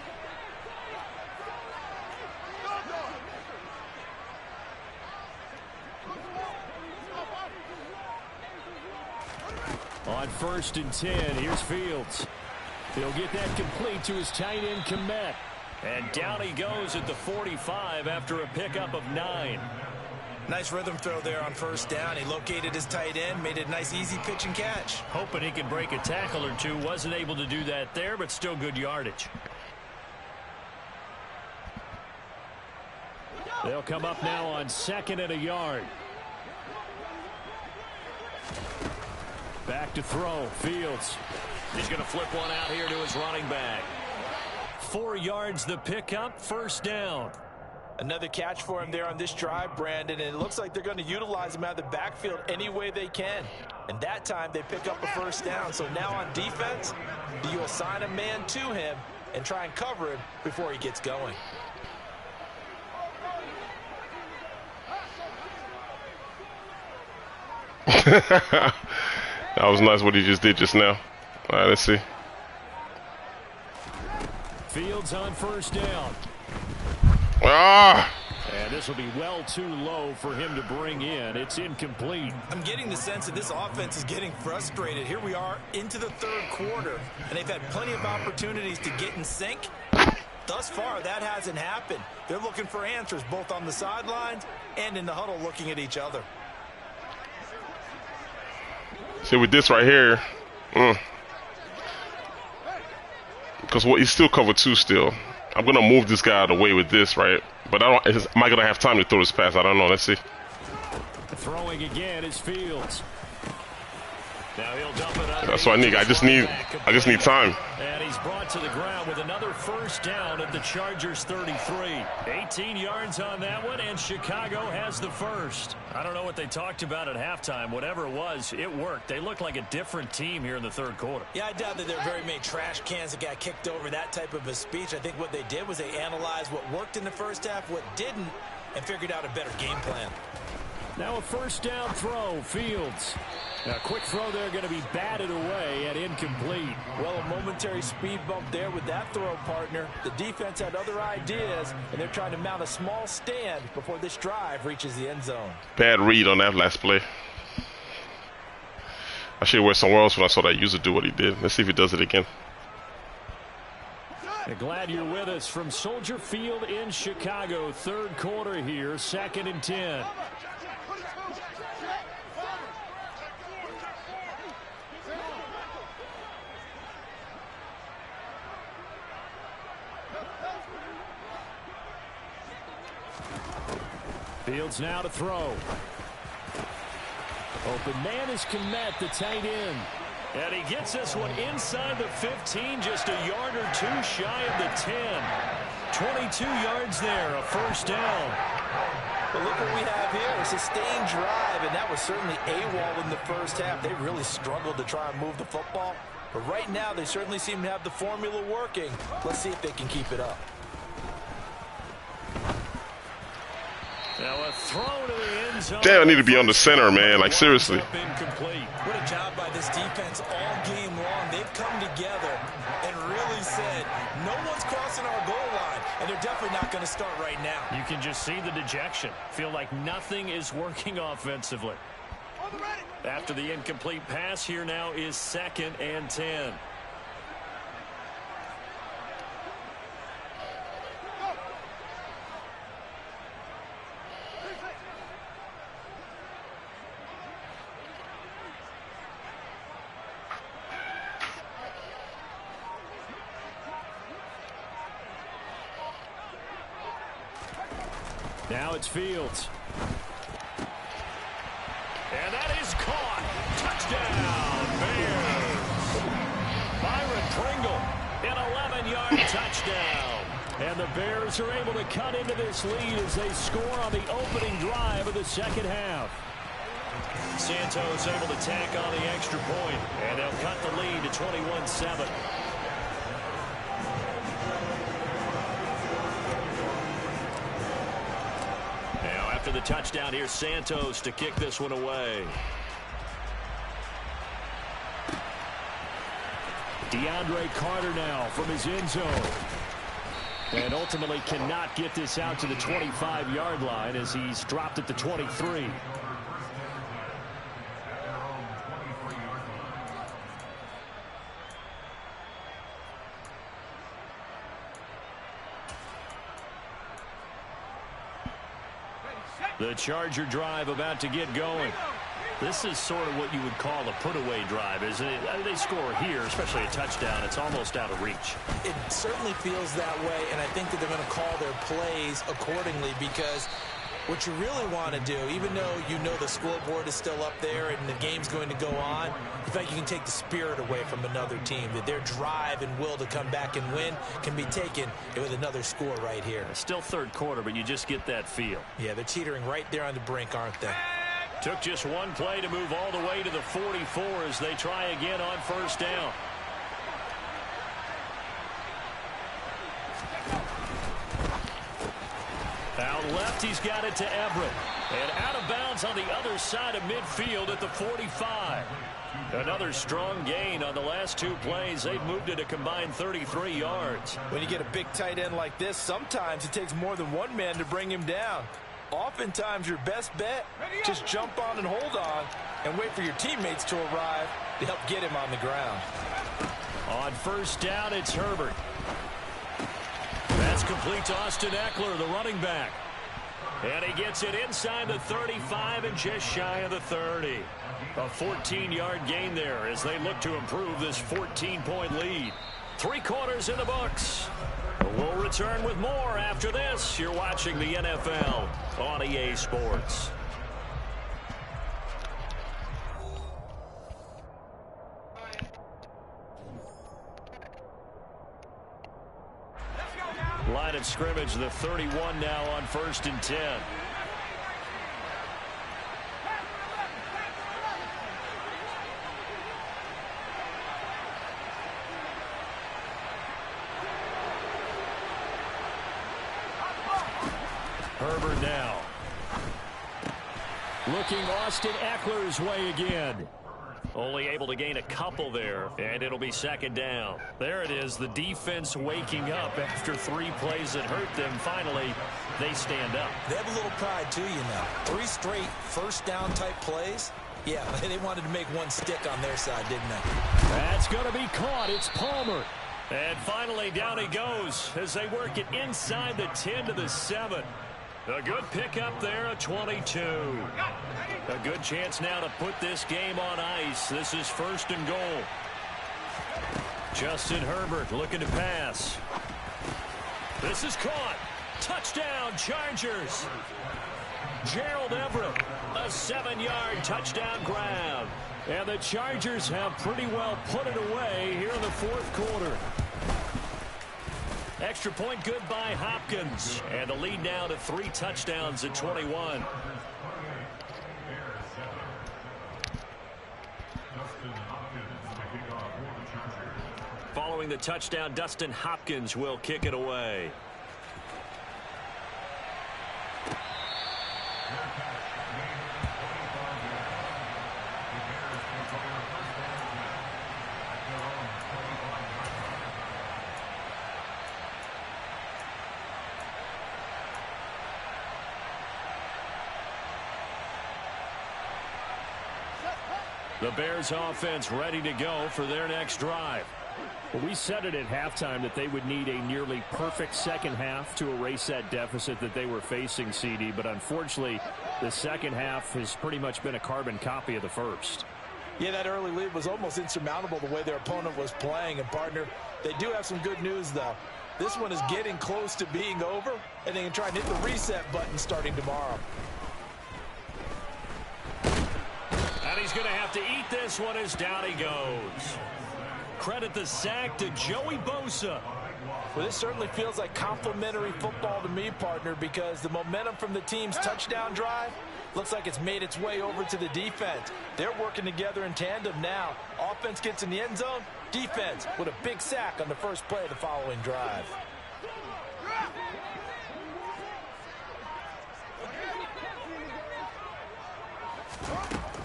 On 1st and 10, here's Fields. He'll get that complete to his tight end, Kmet. And down he goes at the 45 after a pickup of 9. Nice rhythm throw there on 1st down. He located his tight end, made it a nice, easy pitch and catch. Hoping he can break a tackle or two. Wasn't able to do that there, but still good yardage. They'll come up now on 2nd and a yard. Back to throw. Fields. He's going to flip one out here to his running back. 4 yards the pickup, 1st down. Another catch for him there on this drive, Brandon, and it looks like they're going to utilize him out of the backfield any way they can. And that time they pick up a 1st down. So now on defense, do you assign a man to him and try and cover him before he gets going? That was nice what he just did just now. All right, let's see. Fields on 1st down. Ah! And this will be well too low for him to bring in. It's incomplete. I'm getting the sense that this offense is getting frustrated. Here we are into the 3rd quarter, and they've had plenty of opportunities to get in sync. Thus far, that hasn't happened. They're looking for answers both on the sidelines and in the huddle looking at each other. See, with this right here, because he's still covered 2 still. I'm gonna move this guy out of the way with this, right? But I don't. Am I gonna have time to throw this pass? I don't know. Let's see. Throwing again is Fields. Now he'll dump it. That's what I need. I just need time. And he's brought to the ground with another 1st down at the Chargers 33. 18 yards on that one, and Chicago has the first. I don't know what they talked about at halftime. Whatever it was, it worked. They look like a different team here in the 3rd quarter. Yeah, I doubt that there are very many trash cans that got kicked over, that type of a speech. I think what they did was they analyzed what worked in the 1st half, what didn't, and figured out a better game plan. Now a 1st down throw, Fields. A quick throw there going to be batted away and incomplete. Well, a momentary speed bump there with that throw, partner. The defense had other ideas, and they're trying to mount a small stand before this drive reaches the end zone. Bad read on that last play. I should have went somewhere else when I saw that user do what he did. Let's see if he does it again. Glad you're with us from Soldier Field in Chicago. 3rd quarter here, 2nd and 10. Fields now to throw. Open man is Kmet, the tight end. And he gets this one inside the 15, just a yard or 2 shy of the 10. 22 yards there, a 1st down. But look what we have here, a sustained drive, and that was certainly AWOL in the 1st half. They really struggled to try and move the football. But right now, they certainly seem to have the formula working. Let's see if they can keep it up. Now a throw to the end zone. Damn, I need to be on the center, man. Like, seriously. Incomplete. What a job by this defense all game long. They've come together and really said, no one's crossing our goal line, and they're definitely not going to start right now. You can just see the dejection. Feel like nothing is working offensively. After the incomplete pass, here now is 2nd and 10. Now it's Fields. And that is caught. Touchdown, Bears. Byron Pringle, an 11-yard touchdown. And the Bears are able to cut into this lead as they score on the opening drive of the 2nd half. Santos able to tack on the extra point, and they'll cut the lead to 21-7. Now after the touchdown, here's Santos to kick this one away. DeAndre Carter now from his end zone. And ultimately cannot get this out to the 25-yard line as he's dropped at the 23. The Charger drive about to get going. This is sort of what you would call a put-away drive, isn't it? They score here, especially a touchdown. It's almost out of reach. It certainly feels that way, and I think that they're going to call their plays accordingly because what you really want to do, even though you know the scoreboard is still up there and the game's going to go on, in fact, you can take the spirit away from another team, that their drive and will to come back and win can be taken with another score right here. Still third quarter, but you just get that feel. Yeah, they're teetering right there on the brink, aren't they? Took just one play to move all the way to the 44 as they try again on first down. Out left, he's got it to Everett. And out of bounds on the other side of midfield at the 45. Another strong gain on the last two plays. They've moved it a combined 33 yards. When you get a big tight end like this, sometimes it takes more than one man to bring him down. Oftentimes, your best bet, just jump on and hold on and wait for your teammates to arrive to help get him on the ground. On first down, it's Herbert. That's complete to Austin Eckler, the running back. And he gets it inside the 35 and just shy of the 30. A 14-yard gain there as they look to improve this 14-point lead. 3 quarters in the books. We'll return with more after this. You're watching the NFL on EA Sports. Line of scrimmage, the 31 now on 1st and 10. Herbert now. Looking Austin Eckler's way again. Only able to gain a couple there, and it'll be 2nd down. There it is, the defense waking up after 3 plays that hurt them. Finally, they stand up. They have a little pride, too, you know. 3 straight first down type plays. Yeah, they wanted to make one stick on their side, didn't they? That's going to be caught. It's Palmer. And finally, down he goes as they work it inside the 10 to the 7. A good pickup there, a 22. A good chance now to put this game on ice. This is 1st and goal. Justin Herbert looking to pass. This is caught. Touchdown, Chargers. Gerald Everett, a 7-yard touchdown grab. And the Chargers have pretty well put it away here in the 4th quarter. Extra point good by Hopkins. And the lead now to 3 touchdowns at 21. Following the touchdown, Dustin Hopkins will kick it away. The Bears offense ready to go for their next drive. Well, we said it at halftime that they would need a nearly perfect second half to erase that deficit that they were facing, CD. But unfortunately, the second half has pretty much been a carbon copy of the first. Yeah, that early lead was almost insurmountable the way their opponent was playing. And, partner, they do have some good news, though. This one is getting close to being over, and they can try and hit the reset button starting tomorrow. And he's going to have to eat this one as down he goes. Credit the sack to Joey Bosa. Well, this certainly feels like complimentary football to me, partner, because the momentum from the team's touchdown drive looks like it's made its way over to the defense. They're working together in tandem now. Offense gets in the end zone, defense with a big sack on the first play of the following drive.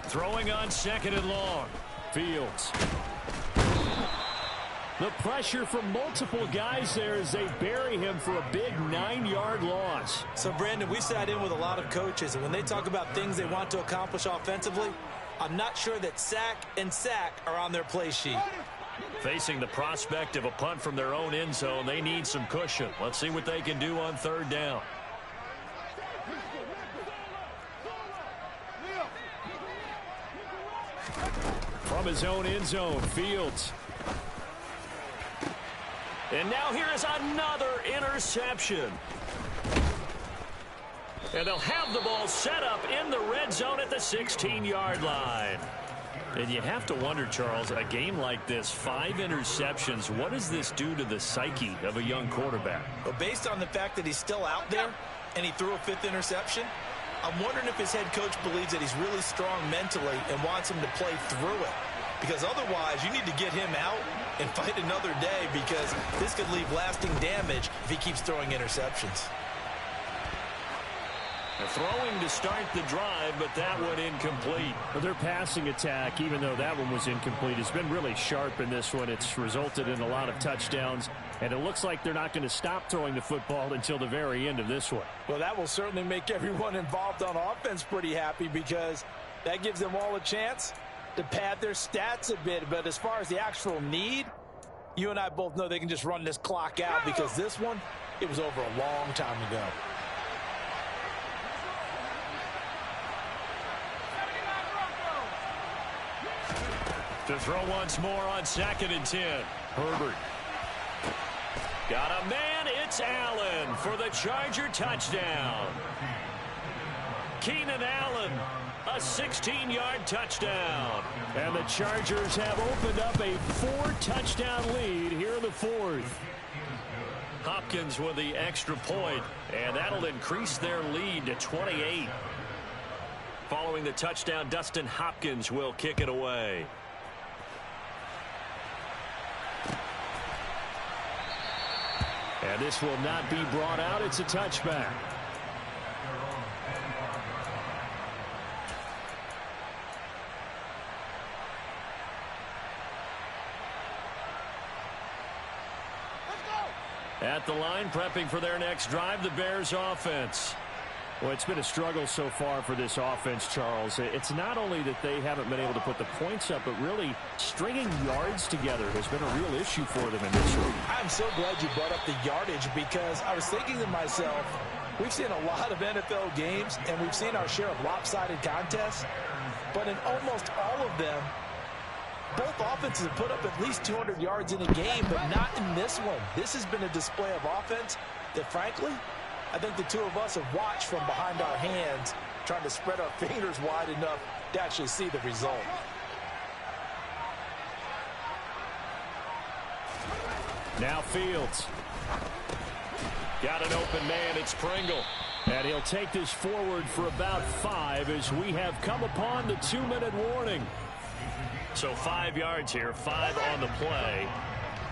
Throwing on 2nd and long. Fields. The pressure from multiple guys there as they bury him for a big 9-yard loss. So, Brandon, we sat in with a lot of coaches, and when they talk about things they want to accomplish offensively, I'm not sure that sack and sack are on their play sheet. Facing the prospect of a punt from their own end zone, they need some cushion. Let's see what they can do on 3rd down. From his own end zone, Fields. And now here is another interception. And they'll have the ball set up in the red zone at the 16-yard line. And you have to wonder, Charles, a game like this, 5 interceptions, what does this do to the psyche of a young quarterback? But based on the fact that he's still out there and he threw a 5th interception, I'm wondering if his head coach believes that he's really strong mentally and wants him to play through it. Because otherwise, you need to get him out and fight another day, because this could leave lasting damage if he keeps throwing interceptions. Throwing to start the drive, but that one incomplete. Their passing attack, even though that one was incomplete, has been really sharp in this one. It's resulted in a lot of touchdowns, and it looks like they're not going to stop throwing the football until the very end of this one. Well, that will certainly make everyone involved on offense pretty happy, because that gives them all a chance to pad their stats a bit. But as far as the actual need, you and I both know they can just run this clock out, because this one, it was over a long time ago. To throw once more on 2nd and 10. Herbert. Got a man, it's Allen for the Charger touchdown. Keenan Allen, a 16-yard touchdown. And the Chargers have opened up a 4-touchdown lead here in the 4th. Hopkins with the extra point, and that'll increase their lead to 28. Following the touchdown, Dustin Hopkins will kick it away. And this will not be brought out. It's a touchback. At the line, prepping for their next drive, the Bears offense. Well, it's been a struggle so far for this offense, Charles. It's not only that they haven't been able to put the points up, but really stringing yards together has been a real issue for them in this one. I'm so glad you brought up the yardage, because I was thinking to myself, we've seen a lot of NFL games, and we've seen our share of lopsided contests, but in almost all of them, both offenses have put up at least 200 yards in a game, but not in this one. This has been a display of offense that, frankly, I think the two of us have watched from behind our hands, trying to spread our fingers wide enough to actually see the result. Now Fields. Got an open man, it's Pringle. And he'll take this forward for about 5 as we have come upon the 2-minute warning. So 5 yards here, 5 on the play,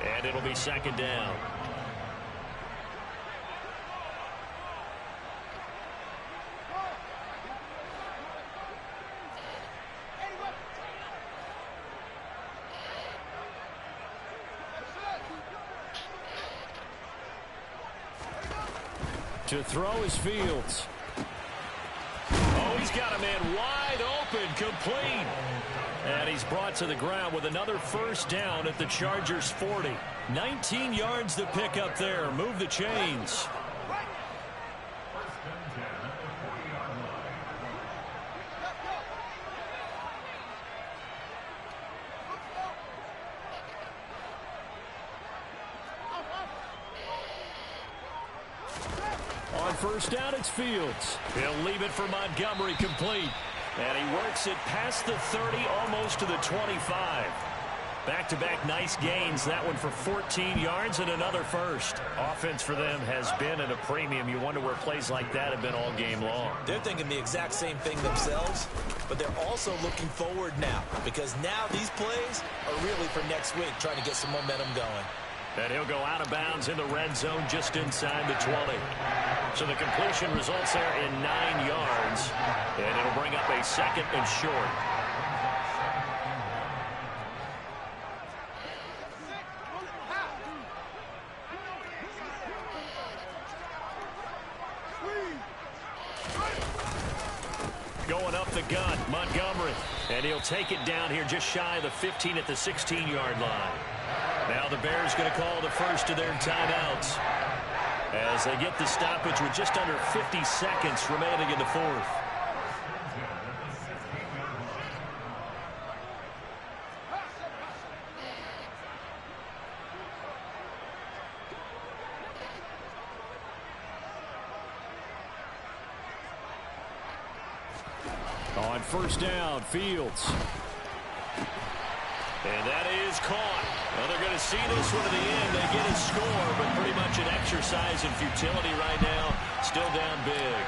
and it'll be 2nd down. To throw is Fields. Oh, he's got a man wide open, complete. And he's brought to the ground with another 1st down at the Chargers' 40. 19 yards to pick up there. Move the chains. On 1st down, it's Fields. He'll leave it for Montgomery, complete. And he works it past the 30, almost to the 25. Back-to-back nice gains. That one for 14 yards and another first. Offense for them has been at a premium. You wonder where plays like that have been all game long. They're thinking the exact same thing themselves, but they're also looking forward now because now these plays are really for next week, trying to get some momentum going. And he'll go out of bounds in the red zone just inside the 20. So the completion results there in 9 yards, and it'll bring up a 2nd and short. Going up the gun, Montgomery. And he'll take it down here just shy of the 15 at the 16-yard line. Now the Bears going to call the first of their timeouts as they get the stoppage with just under 50 seconds remaining in the 4th. On first down, Fields. And that is caught. Well, they're going to see this one to the end. They get a score, but pretty much an exercise in futility right now. Still down big.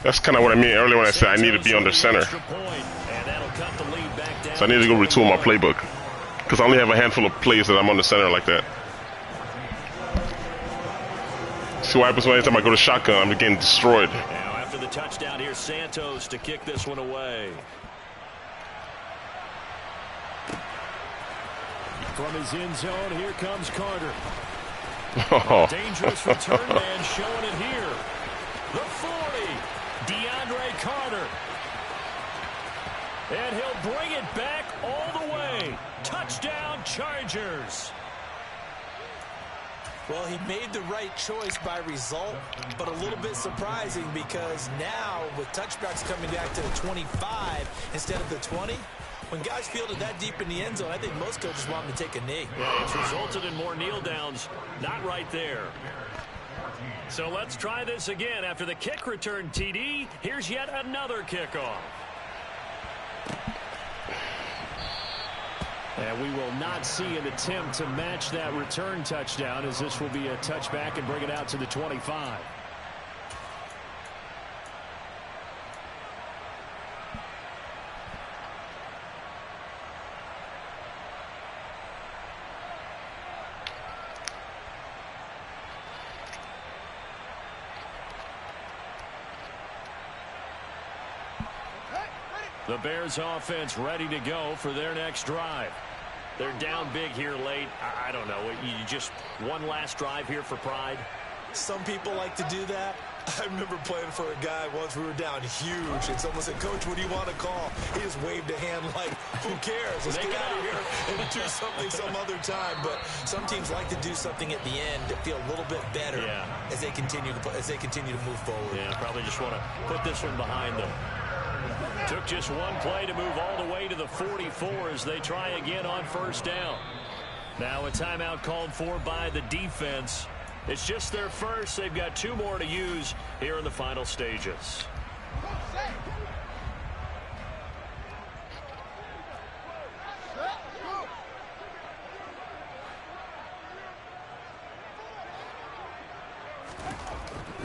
That's kind of what I mean earlier when I said I need to be under center. So I need to go retool my playbook because I only have a handful of plays that I'm on the center like that. See what happens anytime I go to shotgun, I'm getting destroyed. Now after the touchdown, here's Santos to kick this one away. From his end zone, here comes Carter. Oh. Dangerous return man showing it here. The 40, DeAndre Carter. And he'll bring it back all the way. Touchdown, Chargers. Well, he made the right choice by result, but a little bit surprising because now with touchbacks coming back to the 25 instead of the 20, when guys fielded that deep in the end zone, I think most coaches want them to take a knee. Yeah, it's resulted in more kneel downs. Not right there. So let's try this again. After the kick return TD, here's yet another kickoff. And we will not see an attempt to match that return touchdown, as this will be a touchback and bring it out to the 25. The Bears offense ready to go for their next drive. They're down big here late. I don't know. You just one last drive here for pride. Some people like to do that. I remember playing for a guy once. We were down huge, and someone said, "Coach, what do you want to call?" He just waved a hand like, "Who cares? Let's get out of here and do something some other time." But some teams like to do something at the end to feel a little bit better as they continue to move forward. Yeah, probably just want to put this one behind them. Took just one play to move all the way to the 44 as they try again on first down. Now a timeout called for by the defense. It's just their first. They've got 2 more to use here in the final stages.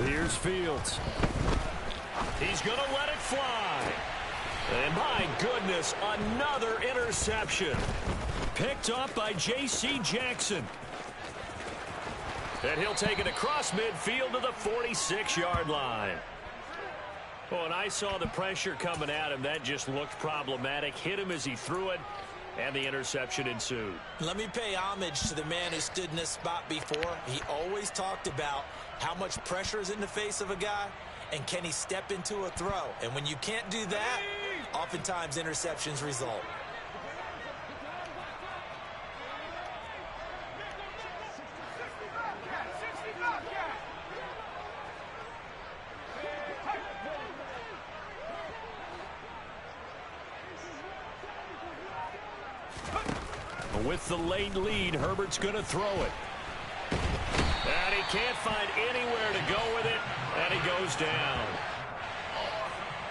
Here's Fields. He's going to let it fly. And my goodness, another interception. Picked up by J.C. Jackson. And he'll take it across midfield to the 46-yard line. Oh, and I saw the pressure coming at him. That just looked problematic. Hit him as he threw it, and the interception ensued. Let me pay homage to the man who stood in this spot before. He always talked about how much pressure is in the face of a guy, and can he step into a throw? And when you can't do that, oftentimes interceptions result. With the late lead, Herbert's going to throw it. And he can't find anywhere to go with it, and he goes down.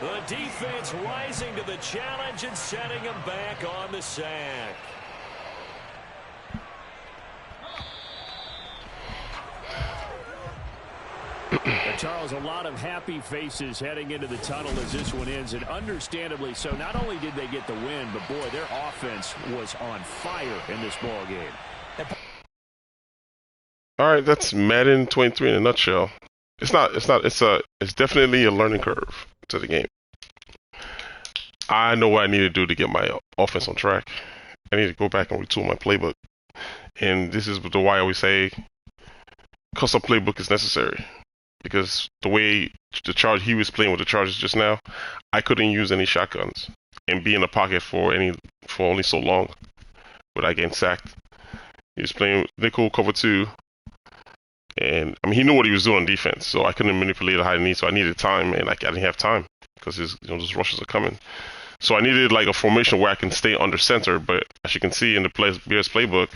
The defense rising to the challenge and setting him back on the sack. And Charles, a lot of happy faces heading into the tunnel as this one ends, and understandably so. Not only did they get the win, but boy, their offense was on fire in this ball game. All right, that's Madden 23 in a nutshell. It's definitely a learning curve to the game. I know what I need to do to get my offense on track. I need to go back and retool my playbook. And this is why I always say custom playbook is necessary. Because the way he was playing with the Chargers just now, I couldn't use any shotguns and be in the pocket for only so long without getting sacked. He was playing nickel cover 2. And I mean, he knew what he was doing on defense, so I couldn't manipulate it how I need. So I needed time, and I didn't have time because those rushes are coming. So I needed like a formation where I can stay under center. But as you can see in the Bears playbook,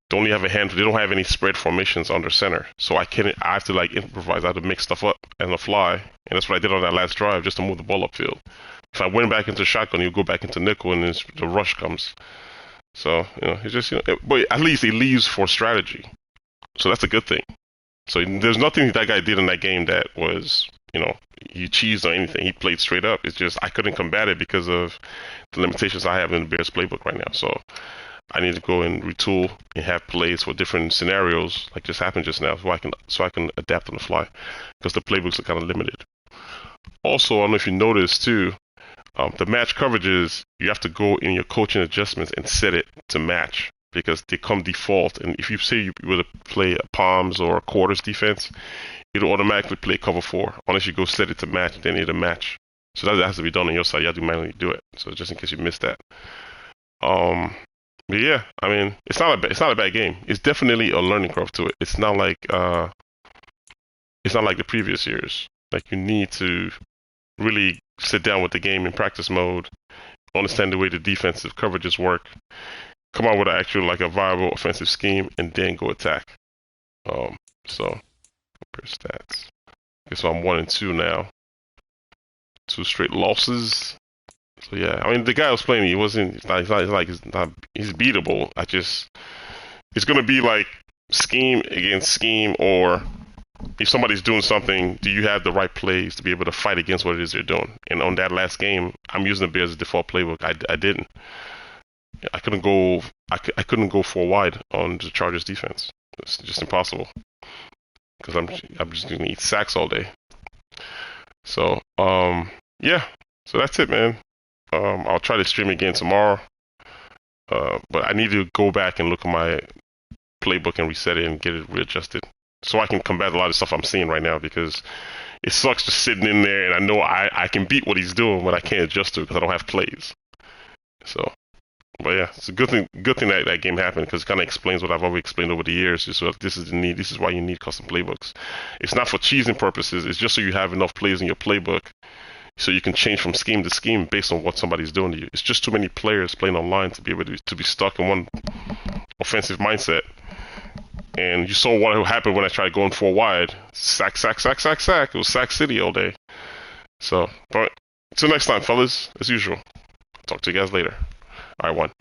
they only have a handful. They don't have any spread formations under center. So I have to like improvise. I have to mix stuff up on the fly, and that's what I did on that last drive, just to move the ball upfield. If I went back into shotgun, you go back into nickel, and then the rush comes. So it's just but at least it leaves for strategy. So that's a good thing. So there's nothing that guy did in that game that was, he cheesed or anything. He played straight up. It's just I couldn't combat it because of the limitations I have in the Bears playbook right now. So I need to go and retool and have plays for different scenarios, like just happened just now, so I can adapt on the fly, because the playbooks are kind of limited. Also, I don't know if you noticed too, the match coverages, you have to go in your coaching adjustments and set it to match, because they come default. And if you say you were to play a palms or a quarters defense, it'll automatically play cover 4 unless you go set it to match. Then it'll match. So that has to be done on your side. You have to manually do it. So just in case you missed that. But yeah, I mean, it's not a bad game. It's definitely a learning curve to it. It's not like the previous years. Like, you need to really sit down with the game in practice mode, understand the way the defensive coverages work, come out with a viable offensive scheme, and then go attack. So compare stats. Okay, so I'm 1-2 now. 2 straight losses. So yeah, I mean, the guy I was playing, he's beatable. It's gonna be like scheme against scheme, or if somebody's doing something, do you have the right plays to be able to fight against what it is they're doing? And on that last game, I'm using the Bears' default playbook. I didn't. I couldn't go 4 wide on the Chargers defense. It's just impossible, because I'm just gonna eat sacks all day. So yeah, so that's it, man. I'll try to stream again tomorrow, but I need to go back and look at my playbook and reset it and get it readjusted, so I can combat a lot of stuff I'm seeing right now, because it sucks just sitting in there and I know I can beat what he's doing, but I can't adjust to it because I don't have plays. So, but yeah, it's a good thing that game happened, because it kind of explains what I've already explained over the years. This is the need. This is why you need custom playbooks. It's not for cheesing purposes. It's just so you have enough plays in your playbook, so you can change from scheme to scheme based on what somebody's doing to you. It's just too many players playing online to be able to be stuck in one offensive mindset. And you saw what happened when I tried going 4 wide. Sack, sack, sack, sack, sack. It was sack city all day. So, but until next time, fellas, as usual. Talk to you guys later. All right, 1.